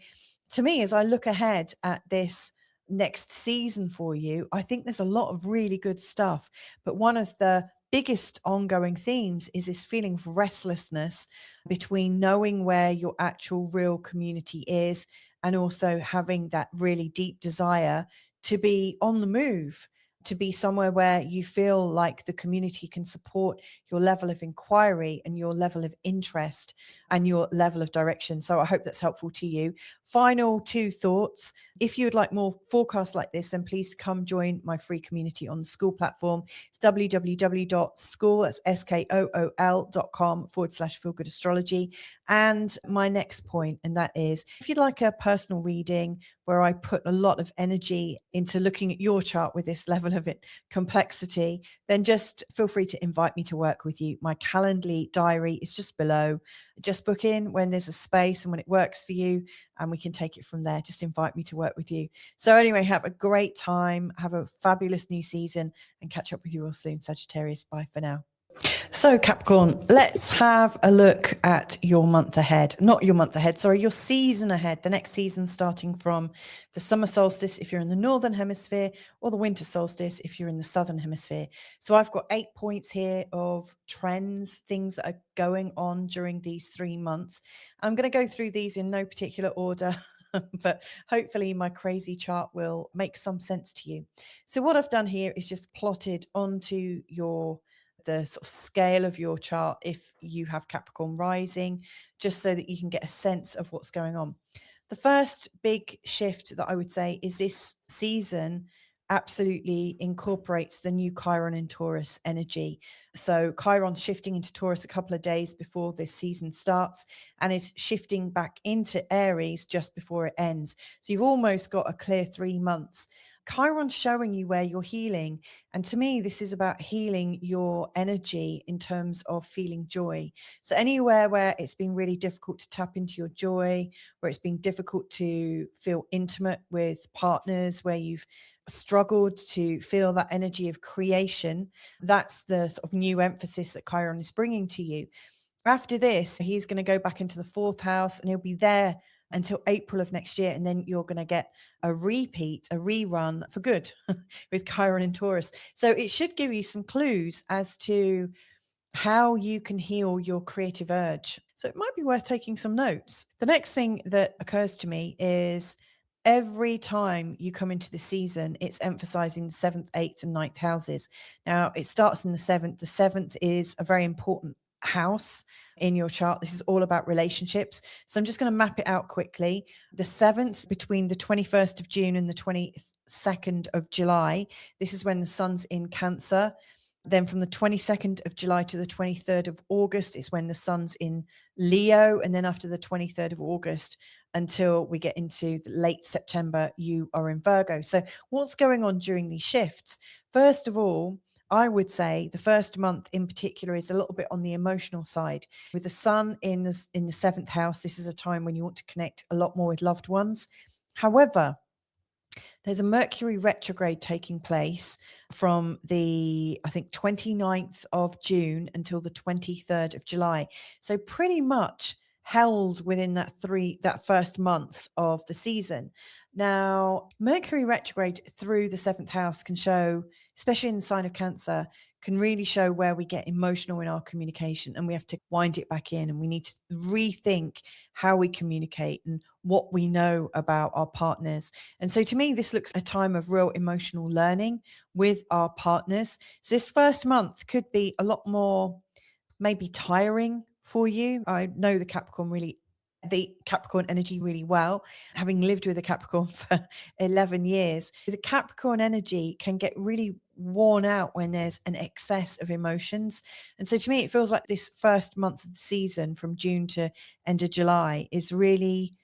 to me, as I look ahead at this next season for you, I think there's a lot of really good stuff. But one of the biggest ongoing themes is this feeling of restlessness between knowing where your actual real community is and also having that really deep desire to be on the move, to be somewhere where you feel like the community can support your level of inquiry and your level of interest and your level of direction. So I hope that's helpful to you. Final two thoughts. If you would like more forecasts like this, then please come join my free community on the School platform. It's www.school.com/feelgoodastrology. And my next point, and that is, if you'd like a personal reading where I put a lot of energy into looking at your chart with this level of complexity, then just feel free to invite me to work with you. My Calendly diary is just below. Just book in when there's a space and when it works for you, and we can take it from there. Just invite me to work with you. So anyway, have a great time. Have a fabulous new season and catch up with you all soon, Sagittarius. Bye for now. So Capricorn, let's have a look at your month ahead. Not your month ahead, sorry, your season ahead. The next season starting from the summer solstice if you're in the northern hemisphere, or the winter solstice if you're in the southern hemisphere. So I've got 8 points here of trends, things that are going on during these 3 months. I'm going to go through these in no particular order. But hopefully my crazy chart will make some sense to you. So what I've done here is just plotted onto the sort of scale of your chart if you have Capricorn rising, just so that you can get a sense of what's going on. The first big shift that I would say is this season absolutely incorporates the new Chiron and Taurus energy. So Chiron's shifting into Taurus a couple of days before this season starts and is shifting back into Aries just before it ends. So you've almost got a clear 3 months. Chiron's showing you where you're healing. And to me, this is about healing your energy in terms of feeling joy. So anywhere where it's been really difficult to tap into your joy, where it's been difficult to feel intimate with partners, where you've struggled to feel that energy of creation, that's the sort of new emphasis that Chiron is bringing to you. After this, he's going to go back into the 4th house and he'll be there until April of next year. And then you're going to get a repeat, a rerun for good with Chiron and Taurus. So it should give you some clues as to how you can heal your creative urge. So it might be worth taking some notes. The next thing that occurs to me is every time you come into the season, it's emphasizing the 7th, 8th, and 9th houses. Now, it starts in the 7th. The 7th is a very important house in your chart. This is all about relationships. So I'm just going to map it out quickly. The 7th, between the 21st of June and the 22nd of July, this is when the sun's in Cancer. Then from the 22nd of July to the 23rd of August is when the sun's in Leo. And then after the 23rd of August until we get into late September, you are in Virgo. So what's going on during these shifts? First of all, I would say the first month in particular is a little bit on the emotional side. With the sun in the 7th house, this is a time when you want to connect a lot more with loved ones. However, there's a Mercury retrograde taking place from the, I think, 29th of June until the 23rd of July. So pretty much held within that first month of the season. Now, Mercury retrograde through the 7th house can show, especially in the sign of Cancer, can really show where we get emotional in our communication, and we have to wind it back in, and we need to rethink how we communicate and what we know about our partners. And so to me, this looks a time of real emotional learning with our partners. So this first month could be a lot more maybe tiring for you. I know the Capricorn energy really well, having lived with a Capricorn for 11 years. The Capricorn energy can get really worn out when there's an excess of emotions. And so to me, it feels like this first month of the season from June to end of July is really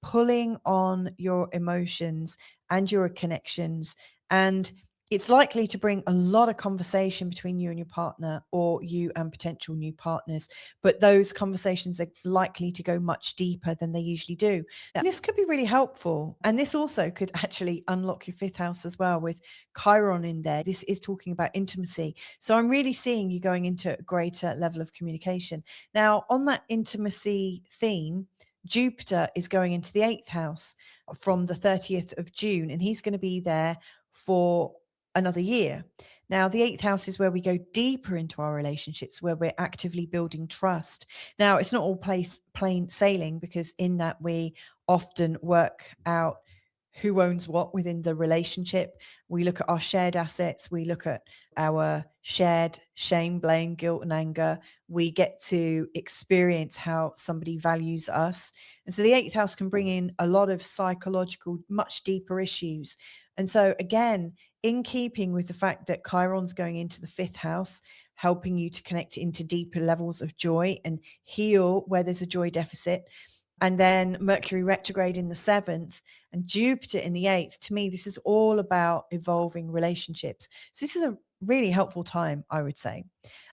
pulling on your emotions and your connections. And it's likely to bring a lot of conversation between you and your partner, or you and potential new partners. But those conversations are likely to go much deeper than they usually do. And this could be really helpful. And this also could actually unlock your 5th house as well, with Chiron in there. This is talking about intimacy. So I'm really seeing you going into a greater level of communication. Now, on that intimacy theme, Jupiter is going into the 8th house from the 30th of June, and he's going to be there for another year. Now, the 8th house is where we go deeper into our relationships, where we're actively building trust. Now, it's not all plain sailing, because in that we often work out who owns what within the relationship. We look at our shared assets. We look at our shared shame, blame, guilt, and anger. We get to experience how somebody values us. And so the 8th house can bring in a lot of psychological, much deeper issues. And so again, in keeping with the fact that Chiron's going into the 5th house, helping you to connect into deeper levels of joy and heal where there's a joy deficit, and then Mercury retrograde in the 7th and Jupiter in the 8th, to me, this is all about evolving relationships. So this is a really helpful time, I would say.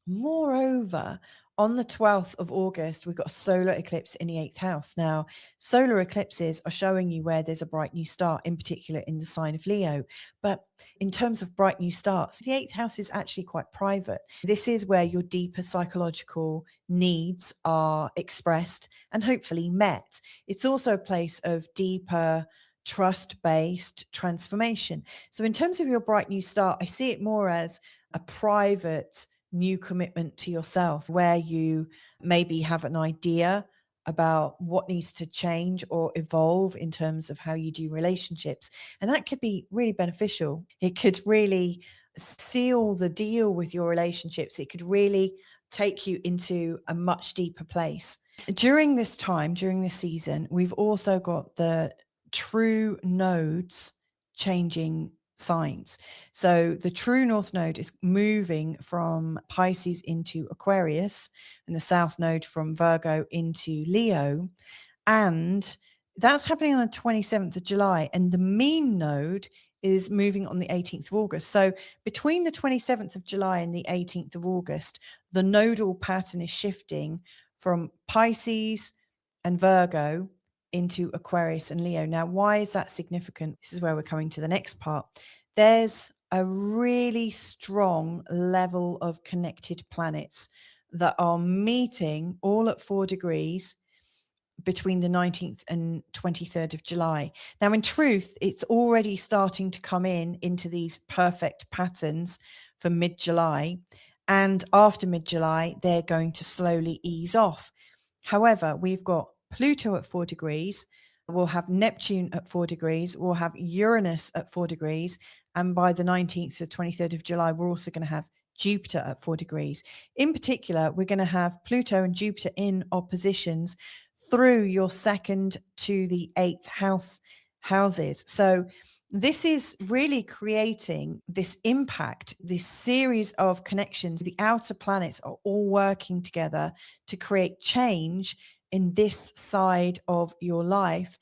Moreover, on the 12th of August, we've got a solar eclipse in the 8th house. Now, solar eclipses are showing you where there's a bright new start, in particular in the sign of Leo. But in terms of bright new starts, the 8th house is actually quite private. This is where your deeper psychological needs are expressed and hopefully met. It's also a place of deeper trust-based transformation. So in terms of your bright new start, I see it more as a private new commitment to yourself, where you maybe have an idea about what needs to change or evolve in terms of how you do relationships. And that could be really beneficial. It could really seal the deal with your relationships. It could really take you into a much deeper place. During this time, during this season, we've also got the true nodes changing signs. So the true north node is moving from Pisces into Aquarius, and the south node from Virgo into Leo. And that's happening on the 27th of July. And the mean node is moving on the 18th of August. So between the 27th of July and the 18th of August, the nodal pattern is shifting from Pisces and Virgo into Aquarius and Leo. Now, why is that significant? This is where we're coming to the next part. There's a really strong level of connected planets that are meeting all at 4 degrees between the 19th and 23rd of July. Now, in truth, it's already starting to come into these perfect patterns for mid-July. And after mid-July, they're going to slowly ease off. However, we've got Pluto at 4 degrees. We'll have Neptune at 4 degrees. We'll have Uranus at 4 degrees. And by the 19th to 23rd of July, we're also going to have Jupiter at 4 degrees. In particular, we're going to have Pluto and Jupiter in oppositions through your 2nd to the 8th houses. So this is really creating this impact, this series of connections. The outer planets are all working together to create change in this side of your life.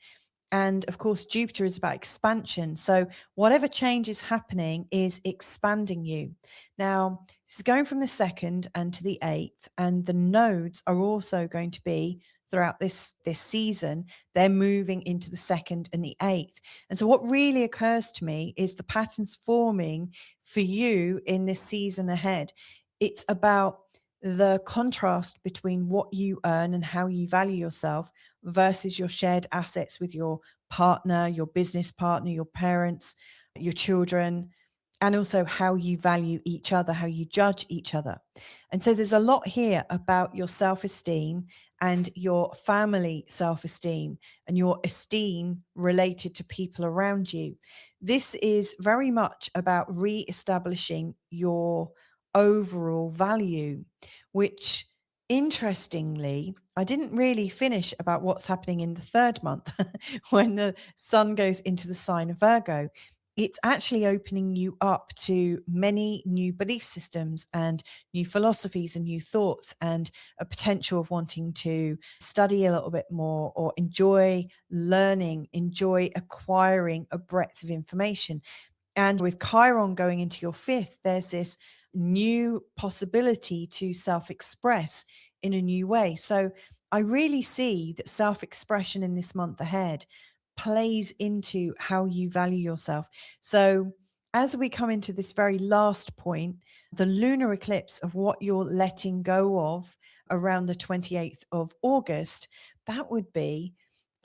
And of course, Jupiter is about expansion. So whatever change is happening is expanding you. Now, this is going from the 2nd and to the 8th, and the nodes are also going to be throughout this season. They're moving into the 2nd and the 8th. And so what really occurs to me is the patterns forming for you in this season ahead. It's about the contrast between what you earn and how you value yourself versus your shared assets with your partner, your business partner, your parents, your children, and also how you value each other, how you judge each other. And so there's a lot here about your self-esteem and your family self-esteem and your esteem related to people around you. This is very much about re-establishing your overall value, which interestingly, I didn't really finish about what's happening in the 3rd month when the sun goes into the sign of Virgo. It's actually opening you up to many new belief systems and new philosophies and new thoughts, and a potential of wanting to study a little bit more or enjoy learning, enjoy acquiring a breadth of information. And with Chiron going into your 5th, there's this new possibility to self-express in a new way. So I really see that self-expression in this month ahead plays into how you value yourself. So as we come into this very last point, the lunar eclipse of what you're letting go of around the 28th of August, that would be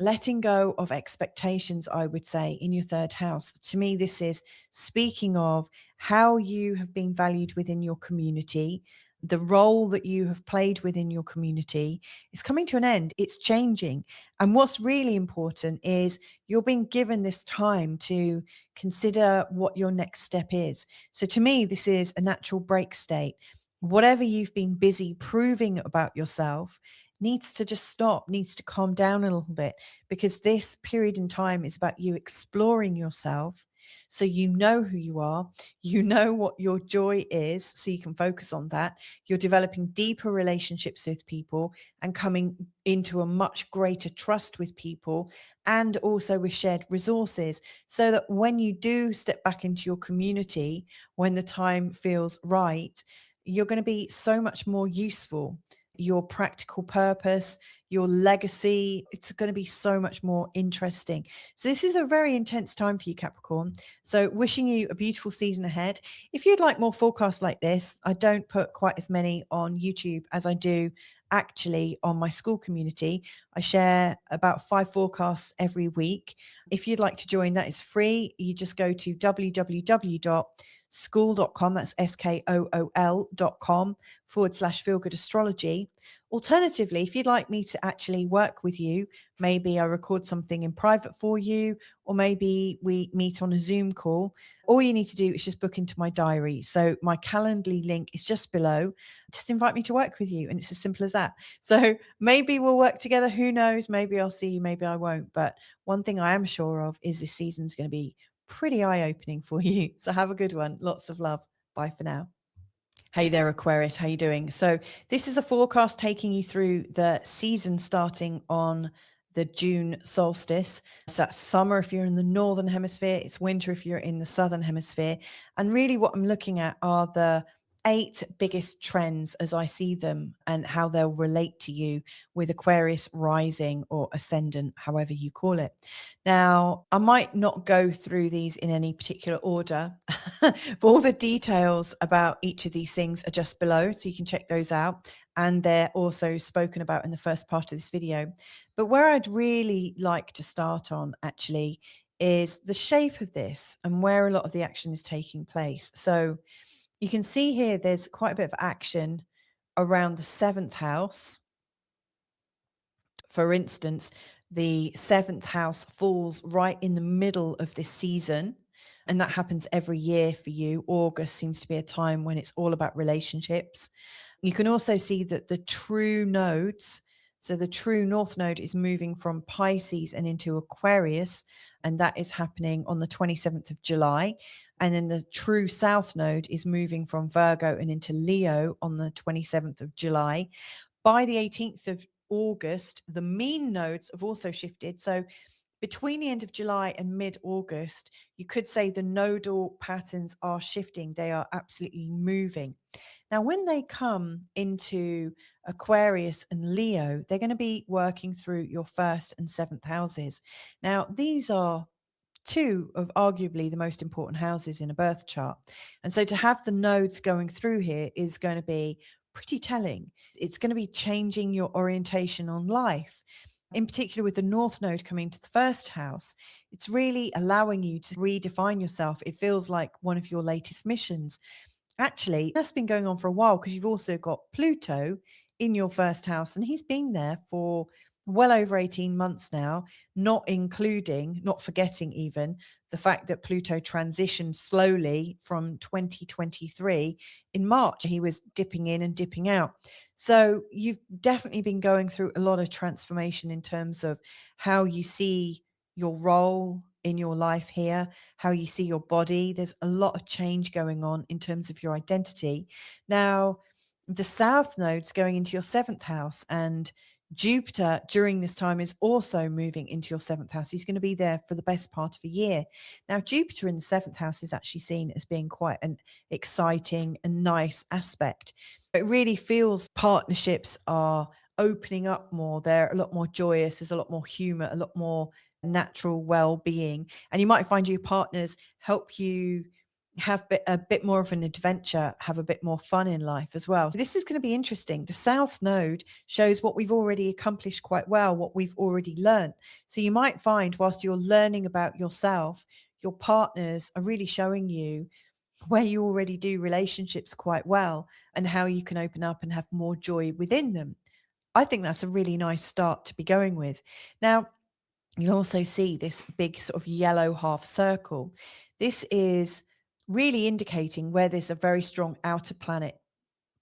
letting go of expectations, I would say, in your 3rd house. To me, this is speaking of how you have been valued within your community. The role that you have played within your community is coming to an end. It's changing. And what's really important is you're being given this time to consider what your next step is. So to me, this is a natural break state. Whatever you've been busy proving about yourself needs to just stop, needs to calm down a little bit, because this period in time is about you exploring yourself. So you know who you are, you know what your joy is, so you can focus on that. You're developing deeper relationships with people and coming into a much greater trust with people, and also with shared resources, so that when you do step back into your community, when the time feels right, you're going to be so much more useful. Your practical purpose, your legacy, it's going to be so much more interesting. So this is a very intense time for you, Capricorn. So wishing you a beautiful season ahead. If you'd like more forecasts like this, I don't put quite as many on YouTube as I do actually on my school community. I share about 5 forecasts every week. If you'd like to join, that is free. You just go to www.school.com, that's SKOOL.com/feelgood astrology. Alternatively, if you'd like me to actually work with you, maybe I record something in private for you, or maybe we meet on a Zoom call, all you need to do is just book into my diary. So my Calendly link is just below. Just invite me to work with you, and it's as simple as that. So maybe we'll work together. Who knows? Maybe I'll see you, maybe I won't. But one thing I am sure of is this season's going to be pretty eye-opening for you. So have a good one. Lots of love. Bye for now. Hey there, Aquarius. How you doing? So this is a forecast taking you through the season starting on the June solstice. So that's summer if you're in the northern hemisphere. It's winter if you're in the southern hemisphere. And really what I'm looking at are the 8 biggest trends as I see them, and how they'll relate to you with Aquarius rising or ascendant, however you call it. Now, I might not go through these in any particular order, but all the details about each of these things are just below, so you can check those out. and they're also spoken about in the first part of this video. But where I'd really like to start on actually is the shape of this and where a lot of the action is taking place. So you can see here there's quite a bit of action around the 7th house. For instance, the 7th house falls right in the middle of this season, and that happens every year for you. August seems to be a time when it's all about relationships. You can also see that the true nodes, so the true north node is moving from Pisces and into Aquarius, and that is happening on the 27th of July. And then the true south node is moving from Virgo and into Leo on the 27th of July. By the 18th of August, the mean nodes have also shifted. So between the end of July and mid-August, you could say the nodal patterns are shifting. They are absolutely moving. Now, when they come into Aquarius and Leo, they're going to be working through your 1st and 7th houses. Now, these are two of arguably the most important houses in a birth chart. And so to have the nodes going through here is going to be pretty telling. It's going to be changing your orientation on life. In particular, with the North Node coming to the 1st house, it's really allowing you to redefine yourself. It feels like one of your latest missions. Actually, that's been going on for a while because you've also got Pluto in your 1st house, and he's been there for well over 18 months now, not forgetting even the fact that Pluto transitioned slowly from 2023. In March, he was dipping in and dipping out. So you've definitely been going through a lot of transformation in terms of how you see your role in your life here, how you see your body. There's a lot of change going on in terms of your identity. Now, the South Node's going into your 7th house, and Jupiter during this time is also moving into your 7th house. He's going to be there for the best part of a year. Now, Jupiter in the 7th house is actually seen as being quite an exciting and nice aspect. It really feels partnerships are opening up more. They're a lot more joyous. There's a lot more humor, a lot more natural well-being. And you might find your partners help you have a bit more of an adventure, have a bit more fun in life as well. This is going to be interesting. The South Node shows what we've already accomplished quite well, what we've already learned. So you might find whilst you're learning about yourself, your partners are really showing you where you already do relationships quite well and how you can open up and have more joy within them. I think that's a really nice start to be going with. Now, you'll also see this big sort of yellow half circle. This is really indicating where there's a very strong outer planet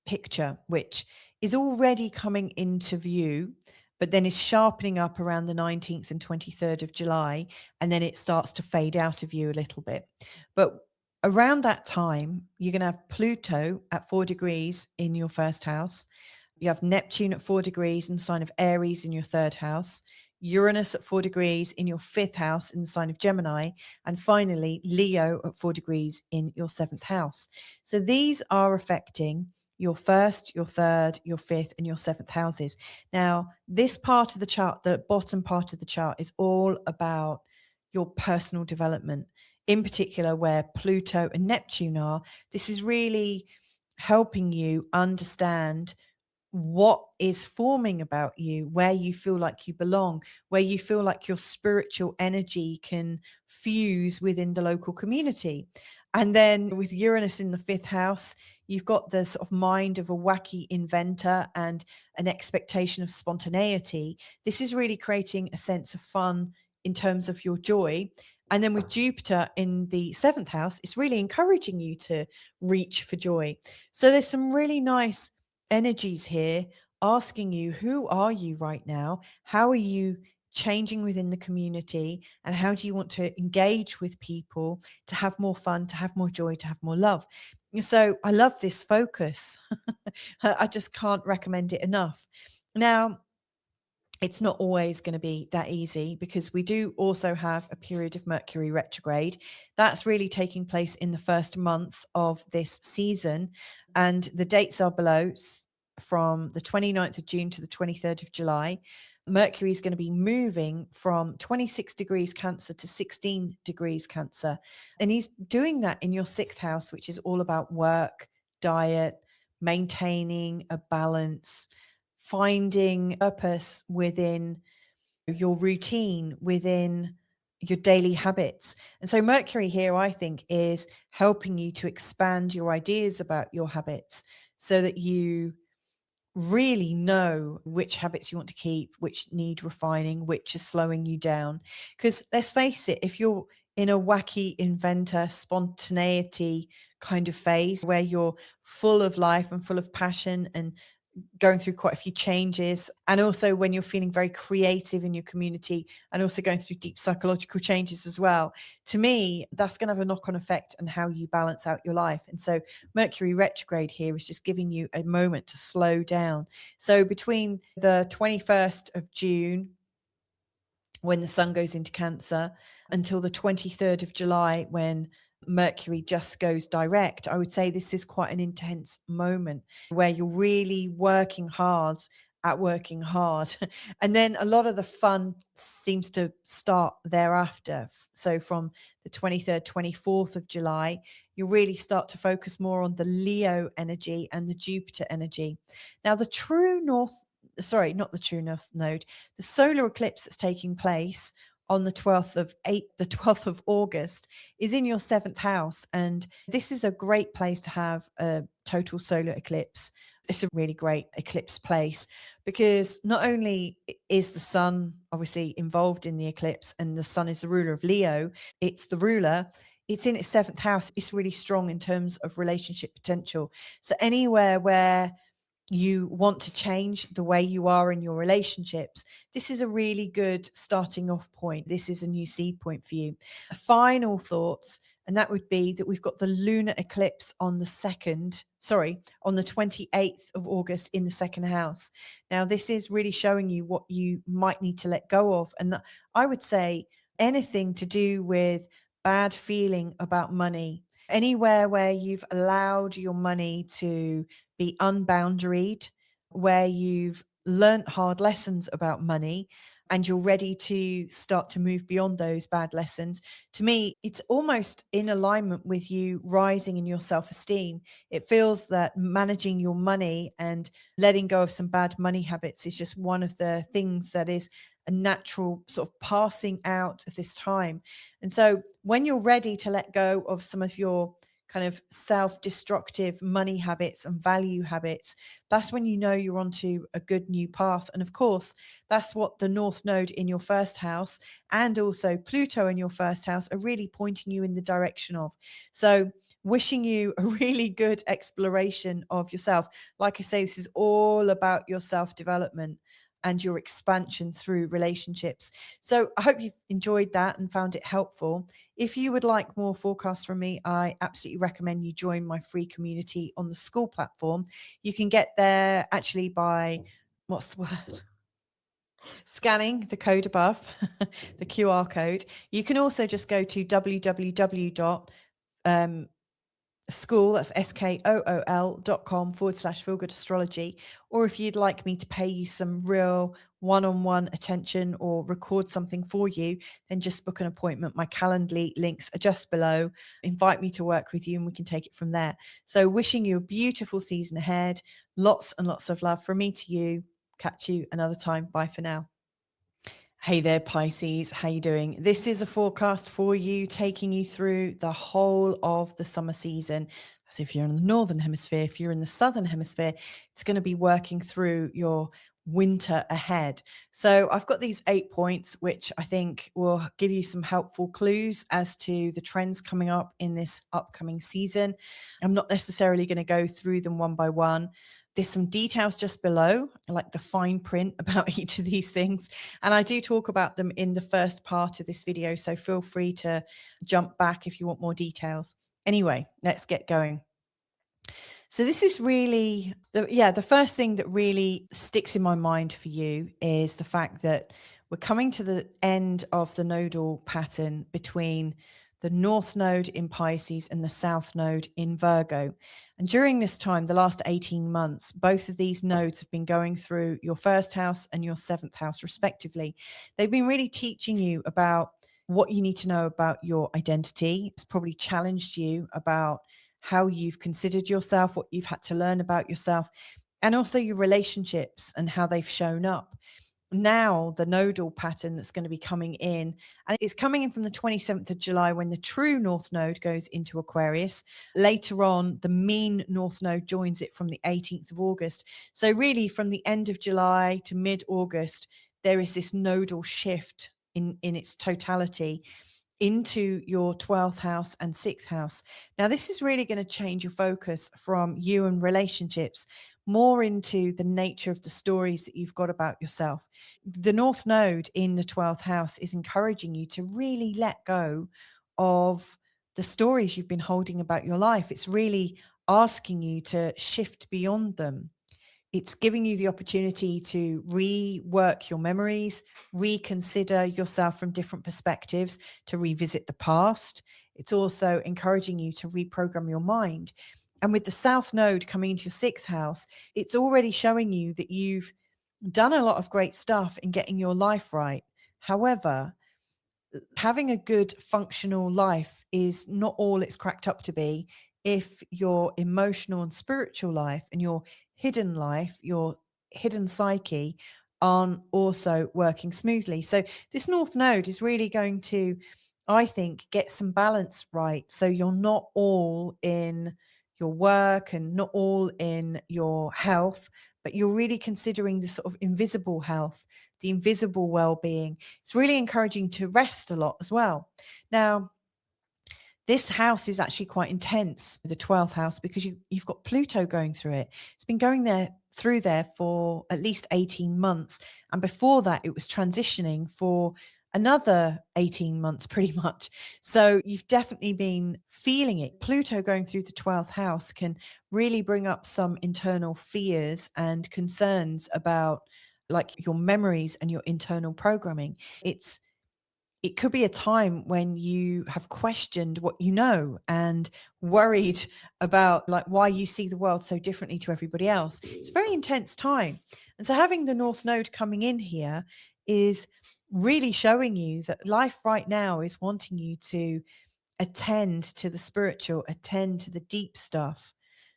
picture, which is already coming into view, but then is sharpening up around the 19th and 23rd of July, and then it starts to fade out of view a little bit. But around that time, you're going to have Pluto at 4 degrees in your 1st house. You have Neptune at 4 degrees in the sign of Aries in your 3rd house. Uranus at 4 degrees in your 5th house in the sign of Gemini, and finally Leo at 4 degrees in your 7th house. So these are affecting your 1st, your 3rd, your 5th, and your 7th houses. Now, this part of the chart, the bottom part of the chart, is all about your personal development, in particular where Pluto and Neptune are. This is really helping you understand what is forming about you, where you feel like you belong, where you feel like your spiritual energy can fuse within the local community. And then with Uranus in the 5th house, you've got the sort of mind of a wacky inventor and an expectation of spontaneity. This is really creating a sense of fun in terms of your joy. And then with Jupiter in the 7th house, it's really encouraging you to reach for joy. So there's some really nice energies here asking you, who are you right now? How are you changing within the community? And how do you want to engage with people to have more fun, to have more joy, to have more love? So I love this focus. I just can't recommend it enough. Now, it's not always going to be that easy because we do also have a period of Mercury retrograde. That's really taking place in the 1st month of this season. And the dates are below, from the 29th of June to the 23rd of July. Mercury is going to be moving from 26 degrees Cancer to 16 degrees Cancer. And he's doing that in your 6th house, which is all about work, diet, maintaining a balance, finding purpose within your routine, within your daily habits. And so Mercury here, I think, is helping you to expand your ideas about your habits so that you really know which habits you want to keep, which need refining, which is slowing you down. Because let's face it, if you're in a wacky inventor, spontaneity kind of phase where you're full of life and full of passion and going through quite a few changes, and also when you're feeling very creative in your community and also going through deep psychological changes as well, to me that's going to have a knock-on effect on how you balance out your life. And so Mercury retrograde here is just giving you a moment to slow down. So between the 21st of June, when the sun goes into Cancer, until the 23rd of July, when Mercury just goes direct, I would say this is quite an intense moment where you're really working hard at working hard. And then a lot of the fun seems to start thereafter. So from the 23rd, 24th of July, you really start to focus more on the Leo energy and the Jupiter energy. Now, the true north, sorry, not the true north node, the solar eclipse that's taking place on the 12th of August is in your 7th house. And this is a great place to have a total solar eclipse. It's a really great eclipse place because not only is the sun obviously involved in the eclipse, and the sun is the ruler of Leo, it's the ruler, it's in its 7th house. It's really strong in terms of relationship potential. So anywhere where you want to change the way you are in your relationships, this is a really good starting off point. This is a new seed point for you. Final thoughts, and that would be that we've got the lunar eclipse on the 28th of August in the 2nd house. Now, this is really showing you what you might need to let go of. And I would say anything to do with bad feeling about money, anywhere where you've allowed your money to be unboundaried, where you've learnt hard lessons about money and you're ready to start to move beyond those bad lessons. To me, it's almost in alignment with you rising in your self-esteem. It feels that managing your money and letting go of some bad money habits is just one of the things that is a natural sort of passing out of this time. And so when you're ready to let go of some of your kind of self-destructive money habits and value habits, that's when you know you're onto a good new path. And of course, that's what the North Node in your 1st house and also Pluto in your 1st house are really pointing you in the direction of. So wishing you a really good exploration of yourself. Like I say, this is all about your self-development and your expansion through relationships. So I hope you've enjoyed that and found it helpful. If you would like more forecasts from me, I absolutely recommend you join my free community on the school platform. You can get there actually by, what's the word? Scanning the code above, the QR code. You can also just go to www. School, that's skool.com/feel good astrology. Or if you'd like me to pay you some real one-on-one attention or record something for you, then just book an appointment. My Calendly links are just below. Invite me to work with you and we can take it from there. So wishing you a beautiful season ahead. Lots and lots of love from me to you. Catch you another time. Bye for now. Hey there, Pisces. How you doing? This is a forecast for you, taking you through the whole of the summer season. So if you're in the northern hemisphere, if you're in the southern hemisphere, it's going to be working through your winter ahead. So I've got these 8 points, which I think will give you some helpful clues as to the trends coming up in this upcoming season. I'm not necessarily going to go through them one by one. There's some details just below, like the fine print about each of these things. And I do talk about them in the first part of this video, so feel free to jump back if you want more details. Anyway, let's get going. So this is really, the first thing that really sticks in my mind for you is the fact that we're coming to the end of the nodal pattern between the North Node in Pisces and the South Node in Virgo. And during this time, the last 18 months, both of these nodes have been going through your 1st house and your 7th house, respectively. They've been really teaching you about what you need to know about your identity. It's probably challenged you about how you've considered yourself, what you've had to learn about yourself, and also your relationships and how they've shown up. Now, the nodal pattern that's going to be coming in, and it's coming in from the 27th of July when the true North Node goes into Aquarius. Later on, the mean North Node joins it from the 18th of August. So, really, from the end of July to mid August, there is this nodal shift in its totality into your 12th house and 6th house. Now, this is really going to change your focus from you and relationships more into the nature of the stories that you've got about yourself. The North Node in the 12th house is encouraging you to really let go of the stories you've been holding about your life. It's really asking you to shift beyond them. It's giving you the opportunity to rework your memories, reconsider yourself from different perspectives, to revisit the past. It's also encouraging you to reprogram your mind. And with the South Node coming into your 6th house, it's already showing you that you've done a lot of great stuff in getting your life right. However, having a good functional life is not all it's cracked up to be if your emotional and spiritual life and your hidden life, your hidden psyche, aren't also working smoothly. So this North Node is really going to, I think, get some balance right. So you're not all in your work and not all in your health, but you're really considering the sort of invisible health, the invisible well-being. It's really encouraging to rest a lot as well. Now, this house is actually quite intense, the 12th house, because you've got Pluto going through it. It's been going through there for at least 18 months. And before that, it was transitioning for another 18 months, pretty much. So you've definitely been feeling it. Pluto going through the 12th house can really bring up some internal fears and concerns about like your memories and your internal programming. It could be a time when you have questioned what you know and worried about like why you see the world so differently to everybody else. It's a very intense time. And so having the North Node coming in here is really showing you that life right now is wanting you to attend to the spiritual, attend to the deep stuff,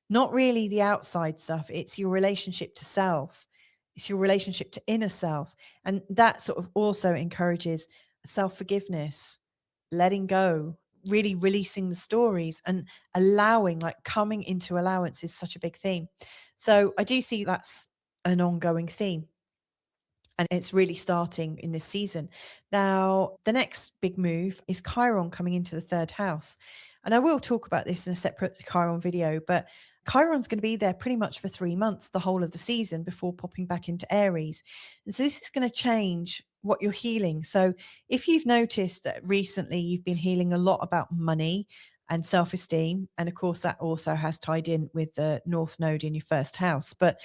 not really the outside stuff. It's your relationship to self. It's your relationship to inner self. And that sort of also encourages self-forgiveness, letting go, really releasing the stories and allowing, like coming into allowance is such a big theme. So I do see that's an ongoing theme. And it's really starting in this season. Now, the next big move is Chiron coming into the 3rd house. And I will talk about this in a separate Chiron video, but Chiron's going to be there pretty much for 3 months, the whole of the season, before popping back into Aries. And so this is going to change what you're healing. So if you've noticed that recently you've been healing a lot about money and self-esteem, and of course that also has tied in with the North Node in your 1st house, but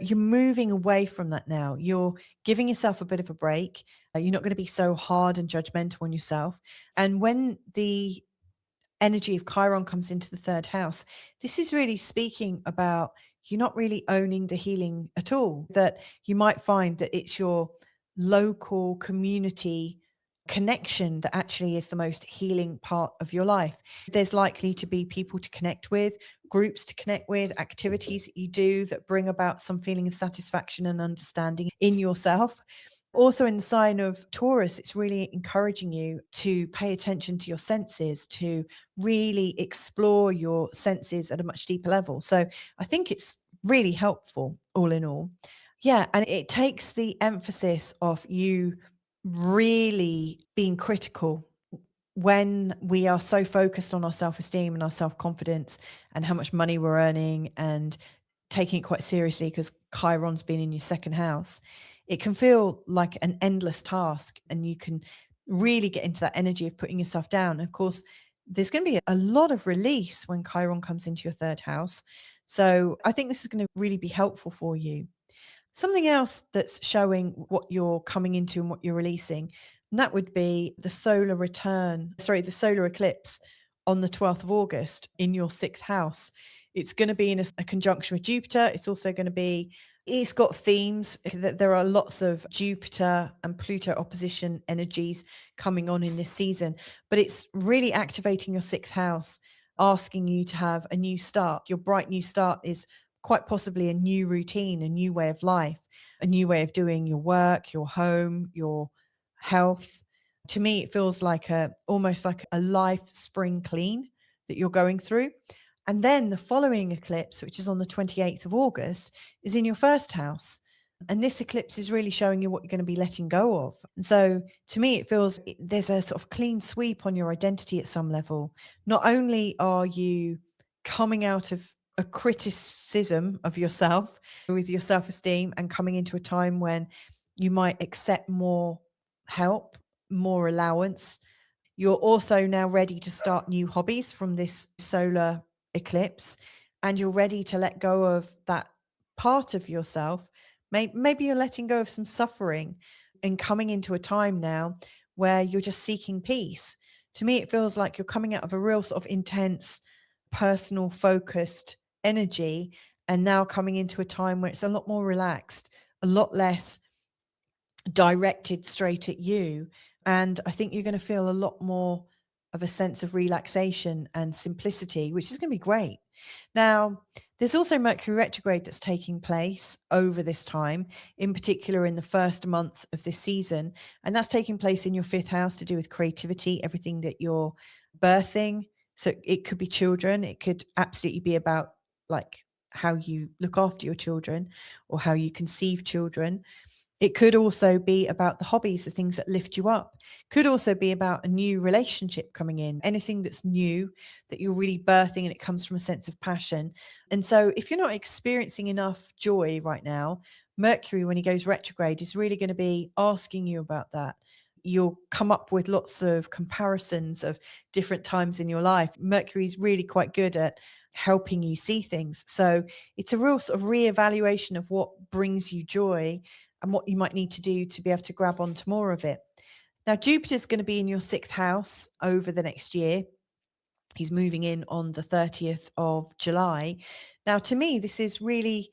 you're moving away from that now. You're giving yourself a bit of a break. You're not going to be so hard and judgmental on yourself. And when the energy of Chiron comes into the 3rd house, this is really speaking about you're not really owning the healing at all, that you might find that it's your local community connection that actually is the most healing part of your life. There's likely to be people to connect with, groups to connect with, activities that you do that bring about some feeling of satisfaction and understanding in yourself. Also, in the sign of Taurus, it's really encouraging you to pay attention to your senses, to really explore your senses at a much deeper level. So I think it's really helpful, all in all. Yeah, and it takes the emphasis off you really being critical when we are so focused on our self-esteem and our self-confidence and how much money we're earning and taking it quite seriously because Chiron's been in your 2nd house. It can feel like an endless task and you can really get into that energy of putting yourself down. Of course, there's going to be a lot of release when Chiron comes into your 3rd house. So I think this is going to really be helpful for you. Something else that's showing what you're coming into and what you're releasing, and that would be the solar eclipse on the 12th of August in your 6th house. It's going to be in a conjunction with Jupiter. It's got themes. There are lots of Jupiter and Pluto opposition energies coming on in this season, but it's really activating your 6th house. asking you to have a new start. Your bright new start is quite possibly a new routine, a new way of life, a new way of doing your work, your home, your health. To me, it feels like almost like a life spring clean that you're going through. And then the following eclipse, which is on the 28th of August, is in your first house. And this eclipse is really showing you what you're going to be letting go of. And so to me, it feels there's a sort of clean sweep on your identity at some level. Not only are you coming out of a criticism of yourself with your self-esteem and coming into a time when you might accept more help, more allowance. You're also now ready to start new hobbies from this solar eclipse, and you're ready to let go of that part of yourself. Maybe you're letting go of some suffering and coming into a time now where you're just seeking peace. To me, it feels like you're coming out of a real sort of intense, personal, focused energy, and now coming into a time where it's a lot more relaxed, a lot less directed straight at you. And I think you're going to feel a lot more of a sense of relaxation and simplicity, which is going to be great. Now, there's also Mercury retrograde that's taking place over this time, in particular in the first month of this season. And that's taking place in your fifth house to do with creativity, everything that you're birthing. So it could be children. It could absolutely be about like how you look after your children or how you conceive children. It could also be about the hobbies, the things that lift you up. Could also be about a new relationship coming in, anything that's new that you're really birthing and it comes from a sense of passion. And so if you're not experiencing enough joy right now, Mercury, when he goes retrograde, is really going to be asking you about that. You'll come up with lots of comparisons of different times in your life. Mercury is really quite good at helping you see things. So it's a real sort of reevaluation of what brings you joy and what you might need to do to be able to grab onto more of it. Now, Jupiter's going to be in your sixth house over the next year. He's moving in on the 30th of July. Now, to me, this is really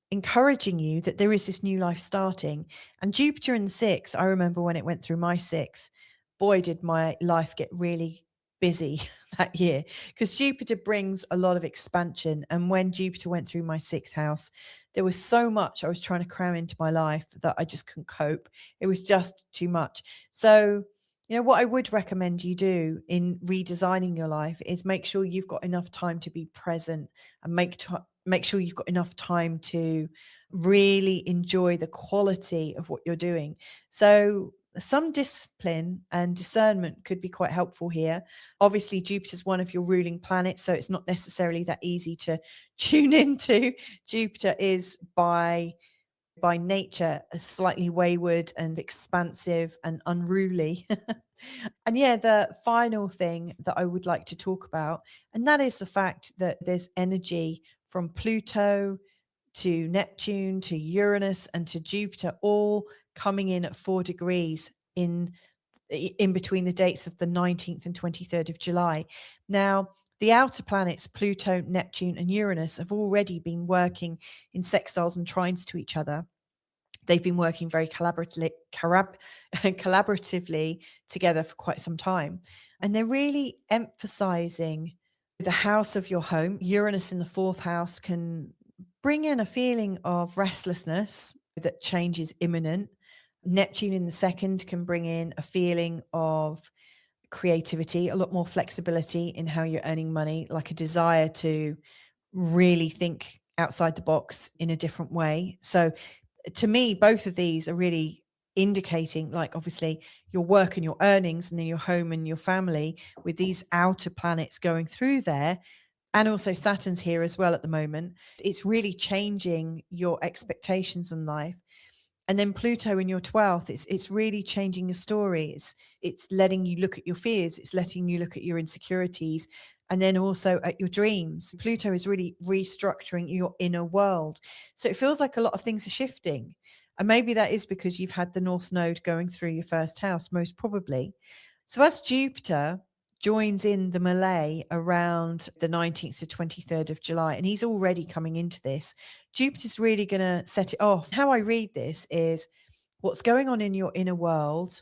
encouraging you that there is this new life starting. And Jupiter in the sixth, I remember when it went through my sixth, boy, did my life get really busy that year, because Jupiter brings a lot of expansion. And when Jupiter went through my sixth house, there was so much I was trying to cram into my life that I just couldn't cope. It was just too much. So, what I would recommend you do in redesigning your life is make sure you've got enough time to be present and make sure you've got enough time to really enjoy the quality of what you're doing. So some discipline and discernment could be quite helpful here. Obviously, Jupiter's one of your ruling planets, so it's not necessarily that easy to tune into. Jupiter is by nature a slightly wayward and expansive and unruly. And yeah, the final thing that I would like to talk about, and that is the fact that there's energy from Pluto to Neptune to Uranus and to Jupiter all coming in at 4 degrees in between the dates of the 19th and 23rd of July. Now, the outer planets, Pluto, Neptune, and Uranus, have already been working in sextiles and trines to each other. They've been working very collaboratively together for quite some time. And they're really emphasizing the house of your home. Uranus in the fourth house can bring in a feeling of restlessness, that change is imminent. Neptune in the second can bring in a feeling of creativity, a lot more flexibility in how you're earning money, like a desire to really think outside the box in a different way. So to me, both of these are really indicating, like, obviously your work and your earnings, and then your home and your family, with these outer planets going through there. And also Saturn's here as well at the moment. It's really changing your expectations in life. And then Pluto in your 12th, it's really changing your story. It's letting you look at your fears. It's letting you look at your insecurities, and then also at your dreams. Pluto is really restructuring your inner world. So it feels like a lot of things are shifting. And maybe that is because you've had the North Node going through your first house, most probably. So as Jupiter joins in the melee around the 19th to 23rd of July, and he's already coming into this, Jupiter's really going to set it off. How I read this is what's going on in your inner world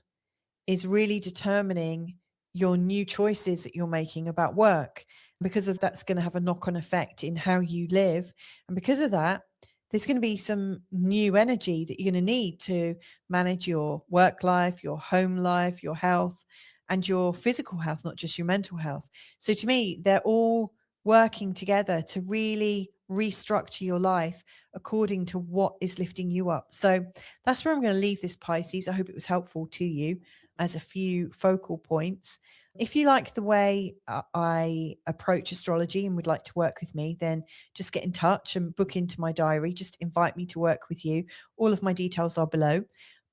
is really determining your new choices that you're making about work. Because of that's going to have a knock-on effect in how you live. And because of that, there's going to be some new energy that you're going to need to manage your work life, your home life, your health, and your physical health, not just your mental health. So to me, they're all working together to really restructure your life according to what is lifting you up. So that's where I'm going to leave this, Pisces. I hope it was helpful to you as a few focal points. If you like the way I approach astrology and would like to work with me, then just get in touch and book into my diary. Just invite me to work with you. All of my details are below.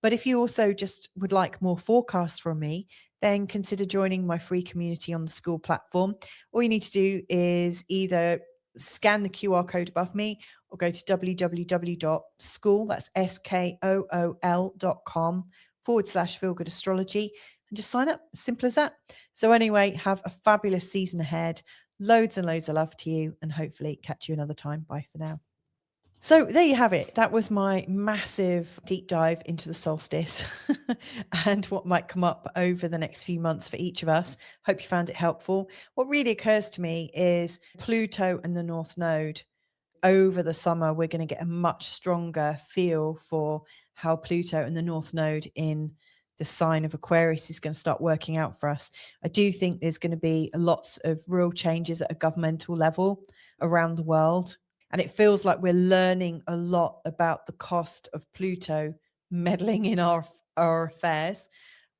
But if you also just would like more forecasts from me, then consider joining my free community on the school platform. All you need to do is either scan the QR code above me or go to www.school, that's skool.com/Feel Good Astrology, and just sign up. Simple as that. So anyway, have a fabulous season ahead. Loads and loads of love to you, and hopefully catch you another time. Bye for now. So there you have it. That was my massive deep dive into the solstice and what might come up over the next few months for each of us. Hope you found it helpful. What really occurs to me is Pluto and the North Node. Over the summer, we're going to get a much stronger feel for how Pluto and the North Node in the sign of Aquarius is going to start working out for us. I do think there's going to be lots of real changes at a governmental level around the world. And it feels like we're learning a lot about the cost of Pluto meddling in our affairs.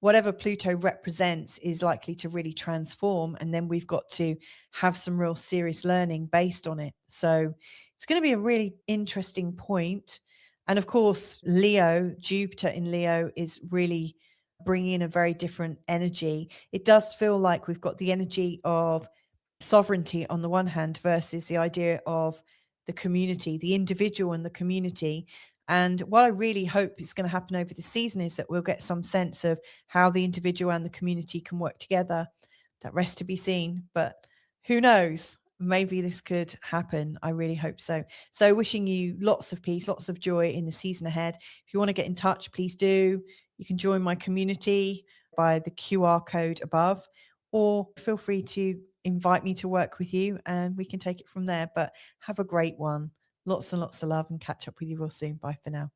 Whatever Pluto represents is likely to really transform. And then we've got to have some real serious learning based on it. So it's going to be a really interesting point. And of course, Leo, Jupiter in Leo is really bringing in a very different energy. It does feel like we've got the energy of sovereignty on the one hand versus the idea of the community, the individual and the community. And what I really hope is going to happen over the season is that we'll get some sense of how the individual and the community can work together. That rest to be seen, but who knows? Maybe this could happen. I really hope so. So wishing you lots of peace, lots of joy in the season ahead. If you want to get in touch, please do. You can join my community by the QR code above, or feel free to invite me to work with you and we can take it from there. But have a great one. Lots and lots of love, and catch up with you real soon. Bye for now.